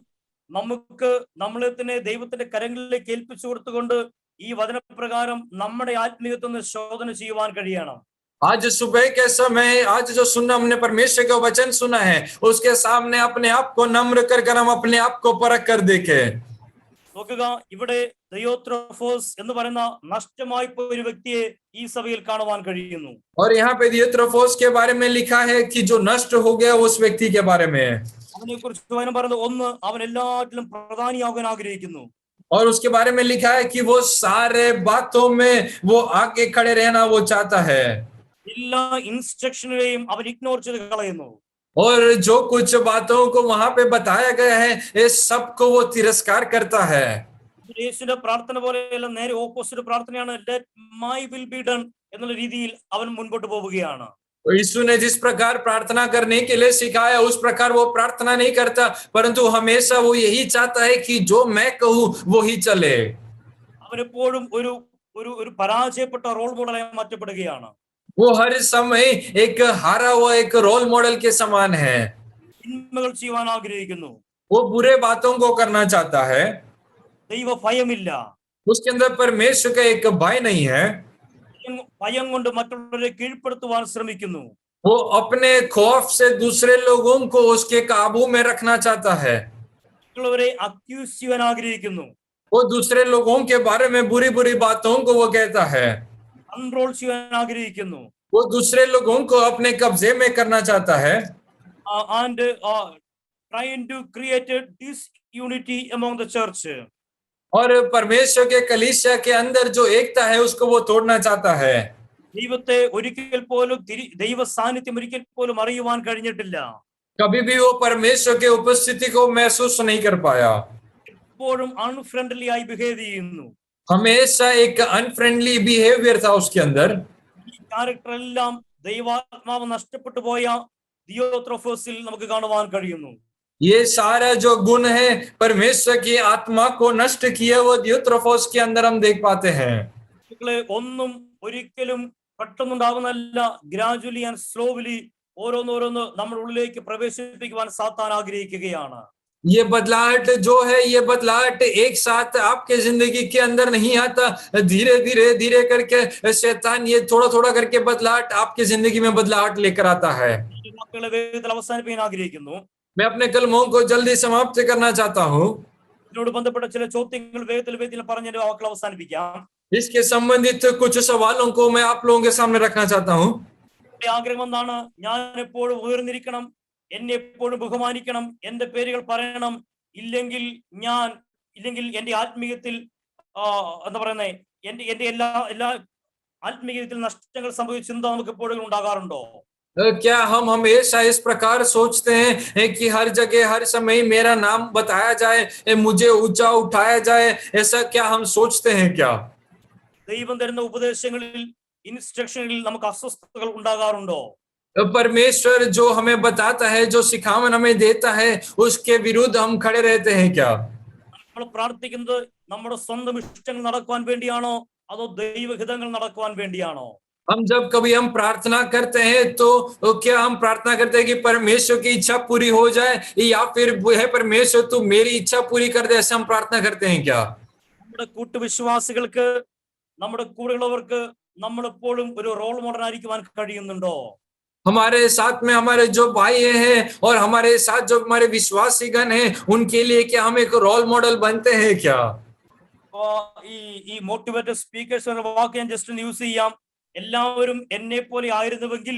നമുക്ക് നമ്മളെ തന്നെ ദൈവത്തിന്റെ കരങ്ങളിലേക്ക് ഏൽപ്പിച്ചു കൊടുത്തുകൊണ്ട് ഈ വചനപ്രകാരം നമ്മുടെ ആത്മീയത്വം ശോധന ചെയ്യുവാൻ കഴിയണം. आज सुबह के समय आज जो सुनना हमने परमेश्वर का वचन सुना है उसके सामने अपने आप को नम्र कर हम अपने आप को परख कर देखें. നോക്കുക, ഇവിടെ ദിയോത്രോഫോസ് എന്ന് പറയുന്ന നഷ്ടമായി പോയ ഒരു വ്യക്തിയെ ഈ സഭയിൽ കാണുവാൻ കഴിയുന്നു. और यहाँ पे दियोत्रोफोस के बारे में लिखा है कि जो नष्ट हो गया उस व्यक्ति के बारे में. അവനെ കുറിച്ച് പറയുന്നത്, ഒന്ന്, അവൻ എല്ലാറ്റിലും പ്രധാനിയാകാൻ ആഗ്രഹിക്കുന്നു. और उसके बारे में लिखा है कि वो सारे बातों में वो आगे खड़े रहना वो चाहता है. എല്ലാ ഇൻസ്ട്രക്ഷനെയും അവൻ ഇഗ്നോർ ചെയ്ത് കളയുന്നു. और जो कुछ बातों को वहां पे बताया गया है इस सब को वो तिरस्कार करता है. യേശുവിന്റെ പ്രാർത്ഥന പോലെയല്ല, നേരെ ഓപ്പോസിറ്റ് പ്രാർത്ഥനയാണ്. Let my will be done എന്നുള്ള രീതിയിൽ അവൻ മുൻപോട്ട് പോവുകയാണ്. यीशु ने जिस प्रकार प्रार्थना करने के लिए सिखाया उस प्रकार वो प्रार्थना नहीं करता परंतु हमेशा वो यही चाहता है कि जो मैं कहूँ वो ही चले. അവൻ എപ്പോഴും ഒരു പരാജയപ്പെട്ട റോൾ മോഡലായി മാറ്റപ്പെടുകയാണ്. वो हर समय एक हारा हुआ एक रोल मॉडल के समान है. തിന്മകൾ ചെയ്യാൻ ആഗ്രഹിക്കുന്നു. वो बुरे बातों को करना चाहता है. ദൈവ ഭയമില്ല. उसके अंदर परमेश्वर का एक भय नहीं है। ഭയം കൊണ്ട് മറ്റുള്ളവരെ കീഴ്പ്പെടുത്തുവാൻ ശ്രമിക്കുന്നു. वो अपने खौफ से दूसरे लोगों को उसके काबू में रखना चाहता है। മറ്റുള്ളവരെ അക്യൂസ് ചെയ്യാൻ ആഗ്രഹിക്കുന്നു. वो दूसरे लोगों के बारे में बुरी बुरी बातों को वो कहता है। കൺട്രോൾ ചെയ്യാൻ ആഗ്രഹിക്കുന്നു. वो दूसरे लोगों को अपने कब्जे में करना चाहता है। And trying to create a disunity among the church. और परमेश्वर के कलीसिया के अंदर जो एकता है उसको वो तोड़ना चाहता है। ദൈവത്തെ ഒരിക്കൽ പോലും ദൈവ സാന്നിധ്യം ഒരിക്കൽ പോലും അറിയുവാൻ കഴിഞ്ഞിട്ടില്ല. कभी भी वो परमेश्वर के उपस्थिति को महसूस नहीं कर पाया। എപ്പോഴും അൺഫ്രണ്ട്ലി ആയി ബിഹേവ് ചെയ്യുന്നു. हमेशा एक अनफ्रेंडली बिहेवियर था उसके अंदर। ഈ ക്യാരക്ടർ എല്ലാം ദൈവാത്മാവ് നഷ്ടപ്പെട്ടു പോയ ദിയോത്രോഫോസിൽ നമുക്ക് കാണുവാൻ കഴിയുന്നു. ये सारा जो गुण है परमेश्वर की आत्मा को नष्ट किया वो दियोत्रोफोस के अंदर हम देख पाते हैं। ഒന്നും ഒരിക്കലും പെട്ടെന്നുണ്ടാവുന്നല്ല. ഗ്രാജുവലി ആൻഡ് സ്ലോലി ഓരോന്നോരോന്ന് നമ്മുടെ ഉള്ളിലേക്ക് പ്രവേശിപ്പിക്കുവാൻ സാത്താൻ ആഗ്രഹിക്കുകയാണ്. ये बदलाहट जो है ये बदलाहट एक साथ आपके जिंदगी के अंदर नहीं आता। धीरे धीरे धीरे करके शैतान ये थोड़ा थोड़ा करके बदलाहट आपके जिंदगी में बदलाहट लेकर आता है। മക്കളെ വേഗത്തിൽ അവസാനിപ്പിക്കാൻ ആഗ്രഹിക്കുന്നു. मैं अपने कलमों को जल्दी समाप्त करना चाहता हूँ। ഇതിനോട് ബന്ധപ്പെട്ട ചില ചോദ്യങ്ങൾ വേഗത്തിൽ പറഞ്ഞ വാക്കുകൾ അവസാനിപ്പിക്കാം. इसके संबंधित कुछ सवालों को मैं आप लोगों के सामने रखना चाहता हूँ। ആഗ്രഹം എന്താണ്? ഞാൻ എപ്പോഴും ഉയർന്നിരിക്കണം, എന്നെ എപ്പോഴും ബഹുമാനിക്കണം, എന്റെ പേരുകൾ പറയണം, ഇല്ലെങ്കിൽ എന്റെ ആത്മീയത്തിൽ എന്താ പറയുന്നത്, എന്റെ എല്ലാ ആത്മീയത്തിൽ നഷ്ടങ്ങൾ സംഭവിച്ച ചിന്ത നമുക്ക് എപ്പോഴും ഉണ്ടാകാറുണ്ടോ? क्या हम हमेशा इस प्रकार सोचते हैं कि हर जगह हर समय मेरा नाम बताया जाए, मुझे ऊंचा उठाया जाए, ऐसा क्या हम सोचते हैं क्या? ദൈവം തരുന്ന ഉപദേശങ്ങളിൽ ഇൻസ്ട്രക്ഷനിൽ നമുക്ക് അസ്വസ്ഥതകൾ ഉണ്ടാകാറുണ്ടോ? परमेश्वर जो हमें बताता है, जो सिखावन हमें देता है, उसके विरुद्ध हम खड़े रहते हैं क्या? നമ്മൾ പ്രാർത്ഥിക്കുന്നത് നമ്മുടെ സ്വന്തം ഇഷ്ടങ്ങൾ നടക്കുവാൻ വേണ്ടിയാണോ അതോ ദൈവഹിതങ്ങൾ നടക്കുവാൻ വേണ്ടിയാണോ? हम जब कभी हम प्रार्थना करते हैं तो क्या हम प्रार्थना करते हैं कि परमेश्वर की इच्छा पूरी हो जाए, या फिर है परमेश्वर तू मेरी इच्छा पूरी कर दे, ऐसा हम प्रार्थना करते हैं क्या? നമ്മുടെ കൂട്ടുവിശ്വാസികൾക്ക്, നമ്മുടെ കൂടെയുള്ളവർക്ക് നമ്മൾ എപ്പോഴും ഒരു റോൾ മോഡൽ ആയിരിക്കുവാൻ കഴിയുന്നുണ്ടോ? हमारे साथ में हमारे जो भाई हैं और हमारे साथ जो हमारे विश्वासीगण हैं उनके लिए क्या हम एक रोल मॉडल बनते हैं क्या? ഈ മോട്ടിവേറ്റഡ് സ്പീക്കേഴ്സ് എന്ന വാക്ക് ഞാൻ ജസ്റ്റ് യൂസ് ചെയ്യാം. എല്ലാവരും എന്നെ പോലെ ആയിരുന്നുവെങ്കിൽ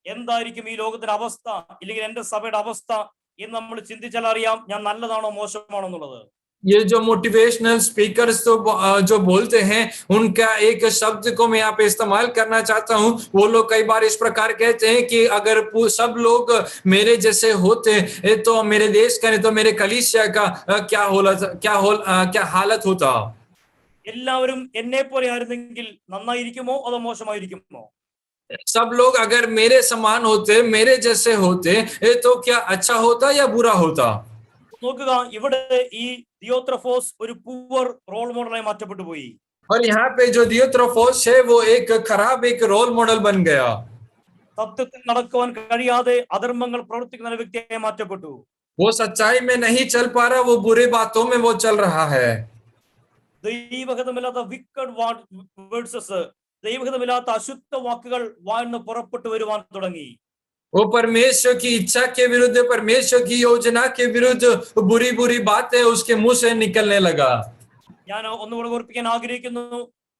എന്തായിരിക്കും ഈ ലോകത്തിന്റെ അവസ്ഥ, ഇല്ലെങ്കിൽ എന്റെ സഭയുടെ അവസ്ഥ എന്ന് നമ്മൾ ചിന്തിച്ചാൽ അറിയാം ഞാൻ നല്ലതാണോ മോശമാണോ എന്നുള്ളത്. ये जो मोटिवेशनल स्पीकर्स तो जो बोलते हैं उनका एक शब्द को मैं यहाँ पे इस्तेमाल करना चाहता हूँ। वो लोग कई बार इस प्रकार कहते हैं कि अगर सब लोग मेरे जैसे होते तो मेरे देश का नहीं तो मेरे कलीसिया का क्या हालत होता। എല്ലാവരും എന്നെ പോലെ ആയിരുന്നെങ്കിൽ നന്നായിരിക്കുമോ അതോ മോശമായിരിക്കുമോ? सब लोग अगर मेरे समान होते, मेरे जैसे होते तो क्या अच्छा होता या बुरा होता? നോക്കുക, ഇവിടെ ഈ ദിയോത്രോഫോസ് ഒരു പൂവർ റോൾ മോഡലായി മാറ്റപ്പെട്ടു പോയി. और यहाँ पे जो दियोत्रोफोस है वो एक खराब एक रोल मॉडल बन गया। സത്യത്തിൽ നടക്കുവാൻ കഴിയാതെ അധർമ്മങ്ങൾ പ്രവർത്തിക്കുന്ന ഒരു വ്യക്തിയായി മാറ്റപ്പെട്ടു. वो सच्चाई में नहीं चल पा रहा, वो बुरे बातों में वो चल रहा है। ദൈവഹിതമില്ലാത്ത വിക്കഡ് വേർഡ്സസ്, ദൈവഹിതമില്ലാത്ത അശുദ്ധ വാക്കുകൾ വായിന്ന് പുറപ്പെട്ടു വരുവാൻ തുടങ്ങി. वो परमेश्वर की इच्छा के विरुद्ध, परमेश्वर की योजना के विरुद्ध बुरी बुरी बातें उसके मुंह से निकलने लगा। ഞാൻ ഒന്നുകൂടെ ഓർപ്പിക്കാൻ ആഗ്രഹിക്കുന്നു,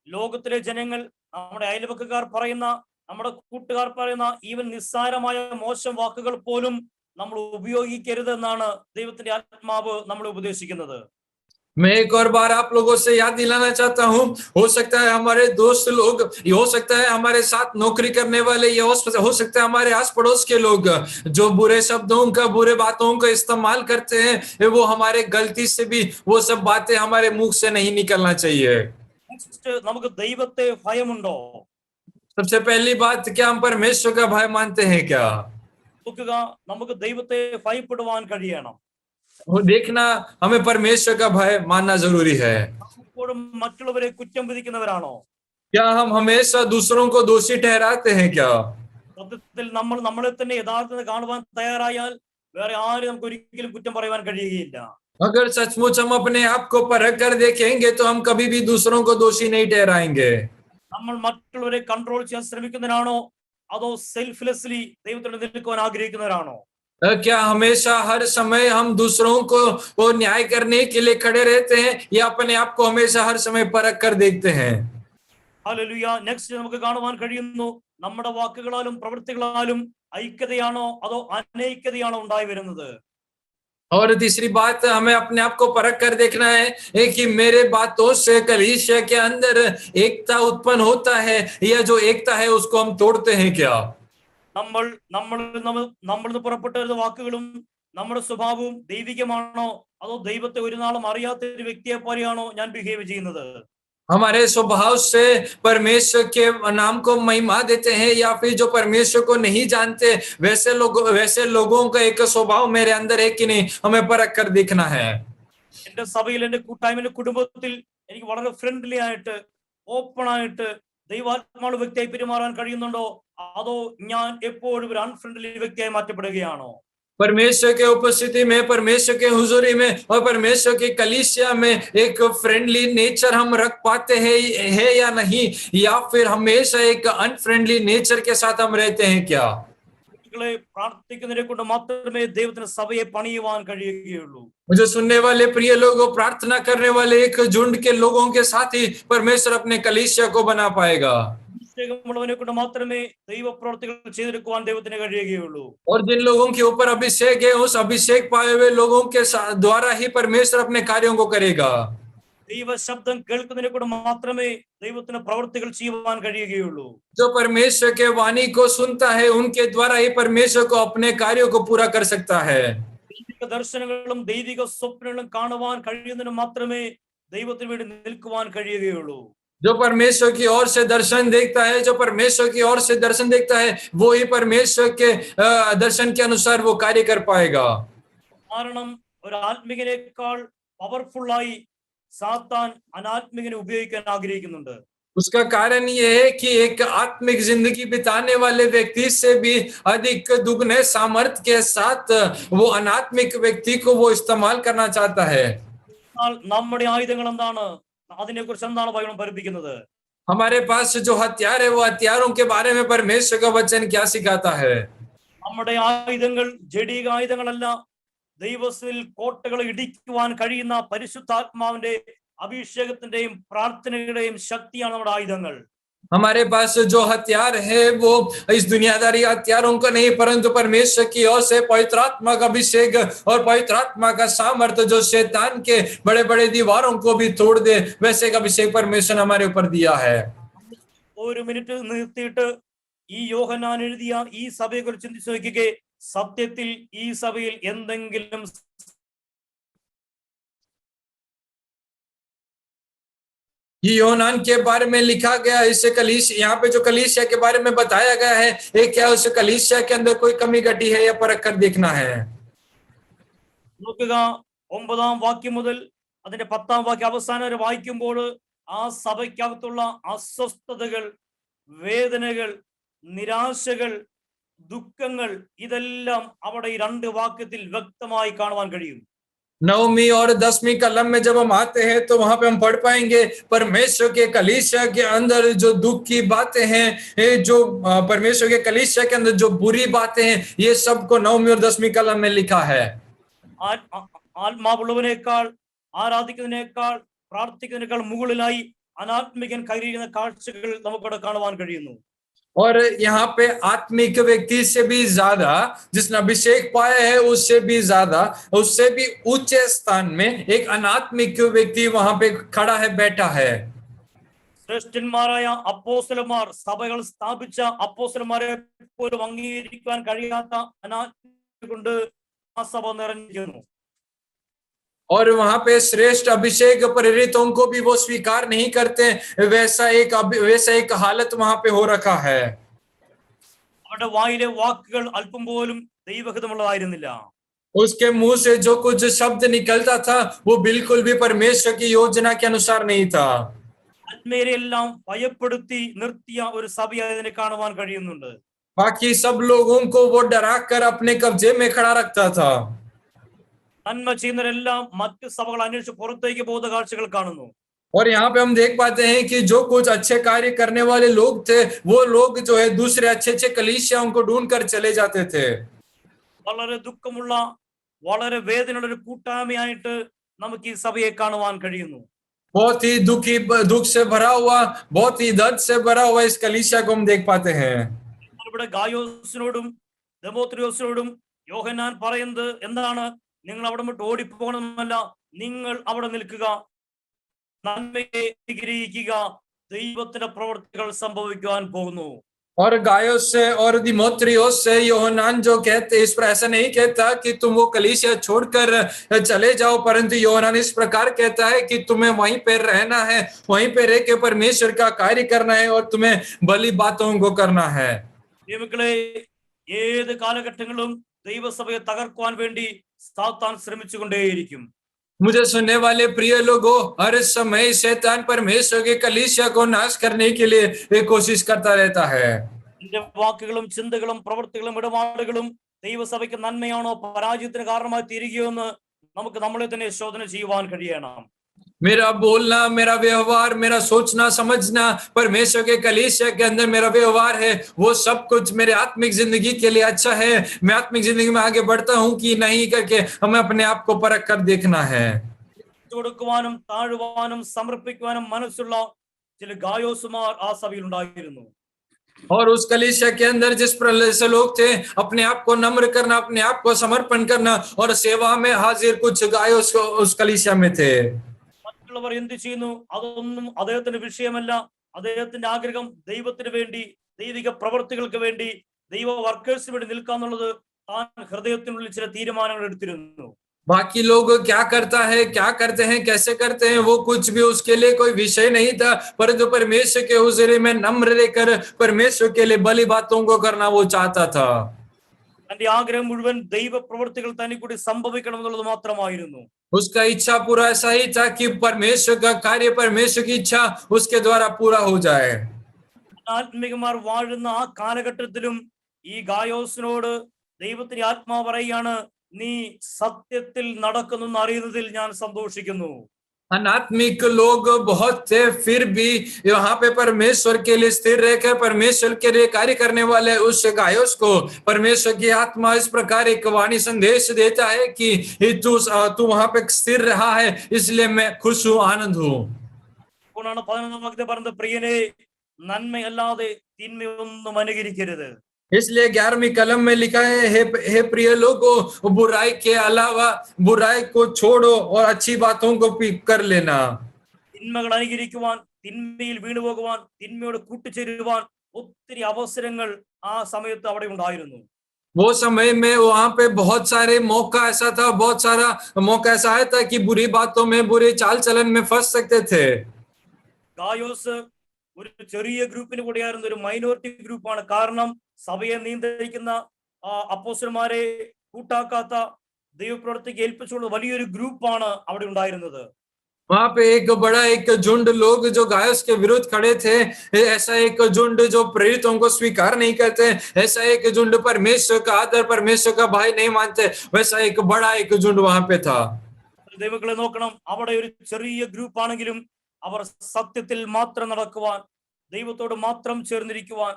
ലോകത്തിലെ ജനങ്ങൾ, നമ്മുടെ അയൽവക്കക്കാർ പറയുന്ന, നമ്മുടെ കൂട്ടുകാർ പറയുന്ന ഈവൻ നിസ്സാരമായ മോശം വാക്കുകൾ പോലും നമ്മൾ ഉപയോഗിക്കരുത് എന്നാണ് ദൈവത്തിന്റെ ആത്മാവ് നമ്മളെ ഉപദേശിക്കുന്നത്. मैं एक और बार आप लोगों से याद दिलाना चाहता हूँ, हो सकता है हमारे दोस्त लोग, ये हो सकता है हमारे साथ नौकरी करने वाले, ये हो सकता है हमारे आस पड़ोस के लोग जो बुरे शब्दों का, बुरे बातों का इस्तेमाल करते हैं, वो हमारे गलती से भी वो सब बातें हमारे मुंह से नहीं निकलना चाहिए। നമുക്ക് ദൈവത്തെ ഭയമുണ്ടോ? सबसे पहली बात, क्या हम परमेश्वर का भय मानते हैं क्या? നോക്കുക, നമുക്ക് ദൈവത്തെ ഭയപ്പെടുവാൻ കഴിയണം. वो देखना, हमें परमेश्वर का भय मानना जरूरी है। മറ്റുള്ളവരെ കുറ്റം വിധിക്കുന്നവരാണോ? क्या हम हमेशा दूसरों को दोषी ठहराते हैं क्या? സത്യത്തിൽ നമ്മൾ നമ്മളെ തന്നെ യഥാർത്ഥത്തിൽ കാണുവാൻ തയ്യാറായാൽ വേറെ ആരും നമുക്ക് ഒരിക്കലും കുറ്റം പറയുവാൻ കഴിയുകയില്ല. अगर सचमुच हम अपने आप को परख कर देखेंगे तो हम कभी भी दूसरों को दोषी नहीं ठहराएंगे। നമ്മൾ മറ്റുള്ളവരെ കൺട്രോൾ ചെയ്യാൻ ശ്രമിക്കുന്നവരാണോ അതോ സെൽഫ്ലെസ്ലി ദൈവത്തോട് നിൽക്കുവാൻ ആഗ്രഹിക്കുന്നവരാണോ? क्या हमेशा हर समय हम दूसरों को वो न्याय करने के लिए खड़े रहते हैं या अपने आप को हमेशा हर समय परख कर देखते हैं? ഹല്ലേലൂയ. നെക്സ്റ്റ് നമുക്ക് കാണുവാൻ കഴിയുന്നു, നമ്മുടെ വാക്കുകളാലും പ്രവൃത്തികളാലും ഐക്യതയാണോ അതോ അനൈക്യതയാണോ ഉണ്ടായി വരുന്നത്? और तीसरी बात हमें अपने आप को परख कर देखना है कि मेरे बातों से कलीसिया के अंदर एकता उत्पन्न होता है या जो एकता है उसको हम तोड़ते हैं क्या? നമ്മൾ നമ്മൾ നമ്മളിൽ നിന്ന് പുറപ്പെട്ട വരുന്ന വാക്കുകളും നമ്മുടെ സ്വഭാവവും ദൈവികമാണോ അതോ ദൈവത്തെ ഒരു നാളും അറിയാത്ത ഒരു വ്യക്തിയെ പോലെയാണോ ഞാൻ ബിഹേവ് ചെയ്യുന്നത്? हमारे स्वभाव से परमेश्वर के नाम को महिमा देते हैं या फिर जो परमेश्वर को नहीं जानते वैसे लोगों का एक स्वभाव मेरे अंदर है कि नहीं, हमें परख कर देखना है। എന്റെ സഭയിൽ, എന്റെ കൂട്ടായ്മ, എന്റെ കുടുംബത്തിൽ എനിക്ക് വളരെ ഫ്രണ്ട്ലി ആയിട്ട് ഓപ്പൺ ആയിട്ട് ദൈവാത്മാവ് വ്യക്തിയായി പെരുമാറാൻ കഴിയുന്നുണ്ടോ അതോ ഞാൻ എപ്പോഴും ഒരു അൺഫ്രണ്ട്ലി വ്യക്തിയായി മാറ്റപ്പെടുകയാണോ? परमेश्वर के उपस्थिति में, परमेश्वर के हुजूरी में और परमेश्वर की कलीसिया में एक फ्रेंडली नेचर हम रख पाते हैं है या नहीं, या फिर हमेशा एक अनफ्रेंडली नेचर के साथ हम रहते हैं क्या? കുട്ടികളെ പ്രാർത്ഥിക്കുന്നതിനെ കൊണ്ട് മാത്രമേ ദൈവത്തിന് സഭയെ പണിയുവാൻ കഴിയുകയുള്ളൂ. मुझे सुनने वाले प्रिय लोगों, प्रार्थना करने वाले एक झुंड के लोगों के साथ ही परमेश्वर अपने कलीसिया को बना पाएगा। അഭിഷേകമുള്ളവനെ കൊണ്ട് മാത്രമേ ദൈവപ്രവൃത്തികൾ ചെയ്തെടുക്കുവാൻ ദൈവത്തിന് കഴിയുകയുള്ളൂ. और जिन लोगों के ऊपर अभिषेक है, उस अभिषेक पाए हुए लोगों के द्वारा ही परमेश्वर अपने कार्यों को करेगा। ദൈവ ശബ്ദം കേൾക്കുന്നതിനെ കൊണ്ട് മാത്രമേ ദൈവത്തിന് പ്രവൃത്തികൾ ചെയ്യുവാൻ കഴിയുകയുള്ളൂ. जो परमेश्वर के वाणी को सुनता है, उनके द्वारा ही परमेश्वर को अपने कार्यों को पूरा कर सकता है। ദൈവിക ദർശനങ്ങളും ദൈവിക സ്വപ്നങ്ങളും കാണുവാൻ കഴിയുന്നതിന് മാത്രമേ ദൈവത്തിന് വേണ്ടി നിൽക്കുവാൻ കഴിയുകയുള്ളൂ. जो परमेश्वर की ओर से दर्शन देखता है, जो परमेश्वर की ओर से दर्शन देखता है, वो ही परमेश्वर के दर्शन के अनुसार वो कार्य कर पाएगा। കാരണം ഒരു ആത്മികനേക്കാൾ പവർഫുള്ളായി സാത്താൻ അനാത്മികനെ ഉപയോഗിക്കാൻ ആഗ്രഹിക്കുന്നുണ്ട്. उसका कारण ये है कि एक आत्मिक जिंदगी बिताने वाले व्यक्ति से भी अधिक दुगने सामर्थ्य के साथ वो अनात्मिक व्यक्ति को वो इस्तेमाल करना चाहता है। നമ്മുടെ ആയുധങ്ങൾ എന്താണ്? അതിനെ കുറിച്ച് എന്താണ് ബൈബിൾ പഠിപ്പിക്കുന്നത്? हमारे पास जो हथियार है, वो हथियारों के बारे में परमेश्वर का वचन क्या सिखाता है? നമ്മുടെ ആയുധങ്ങൾ ജഡിക ആയുധങ്ങളല്ല. ദൈവത്തിൽ കോട്ടകൾ ഇടിക്കുവാൻ കഴിയുന്ന പരിശുദ്ധാത്മാവിന്റെ അഭിഷേകത്തിന്റെയും പ്രാർത്ഥനയുടെയും ശക്തിയാണ് നമ്മുടെ ആയുധങ്ങൾ. हमारे पास जो हथियार है वो इस दुनियादारी हथियारों का नहीं, परंतु परमेश्वर की ओर से पवित्र आत्मा का अभिषेक और पवित्र आत्मा का सामर्थ्य जो शैतान के बड़े बड़े दीवारों को भी तोड़ दे, वैसे का अभिषेक परमेश्वर ने हमारे ऊपर दिया है। ഒരു മിനിറ്റ് നിർത്തിയിട്ട് ഈ യോഹന്നാൻ എഴുതിയ ഈ സഭയെ കുറിച്ച് ചിന്തിച്ചു നോക്കിക്കേ. സത്യത്തിൽ ഈ സഭയിൽ എന്തെങ്കിലും ये यूनान के बारे में लिखा गया, इससे कलीसिया, यहाँ पे जो कलीसिया के बारे में बताया गया है, ये क्या उस कलीसिया के अंदर कोई कमी घटी है या परख कर देखना है? നോക്കുക, 9-ാം വാക്യം മുതൽ അതിന്റെ 10-ാം വാക്യം അവസാനം വരെ വായിക്കുമ്പോൾ ആ സഭയ്ക്കകത്തുള്ള അസ്വസ്ഥതകൾ, വേദനകൾ, നിരാശകൾ, ദുഃഖങ്ങൾ ഇതെല്ലാം അവിടെ ഈ 2 വാക്യത്തിൽ വ്യക്തമായി കാണുവാൻ കഴിയും. 9वीं और 10वीं कलम में जब हम आते हैं तो वहां पे हम पढ़ पाएंगे परमेश्वर के कलीसिया के अंदर जो दुख की बातें हैं, जो परमेश्वर के कलीसिया के अंदर जो बुरी बातें हैं, ये सब को 9वीं और 10वीं कलम में लिखा है। ആത്മാവുള്ളവനേക്കാൾ, ആരാധിക്കുന്നതിനേക്കാൾ, പ്രാർത്ഥിക്കുന്നതിനേക്കാൾ മുകളിലായി അനാത്മികൻ കൈയിരിക്കുന്ന കാഴ്ചകൾ നമുക്കവിടെ കാണുവാൻ കഴിയുന്നു. और यहाँ पे आत्मिक व्यक्ति से भी ज्यादा, जिसने अभिषेक पाया है उससे भी ज्यादा, उससे भी ऊंचे स्थान में एक अनात्मिक व्यक्ति वहां पे खड़ा है, बैठा है। ശ്രേഷ്ഠന്മാരായ അപ്പോസ്തലന്മാർ, സഭകൾ സ്ഥാപിച്ച അപ്പോസ്തലന്മാരെ പോലും അംഗീകരിക്കാൻ കഴിയാത്ത അനാത്മികത കൊണ്ട് ആ സഭ നിറഞ്ഞിരിക്കുന്നു. और वहां पे श्रेष्ठ अभिषेक प्रेरितों को भी वो स्वीकार नहीं करते, वैसा एक हालत वहां पे हो रखा है। അവരുടെ വായിലെ വാക്കുകൾ അല്പം പോലും ദൈവഹിതമുള്ളതായിരുന്നില്ല. उसके मुंह से जो कुछ शब्द निकलता था वो बिल्कुल भी परमेश्वर की योजना के अनुसार नहीं था। ആത്മീയരെല്ലാം ഭയപ്പെടുത്തി നിർത്തിയ ഒരു സഭയായി അതിനെ കാണുവാൻ കഴിയുന്നുണ്ട്. बाकी सब लोगों को वो डरा कर अपने कब्जे में खड़ा रखता था। നന്മ ചെയ്യുന്നവരെല്ലാം മറ്റു സഭകൾ അന്വേഷിച്ച് പുറത്തേക്ക് പോകുന്ന കാഴ്ചകൾ കാണുന്നു. और यहाँ पे हम देख पाते हैं कि जो कुछ अच्छे कार्य करने वाले लोग थे, वो लोग जो है दूसरे अच्छे अच्छे कलीसियाओं को ढूंढ कर चले जाते थे. വളരെ ദുഃഖമുള്ള, വളരെ വേദനയുള്ള ഒരു കൂട്ടായ്മയായിട്ട് നമുക്ക് ഈ സഭയെ കാണുവാൻ കഴിയുന്നു. बहुत ही दुख से भरा हुआ, बहुत ही दर्द से भरा हुआ इस कलीसिया को हम देख पाते हैं. ഇവിടെ ഗായോസിനോടും ദെമോത്രിയോസിനോടും യോഹന്നാൻ പറയുന്നത് എന്താണ്? നിങ്ങൾ അവിടെ വിട്ട് ഓടിപ്പോകണമെന്നല്ല, നിങ്ങൾ അവിടെ നിൽക്കുക, നന്മയെ അനുഗ്രഹിക്കുക, ദൈവത്തിന്റെ പ്രവൃത്തികൾ സംഭവിക്കുവാൻ പോകുന്നു. और गायोस से और दिमोत्रियोस से योहन्नान जो कहते, इस पर ऐसा नहीं कहता कि तुम वो कलीसिया छोड़कर चले जाओ, परंतु योहन्नान इस प्रकार कहता है कि तुम्हें वहीं पे रहना है, वहीं पे रह के परमेश्वर का कार्य करना है और तुम्हें भली बातों को करना है. ദൈവമക്കളെ, ഏത് കാലഘട്ടങ്ങളിലും ദൈവസഭയെ തകർക്കുവാൻ വേണ്ടി സാത്താൻ ശ്രമിച്ചുകൊണ്ടേയിരിക്കും. मुझे सुनने वाले प्रिय लोगों, हर समय शैतान परमेश्वर के कलीसिया को नाश करने के लिए एक कोशिश करता रहता है. എന്റെ വാക്കുകളും ചിന്തകളും പ്രവൃത്തികളും ഇടപാടുകളും ദൈവസഭയ്ക്ക് നന്മയാണോ പരാജയത്തിന് കാരണമായി തീരുകയോ എന്ന് നമുക്ക് നമ്മളെ തന്നെ ശോധന ചെയ്യുവാൻ കഴിയണം. मेरा बोलना, मेरा व्यवहार, मेरा सोचना समझना परमेश्वर के कलीसिया के अंदर मेरा व्यवहार है, वो सब कुछ मेरे आत्मिक जिंदगी के लिए अच्छा है, मैं आत्मिक जिंदगी में आगे बढ़ता हूं कि नहीं करके हमें अपने आप को परख कर देखना है. കൊടുക്കുവാനും താഴുവാനും സമർപ്പിക്കുവാനും മനസ്സുള്ള ചില ഗായോസുമാർ ആ സഭയിൽ ഉണ്ടായിരുന്നു. और उस कलीसिया के अंदर जिस प्रकार से लोग थे, अपने आप को नम्र करना, अपने आप को समर्पण करना और सेवा में हाजिर कुछ गायोस उस कलीसिया में थे. മറ്റുള്ളവർ എന്ത് ചെയ്യുന്നു അതൊന്നും അദ്ദേഹത്തിന്റെ വിഷയമല്ല. അദ്ദേഹത്തിന്റെ ആഗ്രഹം ദൈവത്തിന് വേണ്ടി, ദൈവിക പ്രവർത്തികൾക്ക് വേണ്ടി, ദൈവ വർക്കേഴ്സിന് വേണ്ടി നിൽക്കാന്നുള്ളത് താൻ ഹൃദയത്തിനുള്ളിൽ ചില തീരുമാനങ്ങൾ എടുത്തിരുന്നു. बाकी लोग क्या करता है, क्या करते हैं, कैसे करते हैं, वो कुछ भी उसके लिए कोई विषय नहीं था, परंतु परमेश्वर के हुजूरी में नम्र रहकर परमेश्वर के लिए भली बातों को करना वो चाहता था. തന്റെ ആഗ്രഹം മുഴുവൻ ദൈവ പ്രവർത്തികൾ തന്നെ കൂടി സംഭവിക്കണം എന്നുള്ളത് മാത്രമായിരുന്നു. उसका इच्छा पूरा ऐसा ही था कि परमेश्वर का कार्य, परमेश्वर की इच्छा उसके द्वारा पूरा हो जाए. ആത്മികമാർ വാഴുന്ന ആ കാലഘട്ടത്തിലും ഈ ഗായോസിനോട് ദൈവത്തിന്റെ ആത്മാവ് പറയുകയാണ്, നീ സത്യത്തിൽ നടക്കുന്നെന്ന് അറിയുന്നതിൽ ഞാൻ സന്തോഷിക്കുന്നു. अनात्मिक लोग बहुत थे, फिर भी यहाँ पे परमेश्वर के लिए स्थिर रहकर परमेश्वर के लिए कार्य करने वाले उस गायोस को परमेश्वर की आत्मा इस प्रकार एक वाणी संदेश देता है कि तू वहां पे स्थिर रहा है, इसलिए मैं खुश हूँ, आनंद हूँ. 11 വാക്യത്തിൽ പറഞ്ഞ പ്രിയനെ, നന്മയല്ലാതെ തിന്മയൊന്നും അനുകരിക്കരുത്. इसलिए 11वीं कलम में लिखा है, हे प्रिय लोगों, बुराई के अलावा बुराई को छोड़ो और अच्छी बातों को कर लेना. തിന്മകൾ അനുകരിക്കുവാൻ, തിന്മയിൽ വീണുപോകുവാൻ, തിന്മയോട് കൂട്ടുചേരുവാൻ ഒത്തിരി അവസരങ്ങൾ ആ സമയത്ത് അവിടെ ഉണ്ടായിരുന്നു. वो समय में वहां पे बहुत सारे मौका ऐसा था, बहुत सारा मौका ऐसा आया था कि बुरी बातों में, बुरे चाल चलन में फंस सकते थे. ഗായോസ് ഒരു ചെറിയ ഗ്രൂപ്പിന് കൂടിയായിരുന്ന ഒരു മൈനോറിറ്റി ഗ്രൂപ്പാണ്. കാരണം സഭയെ നിയന്ത്രിക്കുന്ന അപ്പോസ്തലന്മാരെ കൂട്ടാക്കാത്ത, ദൈവപ്രവൃത്തിക്ക് ഏൽപ്പിച്ചുള്ള വലിയൊരു ഗ്രൂപ്പാണ് അവിടെ ഉണ്ടായിരുന്നത്. वहां पे एक बड़ा एक झुंड लोग जो गायोस के विरुद्ध खड़े थे, ऐसा एक झुंड जो प्रेरितों को स्वीकार नहीं करते, ऐसा एक झुंड परमेश्वर का आदर, परमेश्वर का भाई नहीं मानते, वैसा एक बड़ा एक झुंड वहां पे था. ദൈവങ്ങളെ നോക്കണം, അവിടെ ഒരു ചെറിയ ഗ്രൂപ്പ് ആണെങ്കിലും അവർ സത്യത്തിൽ മാത്രം നടക്കുവാൻ, ദൈവത്തോട് മാത്രം ചേർന്നിരിക്കുവാൻ,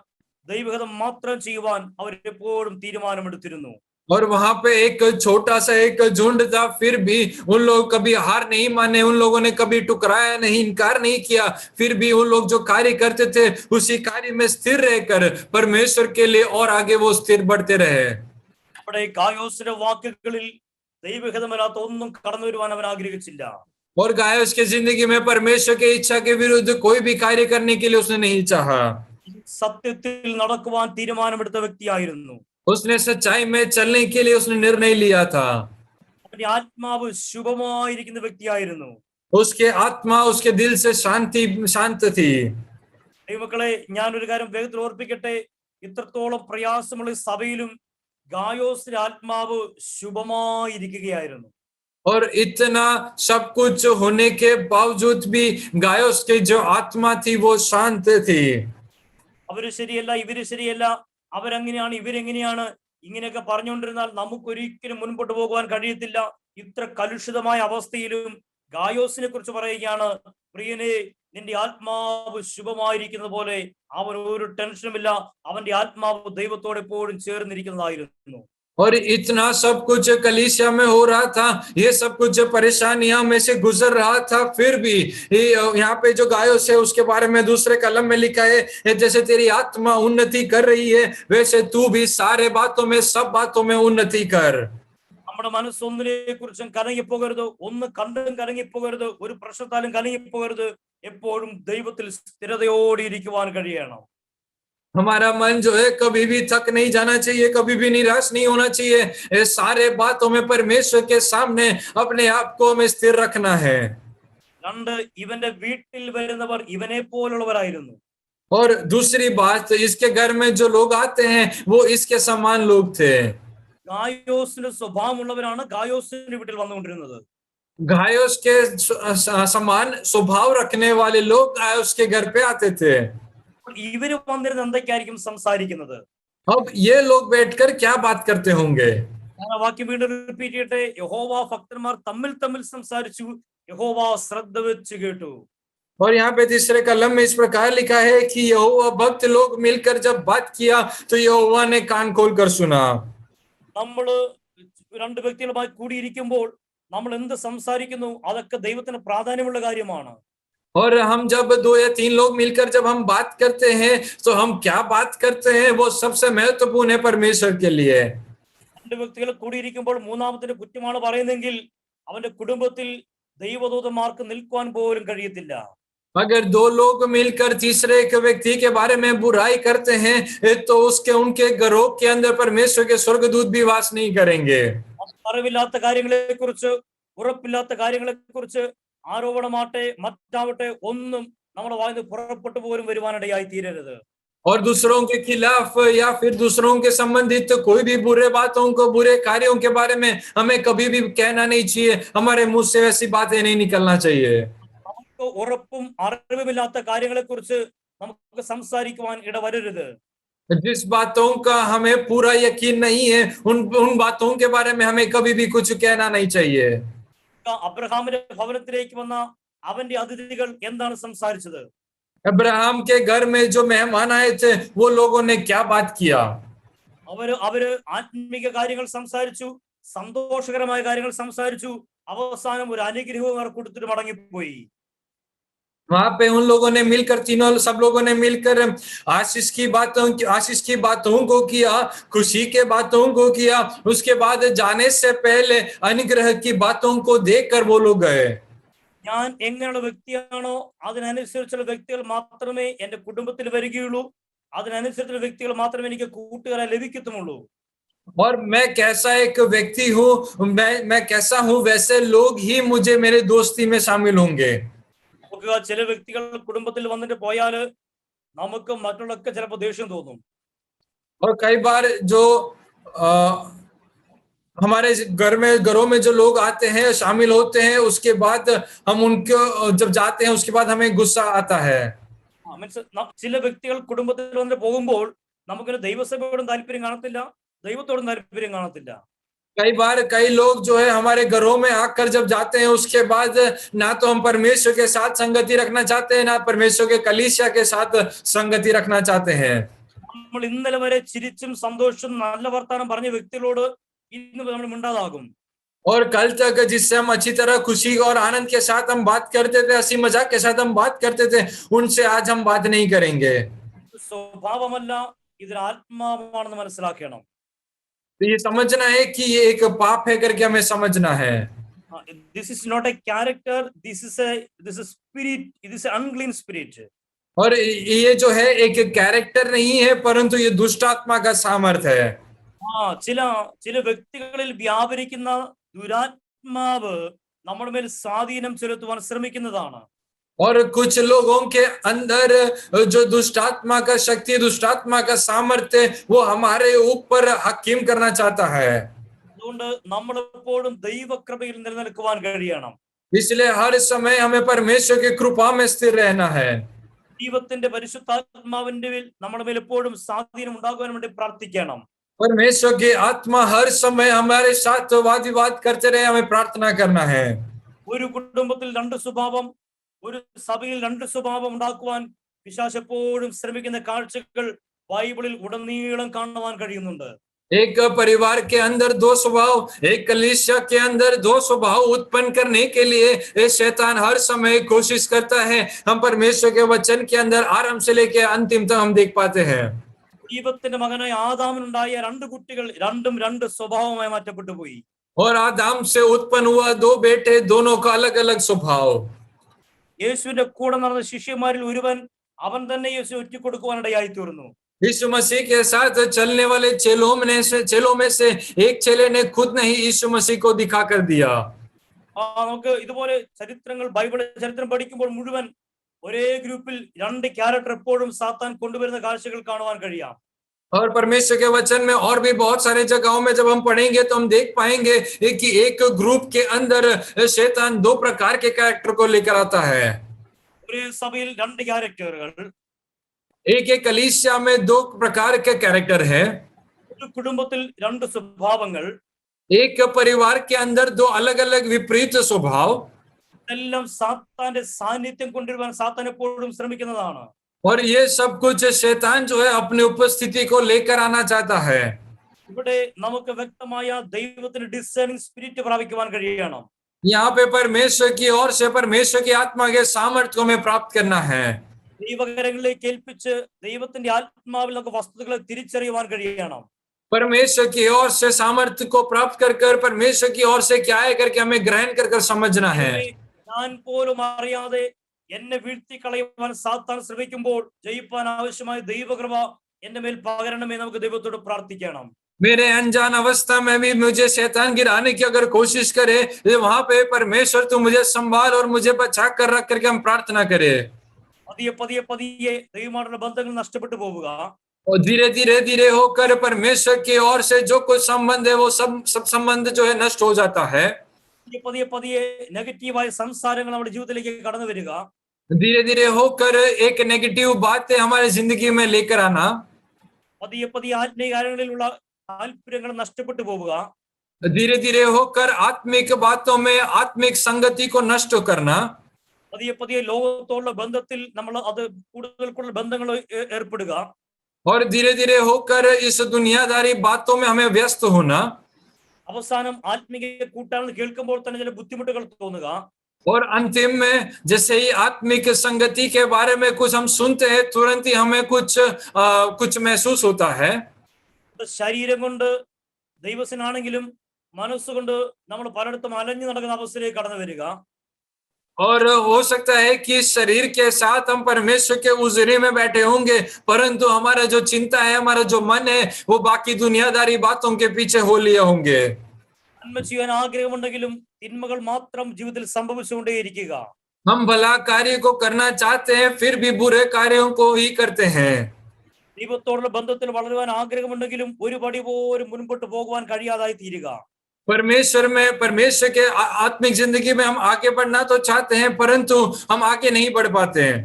ദൈവഹിതം മാത്രം ചെയ്യുവാൻ അവർ എപ്പോഴും തീരുമാനമെടുത്തിരുന്നു. और वहां पे एक छोटा सा एक झुंड था, फिर भी उन लोग कभी हार नहीं माने, उन लोगों ने कभी टुकराया नहीं, इनकार नहीं किया, फिर भी उन लोग जो कार्य करते थे उसी कार्य में स्थिर रहकर परमेश्वर के लिए और आगे वो स्थिर बढ़ते रहे. അവിടെ ഗായോസിന്റെ വാക്കുകളിൽ ദൈവഹിതമല്ലാത്ത ഒന്നും കടന്നു വരുവാൻ അവൻ ആഗ്രഹിച്ചില്ല. और गायोस की जिंदगी में परमेश्वर की इच्छा के विरुद्ध कोई भी कार्य करने के लिए उसने नहीं चाहा. സത്യത്തിൽ നടക്കുവാൻ തീരുമാനമെടുത്ത വ്യക്തിയായിരുന്നു. उसने सच्चाई में चलने के लिए उसने निर्णय लिया था. അവന്റെ ആത്മാവ് ശുഭമായിരിക്കുന്ന വ്യക്തിയായിരുന്നു. उसके आत्मा, उसके दिल से शांत थी. ദൈവമക്കളെ, ഞാനൊരു കാര്യം വേഗത്തിൽ ഓർപ്പിക്കട്ടെ. ഇത്രത്തോളം പ്രയാസമുള്ള സഭയിലും ഗായോസിന്റെ ആത്മാവ് ശുഭമായിരിക്കുകയായിരുന്നു. और इतना सब कुछ होने के बावजूद भी गायोस की जो आत्मा थी वो शांत थी. അവര് ശരിയല്ല, ഇവര് ശരിയല്ല, അവരെങ്ങനെയാണ്, ഇവരെങ്ങനെയാണ്, ഇങ്ങനെയൊക്കെ പറഞ്ഞുകൊണ്ടിരുന്നാൽ നമുക്കൊരിക്കലും മുൻപോട്ട് പോകുവാൻ കഴിയത്തില്ല. ഇത്ര കലുഷിതമായ അവസ്ഥയിലും ഗായോസിനെ കുറിച്ച് പറയുകയാണ്, പ്രിയനെ നിന്റെ ആത്മാവ് ശുഭമായിരിക്കുന്നത് പോലെ അവൻ ഒരു ടെൻഷനുമില്ല, അവന്റെ ആത്മാവ് ദൈവത്തോട് എപ്പോഴും ചേർന്നിരിക്കുന്നതായിരുന്നു. और इतना सब कुछ कलीसिया में हो रहा था, ये सब कुछ परेशानियां में से गुजर रहा था, फिर भी यहाँ पे जो गायोस है उसके बारे में दूसरे कलम में लिखा है, जैसे तेरी आत्मा उन्नति कर रही है वैसे तू भी सारे बातों में सब बातों में उन्नति कर. നമ്മുടെ മനസ്സൊന്നിനെ കുറിച്ചും കലങ്ങിപ്പോകരുത്, ഒന്ന് കണ്ടും കലങ്ങിപ്പോകരുത്, ഒരു പ്രശ്നത്താലും കലങ്ങിപ്പോകരുത്. എപ്പോഴും ദൈവത്തിൽ സ്ഥിരതയോടെ ഇരിക്കുവാൻ കഴിയണം. हमारा मन जो है कभी भी थक नहीं जाना चाहिए, कभी भी निराश नहीं होना चाहिए. ये सारे बातों में परमेश्वर के सामने अपने आप को हमें स्थिर रखना है. രണ്ട്, ഇവന്റെ വീട്ടിൽ വരുന്നവർ ഇവനെ പോലുള്ളവരായിരുന്നു. और दूसरी बात, इसके घर में जो लोग आते हैं वो इसके समान लोग थे. ഗായോസിന്റെ സ്വഭാവമുള്ളവരാണ് ഗായോസിന്റെ വീട്ടിൽ വന്നുകൊണ്ടിരുന്നത്. गायोस के समान स्वभाव रखने वाले लोग गायोस के घर पे आते थे. ഇവര് വന്നിരുന്ന് എന്തൊക്കെയായിരിക്കും സംസാരിക്കുന്നത്? अब ये लोग बैठकर क्या बात करते होंगे? ഞാൻ ആ വാക്യം വീണ്ടും റിപ്പീറ്റ് ചെയ്യട്ടെ. യഹോവ ഭക്തന്മാർ തമ്മിൽ തമ്മിൽ സംസാരിച്ചു, യഹോവ ശ്രദ്ധ വെച്ച് കേട്ടു. और यहाँ पे तीसरे कलम में इस प्रकार लिखा है कि यहोवा भक्त लोग मिलकर जब बात किया तो यहोवा ने कान खोल कर सुना. നമ്മള് രണ്ട് വ്യക്തികളുമായി കൂടിയിരിക്കുമ്പോൾ നമ്മൾ എന്ത് സംസാരിക്കുന്നു അതൊക്കെ ദൈവത്തിന് പ്രാധാന്യമുള്ള കാര്യമാണ്. और हम जब 2 या 3 लोग मिलकर जब हम बात करते हैं तो हम क्या बात करते हैं वो सबसे महत्वपूर्ण है परमेश्वर के लिए. രണ്ട് വ്യക്തികൾ കൂടിയിരിക്കുമ്പോൾ മൂന്നാമത്തിന്റെ കുറ്റമാണ് പറയുന്നതെങ്കിൽ അവന്റെ കുടുംബത്തിൽ ദൈവദൂതന്മാർക്ക് നിൽക്കുവാൻ പോലും കഴിയത്തില്ല. अगर 2 लोग मिलकर तीसरे एक व्यक्ति के बारे में बुराई करते हैं तो उनके घरों के अंदर परमेश्वर के स्वर्गदूत भी वास नहीं करेंगे. അറിവില്ലാത്ത കാര്യങ്ങളെ കുറിച്ച്, ഉറപ്പില്ലാത്ത കാര്യങ്ങളെ കുറിച്ച് ആരോപണമാട്ടെ മറ്റാവട്ടെ ഒന്നും നമ്മുടെ വായിന്ന് പുറപ്പെട്ടു പോലും വരുവാനിടയായി തീരരുത്. और दूसरों के खिलाफ या फिर दूसरों के संबंधित कोई भी बुरे बातों को, बुरे कार्यों के बारे में हमें कभी भी कहना नहीं चाहिए. हमारे मुंह से वैसी बातें नहीं निकलना चाहिए. നമുക്ക് ഉറപ്പും അറിവുമില്ലാത്ത കാര്യങ്ങളെ കുറിച്ച് നമുക്ക് സംസാരിക്കുവാൻ ഇടവരരുത്. जिस बातों का हमें पूरा यकीन नहीं है उन बातों के बारे में हमें कभी भी कुछ कहना नहीं चाहिए. അബ്രഹാമിന്റെ ഭവനത്തിലേക്ക് വന്ന അവന്റെ അതിഥികൾ എന്താണ് സംസാരിച്ചത്? अब्राहम के घर में जो मेहमान आए थे वो लोगों ने क्या बात किया? അവര് ആത്മീക കാര്യങ്ങൾ സംസാരിച്ചു, സന്തോഷകരമായ കാര്യങ്ങൾ സംസാരിച്ചു, അവസാനം ഒരു അനുഗ്രഹവും അവർ കൊടുത്തിട്ട് മടങ്ങിപ്പോയി. वहां पे उन लोगों ने मिलकर, तीनों सब लोगों ने मिलकर आशीष की बातों को किया, खुशी के बातों को किया. उसके बाद जाने से पहले अनुग्रह की बातों को देखकर वो लोग गए. ഞാൻ എങ്ങനെയുള്ള വ്യക്തിയാണോ അതിനനുസരിച്ചുള്ള വ്യക്തികൾ മാത്രമേ എന്റെ കുടുംബത്തിൽ വരികയുള്ളൂ, അതിനനുസരിച്ചുള്ള വ്യക്തികൾ മാത്രമേ എനിക്ക് കൂട്ടുകാരെ ലഭിക്കത്തുമുള്ളൂ. और मैं कैसा एक व्यक्ति हूँ, मैं कैसा हूँ वैसे लोग ही मुझे मेरे दोस्ती में शामिल होंगे. ചില വ്യക്തികൾ കുടുംബത്തിൽ വന്നിട്ട് പോയാല് നമുക്ക് മറ്റുള്ളവർക്ക് ചിലപ്പോൾ ദേഷ്യം തോന്നും. और कई बार जो हमारे घरों में जो लोग आते हैं, शामिल होते हैं, उसके बाद हम उनको जब जाते हैं उसके बाद हमें गुस्सा आता है. ചില വ്യക്തികൾ കുടുംബത്തിൽ വന്നിട്ട് പോകുമ്പോൾ നമുക്കൊരു ദൈവസഭയോടും താല്പര്യം കാണത്തില്ല, ദൈവത്തോടും താല്പര്യം കാണത്തില്ല. कई बार कई लोग जो है हमारे घरों में आकर जब जाते हैं उसके बाद ना तो हम परमेश्वर के साथ संगति रखना चाहते हैं, ना परमेश्वर के कलीसिया के साथ संगति रखना चाहते हैं. നമ്മൾ ഇന്നലെ വരെ ചിരിച്ചും സന്തോഷവും നല്ല വർത്താനം പറഞ്ഞ വ്യക്തികളോട് ഇന്ന് നമ്മൾ മിണ്ടാതാകും. और कल तक जिससे हम अच्छी तरह खुशी और आनंद के साथ हम बात करते थे, हंसी मजाक के साथ हम बात करते थे, उनसे आज हम बात नहीं करेंगे. സ്വഭാവമല്ല, ഇതൊരു ആത്മാവാണെന്ന് മനസ്സിലാക്കണം. तो ये समझना है कि ये एक पाप है करके हमें समझना है. This is not a character, this is spirit, it is an unclean spirit. और ये जो है एक कैरेक्टर नहीं है परंतु ये दुष्ट आत्मा का सामर्थ्य है. ചില വ്യക്തികളിൽ വ്യാപരിക്കുന്ന ദുരാത്മാവ് നമ്മുടെ മേൽ സ്വാധീനം ചെലുത്തുവാൻ ശ്രമിക്കുന്നതാണ്. और कुछ लोगों के अंदर जो दुष्ट आत्मा का शक्ति, दुष्ट आत्मा का सामर्थ्य वो हमारे ऊपर हकीम करना चाहता है. അതുകൊണ്ട് നമ്മൾ എപ്പോഴും ദൈവകൃപയിൽ നിലനിൽക്കുവാൻ കഴിയണം. इसलिए हर समय हमें परमेश्वर की कृपा में स्थिर रहना है. ദൈവത്തിന്റെ പരിശുദ്ധാത്മാവിന്റെ നമ്മുടെ മേൽ എപ്പോഴും സ്വാധീനം ഉണ്ടാകുവാൻ വേണ്ടി പ്രാർത്ഥിക്കണം. परमेश्वर की आत्मा हर समय हमारे साथ वाद विवाद करते रहे, हमें प्रार्थना करना है। ഒരു കുടുംബത്തിൽ രണ്ട് സ്വഭാവം, ഒരു സഭയിൽ രണ്ട് സ്വഭാവം ഉണ്ടാക്കുവാൻ പിശാച് എപ്പോഴും ശ്രമിക്കുന്ന കാഴ്ചകൾ ബൈബിളിൽ ഉടനീളം കാണുവാൻ കഴിയുന്നുണ്ട്. एक परिवार के अंदर दो स्वभाव, एक कलीसिया के अंदर दो स्वभाव उत्पन्न करने के लिए ये शैतान हर समय कोशिश करता है। हम परमेश्वर के वचन के अंदर आरंभ से लेकर अंतिम तक हम देख पाते हैं। ദൈവത്തിന്റെ മകനായ ആദാമിനുണ്ടായ രണ്ട് കുട്ടികൾ രണ്ടും രണ്ട് സ്വഭാവമായി മാറ്റപ്പെട്ടു പോയി. और आदम से उत्पन्न हुआ दो बेटे, दोनों का अलग अलग स्वभाव। യേശുവിന്റെ കൂടെ നടന്ന ശിഷ്യന്മാരിൽ ഒരുവൻ അവൻ തന്നെ യേശു ഒറ്റിക്കൊടുക്കുവാനിടയായി തീർന്നു. यीशु मसीह के साथ चलने वाले चेलों में से एक चेले ने खुद नहीं यीशु मसीह को दिखा कर दिया। നമുക്ക് ഇതുപോലെ ചരിത്രങ്ങൾ, ബൈബിൾ ചരിത്രം പഠിക്കുമ്പോൾ മുഴുവൻ ഒരേ ഗ്രൂപ്പിൽ രണ്ട് ക്യാരക്ടർ എപ്പോഴും സാത്താൻ കൊണ്ടുവരുന്ന കാഴ്ചകൾ കാണുവാൻ കഴിയാം. और परमेश्वर के वचन में और भी बहुत सारे जगहों में जब हम पढ़ेंगे तो हम देख पाएंगे कि एक ग्रुप के अंदर शैतान दो प्रकार के कैरेक्टर को लेकर आता है। ഒരു സഭയിൽ രണ്ട് ക്യാരക്ടറുകൾ, एक कलीसिया में दो प्रकार के कैरेक्टर है। ഒരു കുടുംബത്തിൽ രണ്ട് സ്വഭാവങ്ങൾ, एक परिवार के अंदर दो अलग अलग विपरीत स्वभाव। എല്ലാം സാത്താന്റെ സാന്നിധ്യം കൊണ്ടുവരുവാൻ സാത്താൻ എപ്പോഴും ശ്രമിക്കുന്നതാണ്. और ये सब कुछ शैतान जो है अपनी उपस्थिति को लेकर आना चाहता है। ഇവിടെ നമുക്ക് വ്യക്തമായ ദൈവത്തിന്റെ ഡിസേണിംഗ് സ്പിരിറ്റ് പ്രാപിക്കുവാൻ കഴിയണം. यहाँ पे परमेश्वर की ओर से परमेश्वर की आत्मा के सामर्थ्य को हमें प्राप्त करना है। ദൈവകരങ്ങളിലേക്ക് ഏൽപ്പിച്ച് ദൈവത്തിന്റെ ആത്മാവിൽ നമുക്ക് വസ്തുതകളെ തിരിച്ചറിയുവാൻ കഴിയണം. परमेश्वर की ओर से सामर्थ्य को प्राप्त कर कर परमेश्वर की ओर से क्या है करके हमें ग्रहण कर कर समझना है। ഞാൻ പോലും അറിയാതെ എന്നെ വീഴ്ത്തി കളയുവാൻ സാത്താൻ ശ്രമിക്കുമ്പോൾ ജയിപ്പാൻ ആവശ്യമായ ദൈവകൃപ എന്റെ മേൽ പകരണമേ നമുക്ക് ദൈവത്തോട് പ്രാർത്ഥിക്കണം. मेरे अनजान अवस्था में भी मुझे शैतान गिराने की अगर कोशिश करे, वहां पे परमेश्वर तू मुझे संभाल और मुझे बचा कर रख करके हम प्रार्थना करें। പതിയെ പതിയെ പതിയെ ദൈവമായിട്ടുള്ള ബന്ധങ്ങൾ നഷ്ടപ്പെട്ടു പോവുക. और धीरे धीरे धीरे होकर परमेश्वर की ओर से जो कुछ संबंध है वो सब संबंध जो है नष्ट हो जाता है। പതിയെ പതിയെ നെഗറ്റീവായ സംസാരങ്ങൾ നമ്മുടെ ജീവിതത്തിലേക്ക് കടന്നു വരിക. धीरे धीरे होकर एक नेगेटिव बातें हमारी जिंदगी में लेकर आना। പതിയെ പതിയെ ആത്മീയ കാര്യങ്ങളിലുള്ള താല്പര്യങ്ങൾ നഷ്ടപ്പെട്ടു പോവുക. धीरे धीरे होकर आत्मिक बातों में आत्मिक संगति को नष्ट करना। പതിയെ പതിയെ ലോകത്തോടുള്ള ബന്ധത്തിൽ നമ്മൾ അത് കൂടുതൽ ബന്ധങ്ങൾ ഏർപ്പെടുക. और धीरे धीरे होकर इस दुनियादारी बातों में हमें व्यस्त होना। അവസാനം ആത്മീയ കൂട്ടായ്മ കേൾക്കുമ്പോൾ തന്നെ ചില ബുദ്ധിമുട്ടുകൾ തോന്നുക. और अंतिम में जैसे ही आत्मिक संगति के बारे में कुछ हम सुनते हैं, तुरंत ही हमें कुछ महसूस होता है। ശരീരം കൊണ്ട് ദൈവത്തിനാണെങ്കിലും മനസ്സുകൊണ്ട് നമ്മൾ പലയിടത്തും അലഞ്ഞു നടക്കുന്ന അവസ്ഥയിലേക്ക് കടന്നു വരിക. और हो सकता है कि शरीर के साथ हम परमेश्वर के उजरे में बैठे होंगे, परंतु हमारा जो चिंता है, हमारा जो मन है, वो बाकी दुनियादारी बातों के पीछे हो लिए होंगे। നന്മ ചെയ്യാൻ ആഗ്രഹമുണ്ടെങ്കിലും തിന്മകൾ മാത്രം ജീവിതത്തിൽ സംഭവിച്ചുകൊണ്ടേയിരിക്കുക. हम भला कार्य को करना चाहते हैं, फिर भी बुरे कार्यों को ही करते हैं। ദൈവത്തോടുള്ള ബന്ധത്തിൽ വളരുവാൻ ആഗ്രഹമുണ്ടെങ്കിലും ഒരു പടി പോലും മുൻപോട്ട് പോകുവാൻ കഴിയാതായി തീരുക. परमेश्वर के आत्मिक जिंदगी में हम आगे बढ़ना तो चाहते हैं, परंतु हम आगे नहीं बढ़ पाते हैं।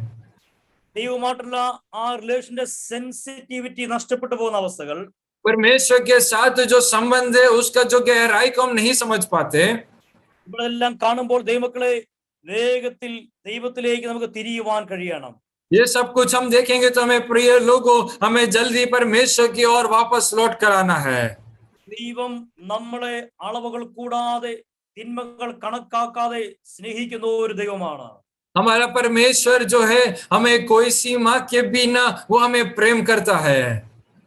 ദൈവമായിട്ടുള്ള ആ റിലേഷന്റെ സെൻസിറ്റിവിറ്റി നഷ്ടപ്പെട്ടു പോകുന്ന അവസ്ഥകൾ, परमेश्वर के साथ जो संबंध है उसका जो गहराई को हम नहीं समझ पाते। ഇവിടെല്ലാം കാണുമ്പോൾ ദൈവമക്കളെ വേഗത്തിൽ ദൈവത്തിലേക്ക് നമുക്ക് തിരിയുവാൻ കഴിയണം. ये सब कुछ हम देखेंगे तो हमें प्रिय लोगों, हमें जल्दी परमेश्वर की ओर वापस लौट कर आना है। ദൈവം നമ്മളെ അളവുകൾ കൂടാതെ തിന്മകൾ കണക്കാക്കാതെ സ്നേഹിക്കുന്ന ഒരു ദൈവമാണ്. हमारा परमेश्वर जो है हमें कोई सीमा के बिना वो हमें प्रेम करता है।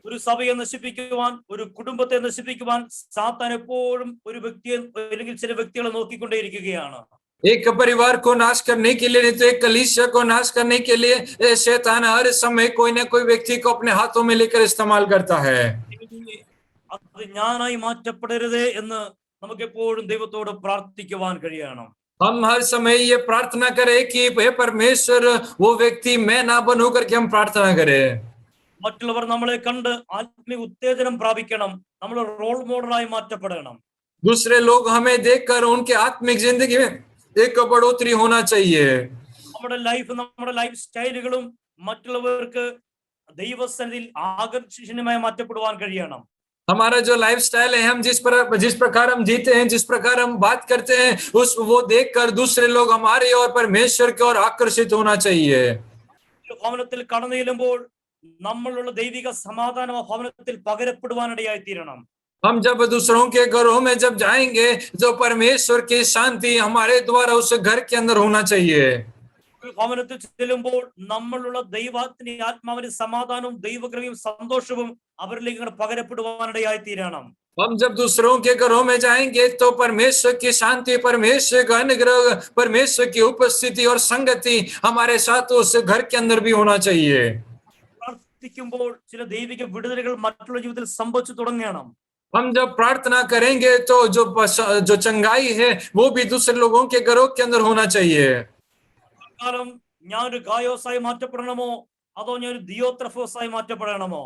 ഒരു സഭയെ നശിപ്പിക്കുവാൻ, ഒരു കുടുംബത്തെ നശിപ്പിക്കുവാൻ സാത്താൻ എപ്പോഴും ഒരു വ്യക്തിയെ അല്ലെങ്കിൽ ചില വ്യക്തികളെ നോക്കിക്കൊണ്ടേയിരിക്കുകയാണ്. एक परिवार को नाश करने के लिए, नहीं तो एक कलीसिया को नाश करने के लिए शैतान हर समय कोई ना कोई व्यक्ति को अपने हाथों में लेकर इस्तेमाल करता है। അത് ഞാനായി മാറ്റപ്പെടരുതേ എന്ന് നമുക്ക് എപ്പോഴും ദൈവത്തോട് പ്രാർത്ഥിക്കുവാൻ കഴിയണം. हम हर समय ये प्रार्थना करें कि हे परमेश्वर वो व्यक्ति मैं ना बनूं करके हम प्रार्थना करें। മറ്റുള്ളവർ നമ്മളെ കണ്ട് ആത്മീയ ഉത്തേജനം പ്രാപിക്കണം. നമ്മൾ റോൾ മോഡലായി മാറ്റപ്പെടണം. दूसरे लोग हमें देखकर उनके आत्मिक जिंदगी में एक बढ़ोतरी होना चाहिए। നമ്മുടെ ലൈഫ് സ്റ്റൈലുകളും മറ്റുള്ളവർക്ക് ദൈവസന്നിധിയിൽ ആകർഷണീയമായി മാറ്റപ്പെടുവാൻ കഴിയണം. हमारा जो लाइफस्टाइल है, हम जिस प्रकार हम जीते हैं, जिस प्रकार हम बात करते हैं, वो देखकर दूसरे लोग हमारे और परमेश्वर की ओर आकर्षित होना चाहिए। ഭവനത്തിൽ കടന്നു ചെല്ലുമ്പോൾ നമ്മളുള്ള ദൈവിക സമാധാനം ആ ഭവനത്തിൽ പകരപ്പെടുവാനിടയായി തീരണം. हम जब दूसरों के घरों में जब जाएंगे, जो परमेश्वर की शांति हमारे द्वारा उस घर के अंदर होना चाहिए। ഒരു ഭവനത്തിൽ ചെല്ലുമ്പോൾ നമ്മളുള്ള ദൈവത്തിന്റെ ആത്മാവിന്റെ സമാധാനവും ദൈവകൃപയും സന്തോഷവും അവരിലേക്ക് ഇങ്ങനെ പകരപ്പെടുവാനിടയായി തീരണം. हम जब दूसरों के घरों में जाएंगे तो परमेश्वर की शांति, परमेश्वर का अनुग्रह, परमेश्वर की उपस्थिति और संगति हमारे साथ उस घर के अंदर भी होना चाहिए। പ്രാർത്ഥിക്കുമ്പോൾ ചില ദൈവിക വിടുതലുകൾ മറ്റുള്ള ജീവിതത്തിൽ സംഭവിച്ചു തുടങ്ങണം. हम जब प्रार्थना करेंगे तो जो चंगाई है वो भी दूसरे लोगों के घरों के अंदर होना चाहिए। കാലം ഞാനൊരു ഗായോസായി മാറ്റപ്പെടണമോ അതോ ഞാനൊരു ദിയോത്രഫോസായി മാറ്റപ്പെടണമോ?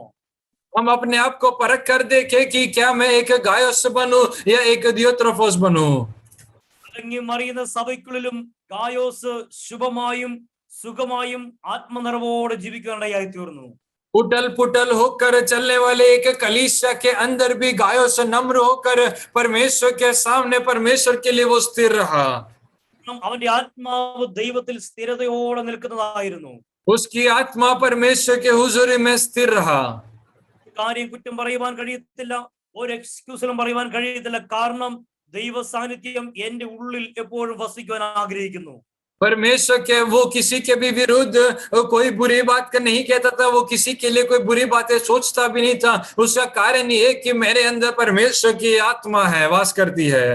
हम अपने आप को परख कर देखें कि क्या मैं एक गायोस बनूं या एक दियोत्रफोस बनूं। അടങ്ങി മറിയുന്ന സഭയ്ക്കുള്ളിലും ഗായോസ് ശുഭമായും സുഖമായും ആത്മനിറവോടെ ജീവിക്കാനിടയായി തീർന്നു. उटल पुटल होकर चलने वाले एक कलीसिया के अंदर भी गायों से नम्र होकर परमेश्वर के सामने परमेश्वर के लिए वो स्थिर रहा। അവന്റെ ആത്മാവ് ദൈവത്തിൽ സ്ഥിരതയോടെ നിൽക്കുന്നതായിരുന്നു. उसकी आत्मा परमेश्वर के हुजूरी में स्थिर रहा। കാര്യം കുറ്റം പറയുവാൻ കഴിയത്തില്ല, ഒരു എക്സ്ക്യൂസിലും പറയുവാൻ കഴിയത്തില്ല. കാരണം ദൈവ സാന്നിധ്യം എന്റെ ഉള്ളിൽ എപ്പോഴും വസിക്കുവാൻ ആഗ്രഹിക്കുന്നു. परमेश्वर के वो किसी के भी विरुद्ध कोई बुरी बात का नहीं कहता था, वो किसी के लिए कोई बुरी बातें सोचता भी नहीं था। उसका कारण ये कि मेरे अंदर परमेश्वर की आत्मा है, वास करती है।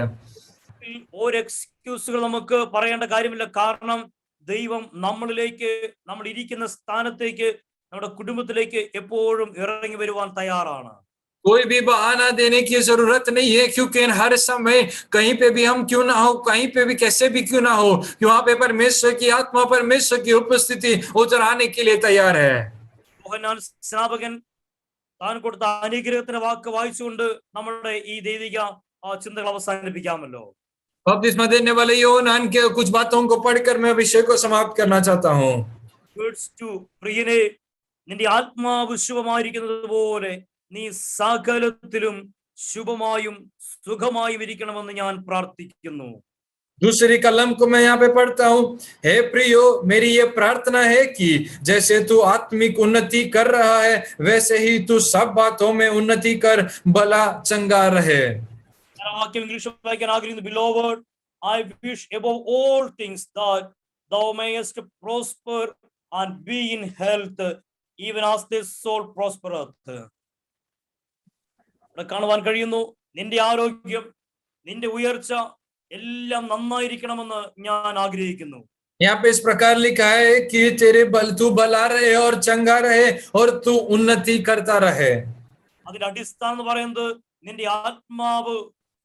ഒരു എക്സ്ക്യൂസുകൾ നമുക്ക് പറയേണ്ട കാര്യമില്ല. കാരണം ദൈവം നമ്മളിലേക്ക്, നമ്മൾ ഇരിക്കുന്ന സ്ഥാനത്തേക്ക്, നമ്മുടെ കുടുംബത്തിലേക്ക് എപ്പോഴും ഇറങ്ങി വരുവാൻ തയ്യാറാണ്. कोई भी बहाना देने की जरूरत नहीं है, क्योंकि हर समय कहीं पे भी हम क्यों ना हो, कहीं पे भी कैसे भी क्यों ना हो, वहां पे परमेश्वर की आत्मा, परमेश्वर की उपस्थिति उधर आने के लिए तैयार है। യോഹന്നാൻ സ്നാപകൻ താൻ കൊടുത്ത അനുഗ്രഹത്തിന്റെ വാക്ക് വായിച്ചുകൊണ്ട് നമ്മുടെ ഈ ദൈവിക ചിന്തകൾ അവസാനിപ്പിക്കാമല്ലോ. बपतिस्मा देने वाले യോഹന്നാൻ के कुछ बातों को पढ़कर मैं विषय को समाप्त करना चाहता हूं। Verse 2, പ്രിയനെ, നിന്റെ ആത്മാവ് ശുഭമായിരിക്കുന്നത് പോലെ നീ സകലത്തിലും ശുഭമായും സുഖമായും ഇരിക്കണമെന്ന് ഞാൻ പ്രാർത്ഥിക്കുന്നു. दूसरी कलम को मैं यहाँ पे पढ़ता हूँ। हे प्रियो, मेरी ये प्रार्थना है कि जैसे तू आत्मिक उन्नति कर रहा है, वैसे ही तू सब बातों में उन्नति कर भला चंगा रहे। വാക്യം ഇംഗ്ലീഷിൽ വായിക്കാൻ ആഗ്രഹിക്കുന്നു. Beloved, I wish above all things that thou mayest prosper and be in health, even as thy soul prospereth. കാണുവാൻ കഴിയുന്നു, നിന്റെ ആരോഗ്യം, നിന്റെ ഉയർച്ച എല്ലാം നന്നായിരിക്കണമെന്ന് ഞാൻ ആഗ്രഹിക്കുന്നു. यहाँ पे इस प्रकार लिखा है कि तू भला रहे और चंगा रहे और तू उन्नति करता रहे। അതിന്റെ അടിസ്ഥാനം എന്ന് പറയുന്നത് നിന്റെ ആത്മാവ്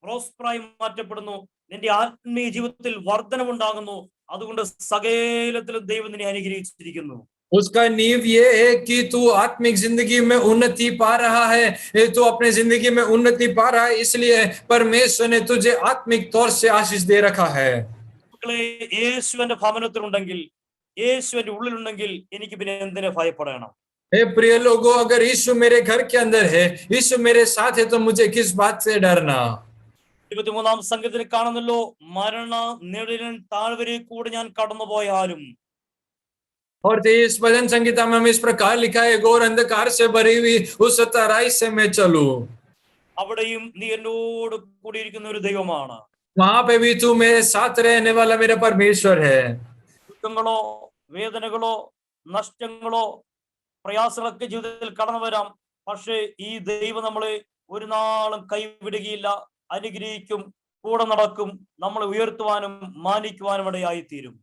പ്രോസ്പറായി മാറ്റപ്പെടുന്നു, നിന്റെ ആത്മീയ ജീവിതത്തിൽ വർധനമുണ്ടാകുന്നു. അതുകൊണ്ട് സകലത്തിലും ദൈവം നിന്നെ അനുഗ്രഹിച്ചിരിക്കുന്നു. उसका नींव ये है कि तू आत्मिक जिंदगी में उन्नति पा रहा है, तू अपने जिंदगी में उन्नति पा रहा है, इसलिए परमेश्वर ने तुझे आत्मिक तौर से आशीष दे रखा है। യേശുവിന്റെ ഭവനത്തിലുണ്ടെങ്കിൽ, യേശുവിന്റെ ഉള്ളിലുണ്ടെങ്കിൽ എനിക്ക് പിന്നെ എന്തിനെ ഭയപ്പെടണം? हे प्रिय लोगों, अगर यीशु मेरे घर के अंदर है, यीशु मेरे साथ है, तो मुझे किस बात से डरना? 23-ാം സംഗീതത്തിൽ കാണുന്നല്ലോ, മരണ നിഴലിൻ താഴ്വരയിൽ കൂടെ ഞാൻ കടന്നുപോയാലും. और इस भजन संगीता में इस प्रकार लिखा है, घोर अंधकार से भरी हुई उस तराई से मैं चलूं, അവിടെയും നീ എന്നോട് കൂടിയിരിക്കുന്ന ഒരു ദൈവമാണ്. वहां पे भी तू मेरे साथ रहने वाला मेरा परमेश्वर है। ദുഃഖങ്ങളോ വേദനകളോ നഷ്ടങ്ങളോ പ്രയാസങ്ങളൊക്കെ ജീവിതത്തിൽ കടന്നു വരാം. പക്ഷേ ഈ ദൈവം നമ്മളെ ഒരു നാളും കൈവിടുകയില്ല, അനുഗ്രഹിക്കും, കൂടെ നടക്കും, നമ്മളെ ഉയർത്തുവാനും മാനിക്കുവാനും ഇടയായി തീരും.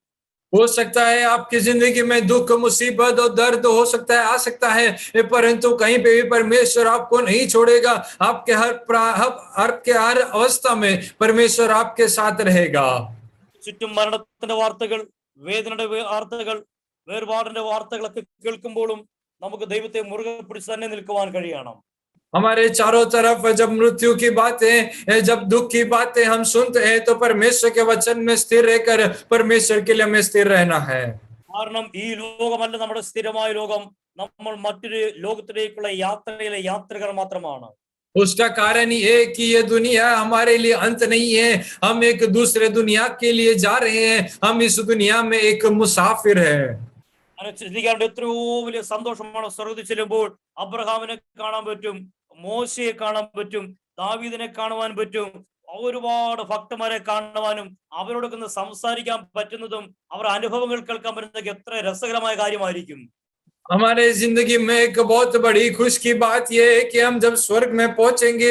हो सकता है आपकी जिंदगी में दुख, मुसीबत और दर्द हो सकता है, आ सकता है, परंतु कहीं पे भी परमेश्वर आपको नहीं छोड़ेगा। आपके हर अवस्था में परमेश्वर आपके साथ रहेगा। ചുറ്റും മരണത്തിന്റെ വാർത്തകൾ, വേദനയുടെ വാർത്തകൾ, വേർപാടിന്റെ വാർത്തകളൊക്കെ കേൾക്കുമ്പോഴും നമുക്ക് ദൈവത്തെ മുറുകെ പിടിച്ച് തന്നെ നിൽക്കുവാൻ കഴിയണം. हमारे चारों तरफ जब मृत्यु की बातें, जब दुख की बातें हम सुनते हैं, तो परमेश्वर के वचन में स्थिर रहकर परमेश्वर के लिए हमें स्थिर रहना है। കാരണം ഈ ലോകമല്ല നമ്മുടെ സ്ഥിരമായ ലോകം. നമ്മൾ മറ്റൊരു ലോകത്തിലേക്കുള്ള യാത്രയിലെ യാത്രികർ മാത്രമാണ്. उसका कारण ये है कि ये दुनिया हमारे लिए अंत नहीं है, हम एक दूसरे दुनिया के लिए जा रहे हैं, हम इस दुनिया में एक मुसाफिर है। അങ്ങനെ ചിന്തിക്കാണ്ട് എത്രയോ വലിയ സന്തോഷമാണ് സ്വർഗത്തിൽ ചെല്ലുമ്പോൾ അബ്രഹാമിനെ കാണാൻ പറ്റും, മോശയെ കാണാൻ പറ്റും, ദാവീദിനെ കാണുവാൻ പറ്റും, ഒരുപാട് ഭക്തന്മാരെ കാണുവാനും അവരോടൊക്കെ ഒന്ന് സംസാരിക്കാൻ പറ്റുന്നതും അവർ അനുഭവങ്ങൾ കേൾക്കാൻ പറ്റുന്നതൊക്കെ എത്ര രസകരമായ കാര്യമായിരിക്കും. हमारे जिंदगी में एक बहुत बड़ी खुश की बात यह है कि हम जब स्वर्ग में पहुंचेंगे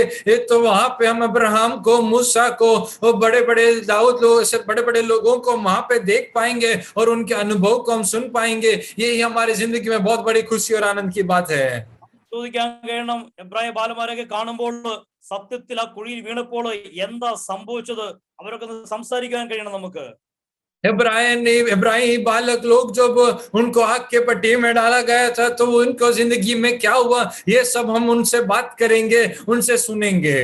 तो वहां पे हम अब्राहम को, मूसा को और बड़े बड़े दाऊद लोग, ऐसे बड़े बड़े लोगों को वहां पे देख पाएंगे और उनके अनुभव को हम सुन पाएंगे। यही हमारी जिंदगी में बहुत बड़ी खुशी और आनंद की बात है। ചോദിക്കാൻ കഴിയണം, എബ്രായ ബാലന്മാരെയൊക്കെ കാണുമ്പോൾ സത്യത്തിൽ ആ കുഴിയിൽ വീണപ്പോൾ എന്താ സംഭവിച്ചത്, അവരൊക്കെ ഒന്ന് സംസാരിക്കാൻ കഴിയണം നമുക്ക്. इब्राहिम बालक लोग जब उनको आग के पट्टी में डाला गया था तो उनको जिंदगी में क्या हुआ, ये सब हम उनसे बात करेंगे, उनसे सुनेंगे।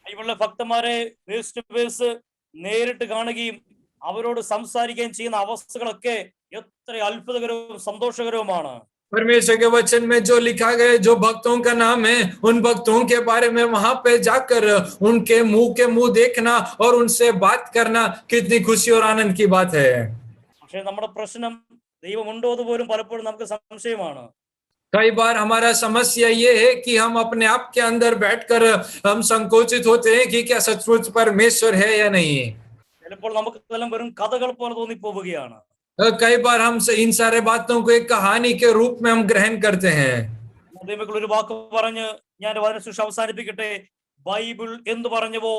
ബൈബിളിലെ ഭക്തന്മാരെ ഫേസ് ടു ഫേസ് നേരിട്ട് കാണുകയും അവരോട് സംസാരിക്കുകയും ചെയ്യുന്ന അവസ്ഥകളൊക്കെ എത്ര അത്ഭുതകരവും സന്തോഷകരവുമാണ്. परमेश्वर के वचन में जो लिखा गया, जो भक्तों का नाम है, उन भक्तों के बारे में वहां पे जाकर उनके मुंह के मुंह देखना और उनसे बात करना कितनी खुशी और आनंद की बात है। പക്ഷെ നമ്മുടെ പ്രശ്നം ദൈവമുണ്ടോ എന്ന് പോലും പലപ്പോഴും നമുക്ക് സംശയമാണ്. कई बार हमारा समस्या ये है कि हम अपने आप के अंदर बैठकर हम संकोचित होते हैं कि क्या सचमुच परमेश्वर है या नहीं। ചിലപ്പോൾ നമുക്ക് ഇതെല്ലാം വെറും കഥകൾ പോലെ തോന്നിപ്പോവുകയാണ്. कई बार हम इन सारे बातों को एक कहानी के रूप में हम ग्रहण करते हैं। ദൈവമക്കൾ ഒരു വാക്ക് പറഞ്ഞ് ഞാൻ വചനശുശ്രൂഷ അവസാനിപ്പിക്കട്ടെ. ബൈബിൾ എന്ത് പറഞ്ഞവോ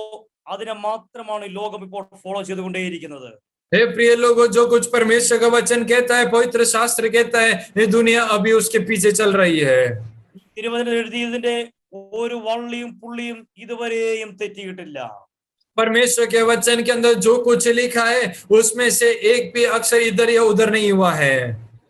അതിനെ മാത്രമാണ് ഈ ലോകം ഇപ്പോൾ ഫോളോ ചെയ്തുകൊണ്ടേയിരിക്കുന്നത്. हे प्रिय लोगों, जो कुछ परमेश्वर का वचन कहता है, पवित्र शास्त्र कहता है, ये दुनिया अभी उसके पीछे चल रही है। തിരുവചനം എഴുതിയതിന്റെ ഒരു വള്ളിയും പുള്ളിയും ഇതുവരെയും തെറ്റിയിട്ടില്ല. परमेश्वर के वचन के अंदर जो कुछ लिखा है उसमें से एक भी अक्षर इधर या उधर नहीं हुआ है।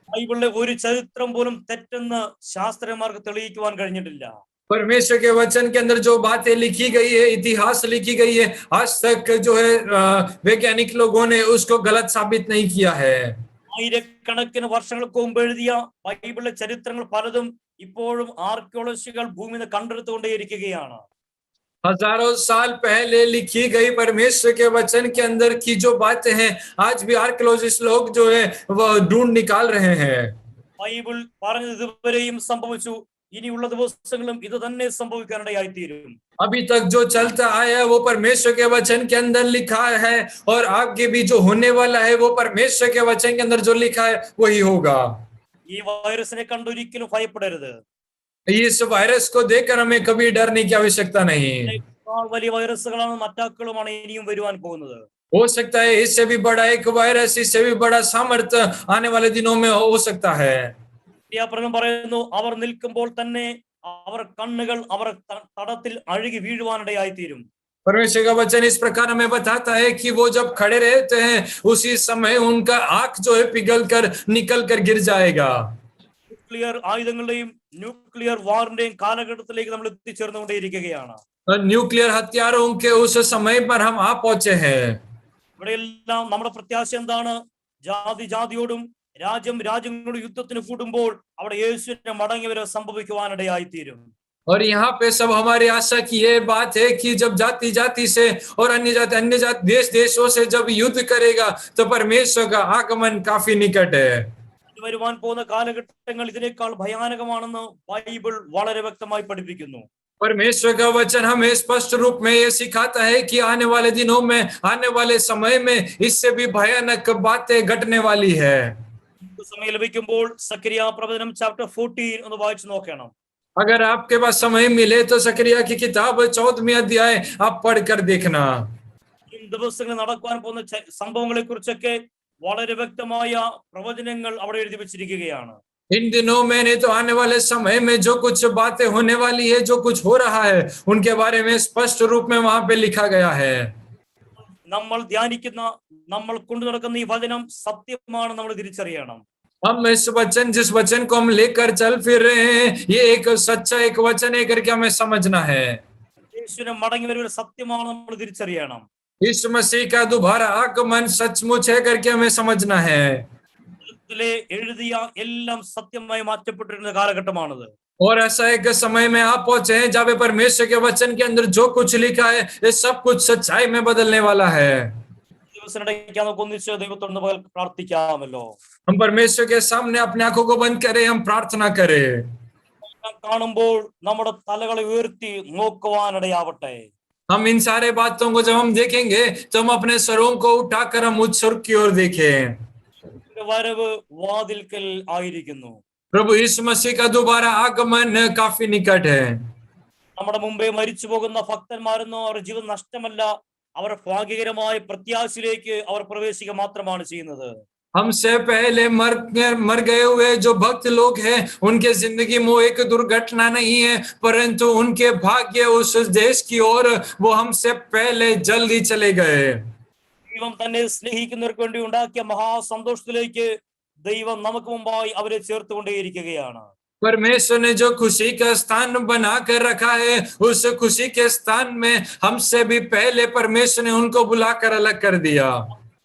ബൈബിളിലെ ഒരു ചരിത്രം പോലും തെറ്റെന്ന് ശാസ്ത്രജ്ഞന്മാർക്ക് തെളിയിക്കുവാൻ കഴിഞ്ഞിട്ടില്ല. परमेश्वर के वचन के अंदर जो बातें लिखी गई है, इतिहास लिखी गई है, आज तक जो है वैज्ञानिक लोगों ने उसको गलत साबित नहीं किया है। ആയിരക്കണക്കിന് വർഷങ്ങൾക്ക് മുമ്പ് എഴുതിയ ബൈബിളിലെ ചരിത്രങ്ങൾ പലതും ഇപ്പോഴും ആർക്കിയോളജിസ്റ്റുകൾ ഭൂമിയിൽ നിന്ന് കണ്ടെടുത്തുകൊണ്ടേയിരിക്കുകയാണ്. हजारों साल पहले लिखी गई परमेश्वर के वचन के अंदर की जो बातें हैं, आज भी आर्कियोलॉजिस्ट लोग जो है वो ढूंढ निकाल रहे हैं। ബൈബിൾ പറഞ്ഞത് ഇതുവരെയും സംഭവിച്ചു, ഇനിയുള്ള ദിവസങ്ങളും ഇത് തന്നെ സംഭവിക്കാനിടയായിത്തീരും. अभी तक जो चलता आया है वो परमेश्वर के वचन के अंदर लिखा है और आगे भी जो होने वाला है वो परमेश्वर के वचन के अंदर जो लिखा है वही होगा। ഈ വൈറസിനെ കണ്ടൊരിക്കലും ഭയപ്പെടരുത്. इस वायरस को देखकर हमें कभी डरने की आवश्यकता नहीं। വലിയ വൈറസുകളാണ്, അറ്റാക്കുകളുമാണ് ഇനിയും വരുവാൻ പോകുന്നത്. हो सकता है इससे भी बड़ा एक वायरस, इससे भी बड़ा सामर्थ्य आने वाले दिनों में हो सकता है। പറയുന്നു, അവർ നിൽക്കുമ്പോൾ തന്നെ അവർ കണ്ണുകൾ അവർ തടത്തിൽ അഴുകി വീഴുവാനിടയായിത്തീരും. परमेश्वर का वचन इस प्रकार हमें बताता है कि वो जब खड़े रहते हैं उसी समय उनका आंख जो है पिघल कर निकल कर गिर जाएगा। ന്യൂക്ലിയർ ആയുധങ്ങളുടെയും ന്യൂക്ലിയർ വാറിന്റെയും കാലഘട്ടത്തിലേക്ക് നമ്മൾ എത്തിച്ചേർന്നുകൊണ്ടേയിരിക്കുകയാണ്. न्यूक्लियर हथियारों के उस समय पर हम आ पहुंचे हैं। ഇവിടെയെല്ലാം നമ്മുടെ പ്രത്യാശ എന്താണ്? ജാതി ജാതിയോടും രാജ്യം രാജ്യങ്ങളോടും യുദ്ധത്തിന് കൂടുമ്പോൾ അവിടെ യേശുവിന്റെ മടങ്ങിവരവ് സംഭവിക്കുവാനിടയായിത്തീരും. और यहाँ पे सब हमारी आशा की ये बात है कि जब जाति जाति से और अन्य जाति देश देशों से जब युद्ध करेगा तो परमेश्वर का आगमन काफी निकट है। വരുവാൻ പോകുന്ന കാലഘട്ടങ്ങൾ ഇതിനേക്കാൾ ഭയാനകമാണെന്ന് ബൈബിൾ വളരെ വ്യക്തമായി പഠിപ്പിക്കുന്നു. परमेश्वर का वचन हमें स्पष्ट रूप में ये सिखाता है कि आने वाले दिनों में, आने वाले समय में इससे भी भयानक बातें घटने वाली है। സമയം ലഭിക്കുമ്പോൾ സക്കറിയ പ്രവചനം ചാപ്റ്റർ 14 ഒന്ന് വായിച്ചു നോക്കണം. अगर आपके पास समय मिले तो सकरिया की किताब 14वीं अध्याय आप पढ़कर देखना। ദിവസങ്ങളിൽ നടക്കുവാൻ പോകുന്ന സംഭവങ്ങളെ കുറിച്ചൊക്കെ വളരെ വ്യക്തമായ പ്രവചനങ്ങൾ അവിടെ എഴുതി വെച്ചിരിക്കുകയാണ്. इन दिनों में नहीं तो आने वाले समय में जो कुछ बातें होने वाली है, जो कुछ हो रहा है, उनके बारे में स्पष्ट रूप में वहां पे लिखा गया है। നമ്മൾ ധ്യാനിക്കുന്ന, നമ്മൾ കൊണ്ടു നടക്കുന്ന ഈ വചനം സത്യമാണ് നമ്മൾ തിരിച്ചറിയണം. हम इस वचन, जिस वचन को हम लेकर चल फिर रहे हैं, ये एक सच्चा एक वचन है करके हमें समझना है। യേശുവിന്റെ മടങ്ങിവരവ് സത്യമാണ് നമ്മൾ തിരിച്ചറിയണം. यीशु मसीह का दोबारा आगमन सचमुच है करके हमें समझना है। എഴുതിയ എല്ലാം സത്യമായി മാറ്റപ്പെട്ടിരുന്ന കാലഘട്ടമാണത്. और ऐसा एक समय में आप पहुंचे हैं जहाँ पे परमेश्वर के वचन के अंदर जो कुछ लिखा है ये सब कुछ सच्चाई में बदलने वाला है। ദിവസത്തിനിടയ്ക്ക് നമുക്ക് ഒന്നിച്ച് ദൈവത്തോട് ഇന്ന് പകൽ പ്രാർത്ഥിക്കാമല്ലോ. हम परमेश्वर के सामने अपने आंखों को बंद करें, हम प्रार्थना करें। എല്ലാം കാണുമ്പോൾ നമ്മുടെ തലകളെ ഉയർത്തി നോക്കുവാനിടയാവട്ടെ. हम इन सारे बातों को जब हम देखेंगे तो हम अपने सरों को उठाकर हम उच्च स्वर्ग की ओर देखें। ഒരു വരവ് വാതിൽക്കൽ ആയിരിക്കുന്നു. प्रभु यीशु मसीह का दोबारा आगमन काफी निकट है। നമ്മുടെ मुंबे മരിച്ചു പോകുന്ന ഭക്തന്മാരെന്നോ അവരുടെ ജീവൻ നഷ്ടമല്ല, അവർ ഭാഗ്യകരമായ പ്രത്യാശയിലേക്ക് അവർ പ്രവേശിക്കുക മാത്രമാണ് ചെയ്യുന്നത്. हमसे पहले मर गए हुए जो भक्त लोग हैं उनके जिंदगी में एक दुर्घटना नहीं है, परंतु उनके भाग्य उस देश की ओर वो हमसे पहले जल्दी चले गए। ദൈവം തന്നെ സ്നേഹിക്കുന്നവർക്ക് വേണ്ടി ഉണ്ടാക്കിയ മഹാസന്തോഷത്തിലേക്ക് ദൈവം നമുക്ക് മുമ്പായി അവരെ ചേർത്തുകൊണ്ടേയിരിക്കുകയാണ്. परमेश्वर ने जो खुशी का स्थान बना कर रखा है उस खुशी के स्थान में हमसे भी पहले परमेश्वर ने उनको बुलाकर अलग कर दिया।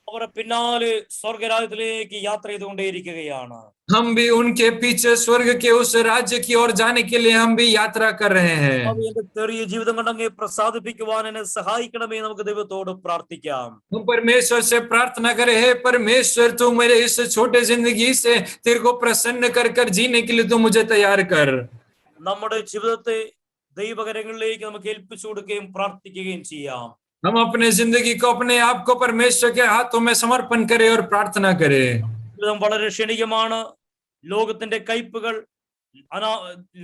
അവരുടെ പിന്നാലെ സ്വർഗരാജ്യത്തിലേക്ക് യാത്ര ചെയ്തുകൊണ്ടേയിരിക്കുകയാണ്. हम भी उनके पीछे स्वर्ग के उस राज्य की ओर जाने के लिए हम भी यात्रा कर रहे हैं। എന്റെ ചെറിയ ജീവിതം കൊണ്ട് അങ്ങേ പ്രസാദിപ്പിക്കുവാൻ എന്നെ സഹായിക്കണമേ നമുക്ക് ദൈവത്തോട് പ്രാർത്ഥിക്കാം. हम परमेश्वर से प्रार्थना करें, हे परमेश्वर तू मेरे इस छोटे जिंदगी से तेरे को प्रसन्न कर कर जीने के लिए तू मुझे तैयार कर। നമ്മുടെ ജീവിതത്തെ ദൈവകരങ്ങളിലേക്ക് നമുക്ക് ഏൽപ്പിച്ചു കൊടുക്കുകയും പ്രാർത്ഥിക്കുകയും ചെയ്യാം. हम अपने जिंदगी को अपने आप को परमेश्वर के हाथों में समर्पण करें और प्रार्थना करें। ജീവിതം വളരെ ക്ഷണികമാണ്. ലോകത്തിന്റെ കയ്പുകൾ,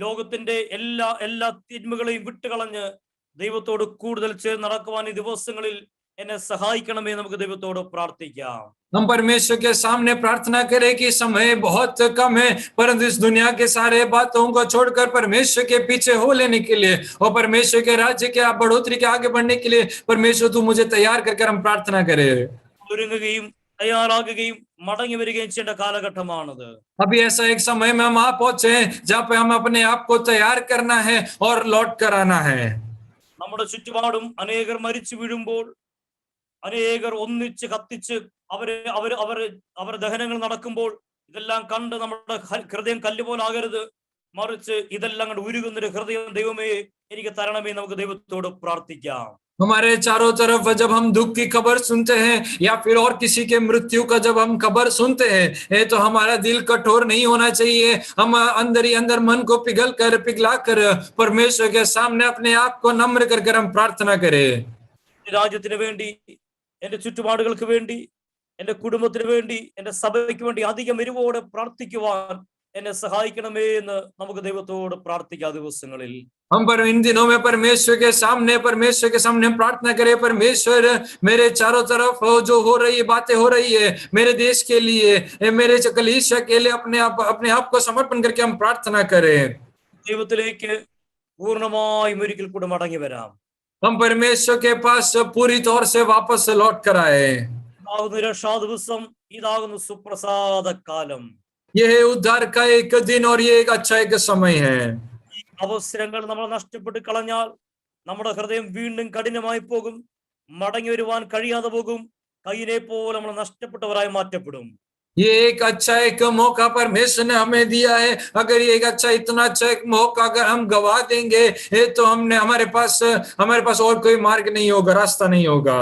ലോകത്തിന്റെ എല്ലാ തിന്മകളെയും വിട്ടുകളഞ്ഞ് ദൈവത്തോട് കൂടുതൽ ചേർന്ന് നടക്കുവാൻ ഈ ദിവസങ്ങളിൽ എന്നെ സഹായിക്കണമേ നമുക്ക് ദൈവത്തോട് പ്രാർത്ഥിക്കാം. हम परमेश्वर के सामने प्रार्थना करें कि समय बहुत कम है, परंतु इस दुनिया के सारे बातों को छोड़कर परमेश्वर के पीछे हो लेने के लिए और परमेश्वर के राज्य के बढ़ोतरी के आगे बढ़ने के लिए परमेश्वर तू मुझे तैयार कर हम प्रार्थना करें। ഒരുങ്ങുകയും തയ്യാറാകുകയും മടങ്ങി വരികയും ചെയ്യേണ്ട കാലഘട്ടമാണത്. अभी ऐसा एक समय में हम आ पहुंचे जहाँ पे हम अपने आप को तैयार करना है और लौट कर आना है। നമ്മുടെ ചുറ്റുപാടും അനേകർ മരിച്ചു വീഴുമ്പോൾ, അനേകർ ഒന്നിച്ച് കത്തിച്ച് അവരെ ദഹനങ്ങൾ നടക്കുമ്പോൾ ഇതെല്ലാം കണ്ട് നമ്മുടെ ഹൃദയം കല്ലുപോലാകരുത്, മറിച്ച് ഇതെല്ലാം കണ്ട് ഉരുകുന്നൊരു ഹൃദയം ദൈവമേ എനിക്ക് തരണമേ നമുക്ക് ദൈവത്തോട് പ്രാർത്ഥിക്കാം. हमारे चारों तरफ जब हम दुख की खबर सुनते हैं या फिर और किसी के मृत्यु का जब हम खबर सुनते हैं तो हमारा दिल कठोर नहीं होना चाहिए। हम अंदर ही अंदर मन को पिघला कर परमेश्वर के सामने अपने आप को नम्र कर हम प्रार्थना करें। രാജ്യത്തിന് വേണ്ടി, എന്റെ ചുറ്റുപാടുകൾക്ക് വേണ്ടി, എന്റെ കുടുംബത്തിന് വേണ്ടി, എന്റെ സഭയ്ക്ക് വേണ്ടി അധികം എരിവോടെ പ്രാർത്ഥിക്കുവാൻ എന്നെ സഹായിക്കണമേ എന്ന് നമുക്ക് ദൈവത്തോട് പ്രാർത്ഥിക്കാം ദിവസങ്ങളിൽ. हम पर इन दिनों में परमेश्वर के सामने प्रार्थना करें, परमेश्वर मेरे चारों तरफ जो हो रही बातें हो रही है मेरे देश के लिए, मेरे कलीसिया के लिए अपने आप को समर्पण करके हम प्रार्थना करें। ദൈവത്തിലേക്ക് പൂർണ്ണമായും ഒരിക്കൽ കൂടെ മടങ്ങി വരാം. हम परमेश्वर के पास पूरी तौर से वापस लौट कर आए। ഇതാകുന്നു രക്ഷാ ദിവസം, ഇതാകുന്നു സുപ്രസാദ കാലം. ये है उद्धार का एक दिन और ये एक अच्छा एक समय है। ഈ അവസരങ്ങൾ നമ്മൾ നഷ്ടപ്പെട്ട് കളഞ്ഞാൽ നമ്മുടെ ഹൃദയം വീണ്ടും കഠിനമായി പോകും, മടങ്ങി വരുവാൻ കഴിയാതെ പോകും, കയ്യിനെ പോലെ നമ്മൾ നഷ്ടപ്പെട്ടവരായി മാറ്റപ്പെടും. ये एक अच्छा एक मौका परमेश्वर ने हमें दिया है। अगर ये एक इतना अच्छा एक मौका अगर हम गवा देंगे तो हमारे पास और कोई मार्ग नहीं होगा, रास्ता नहीं होगा।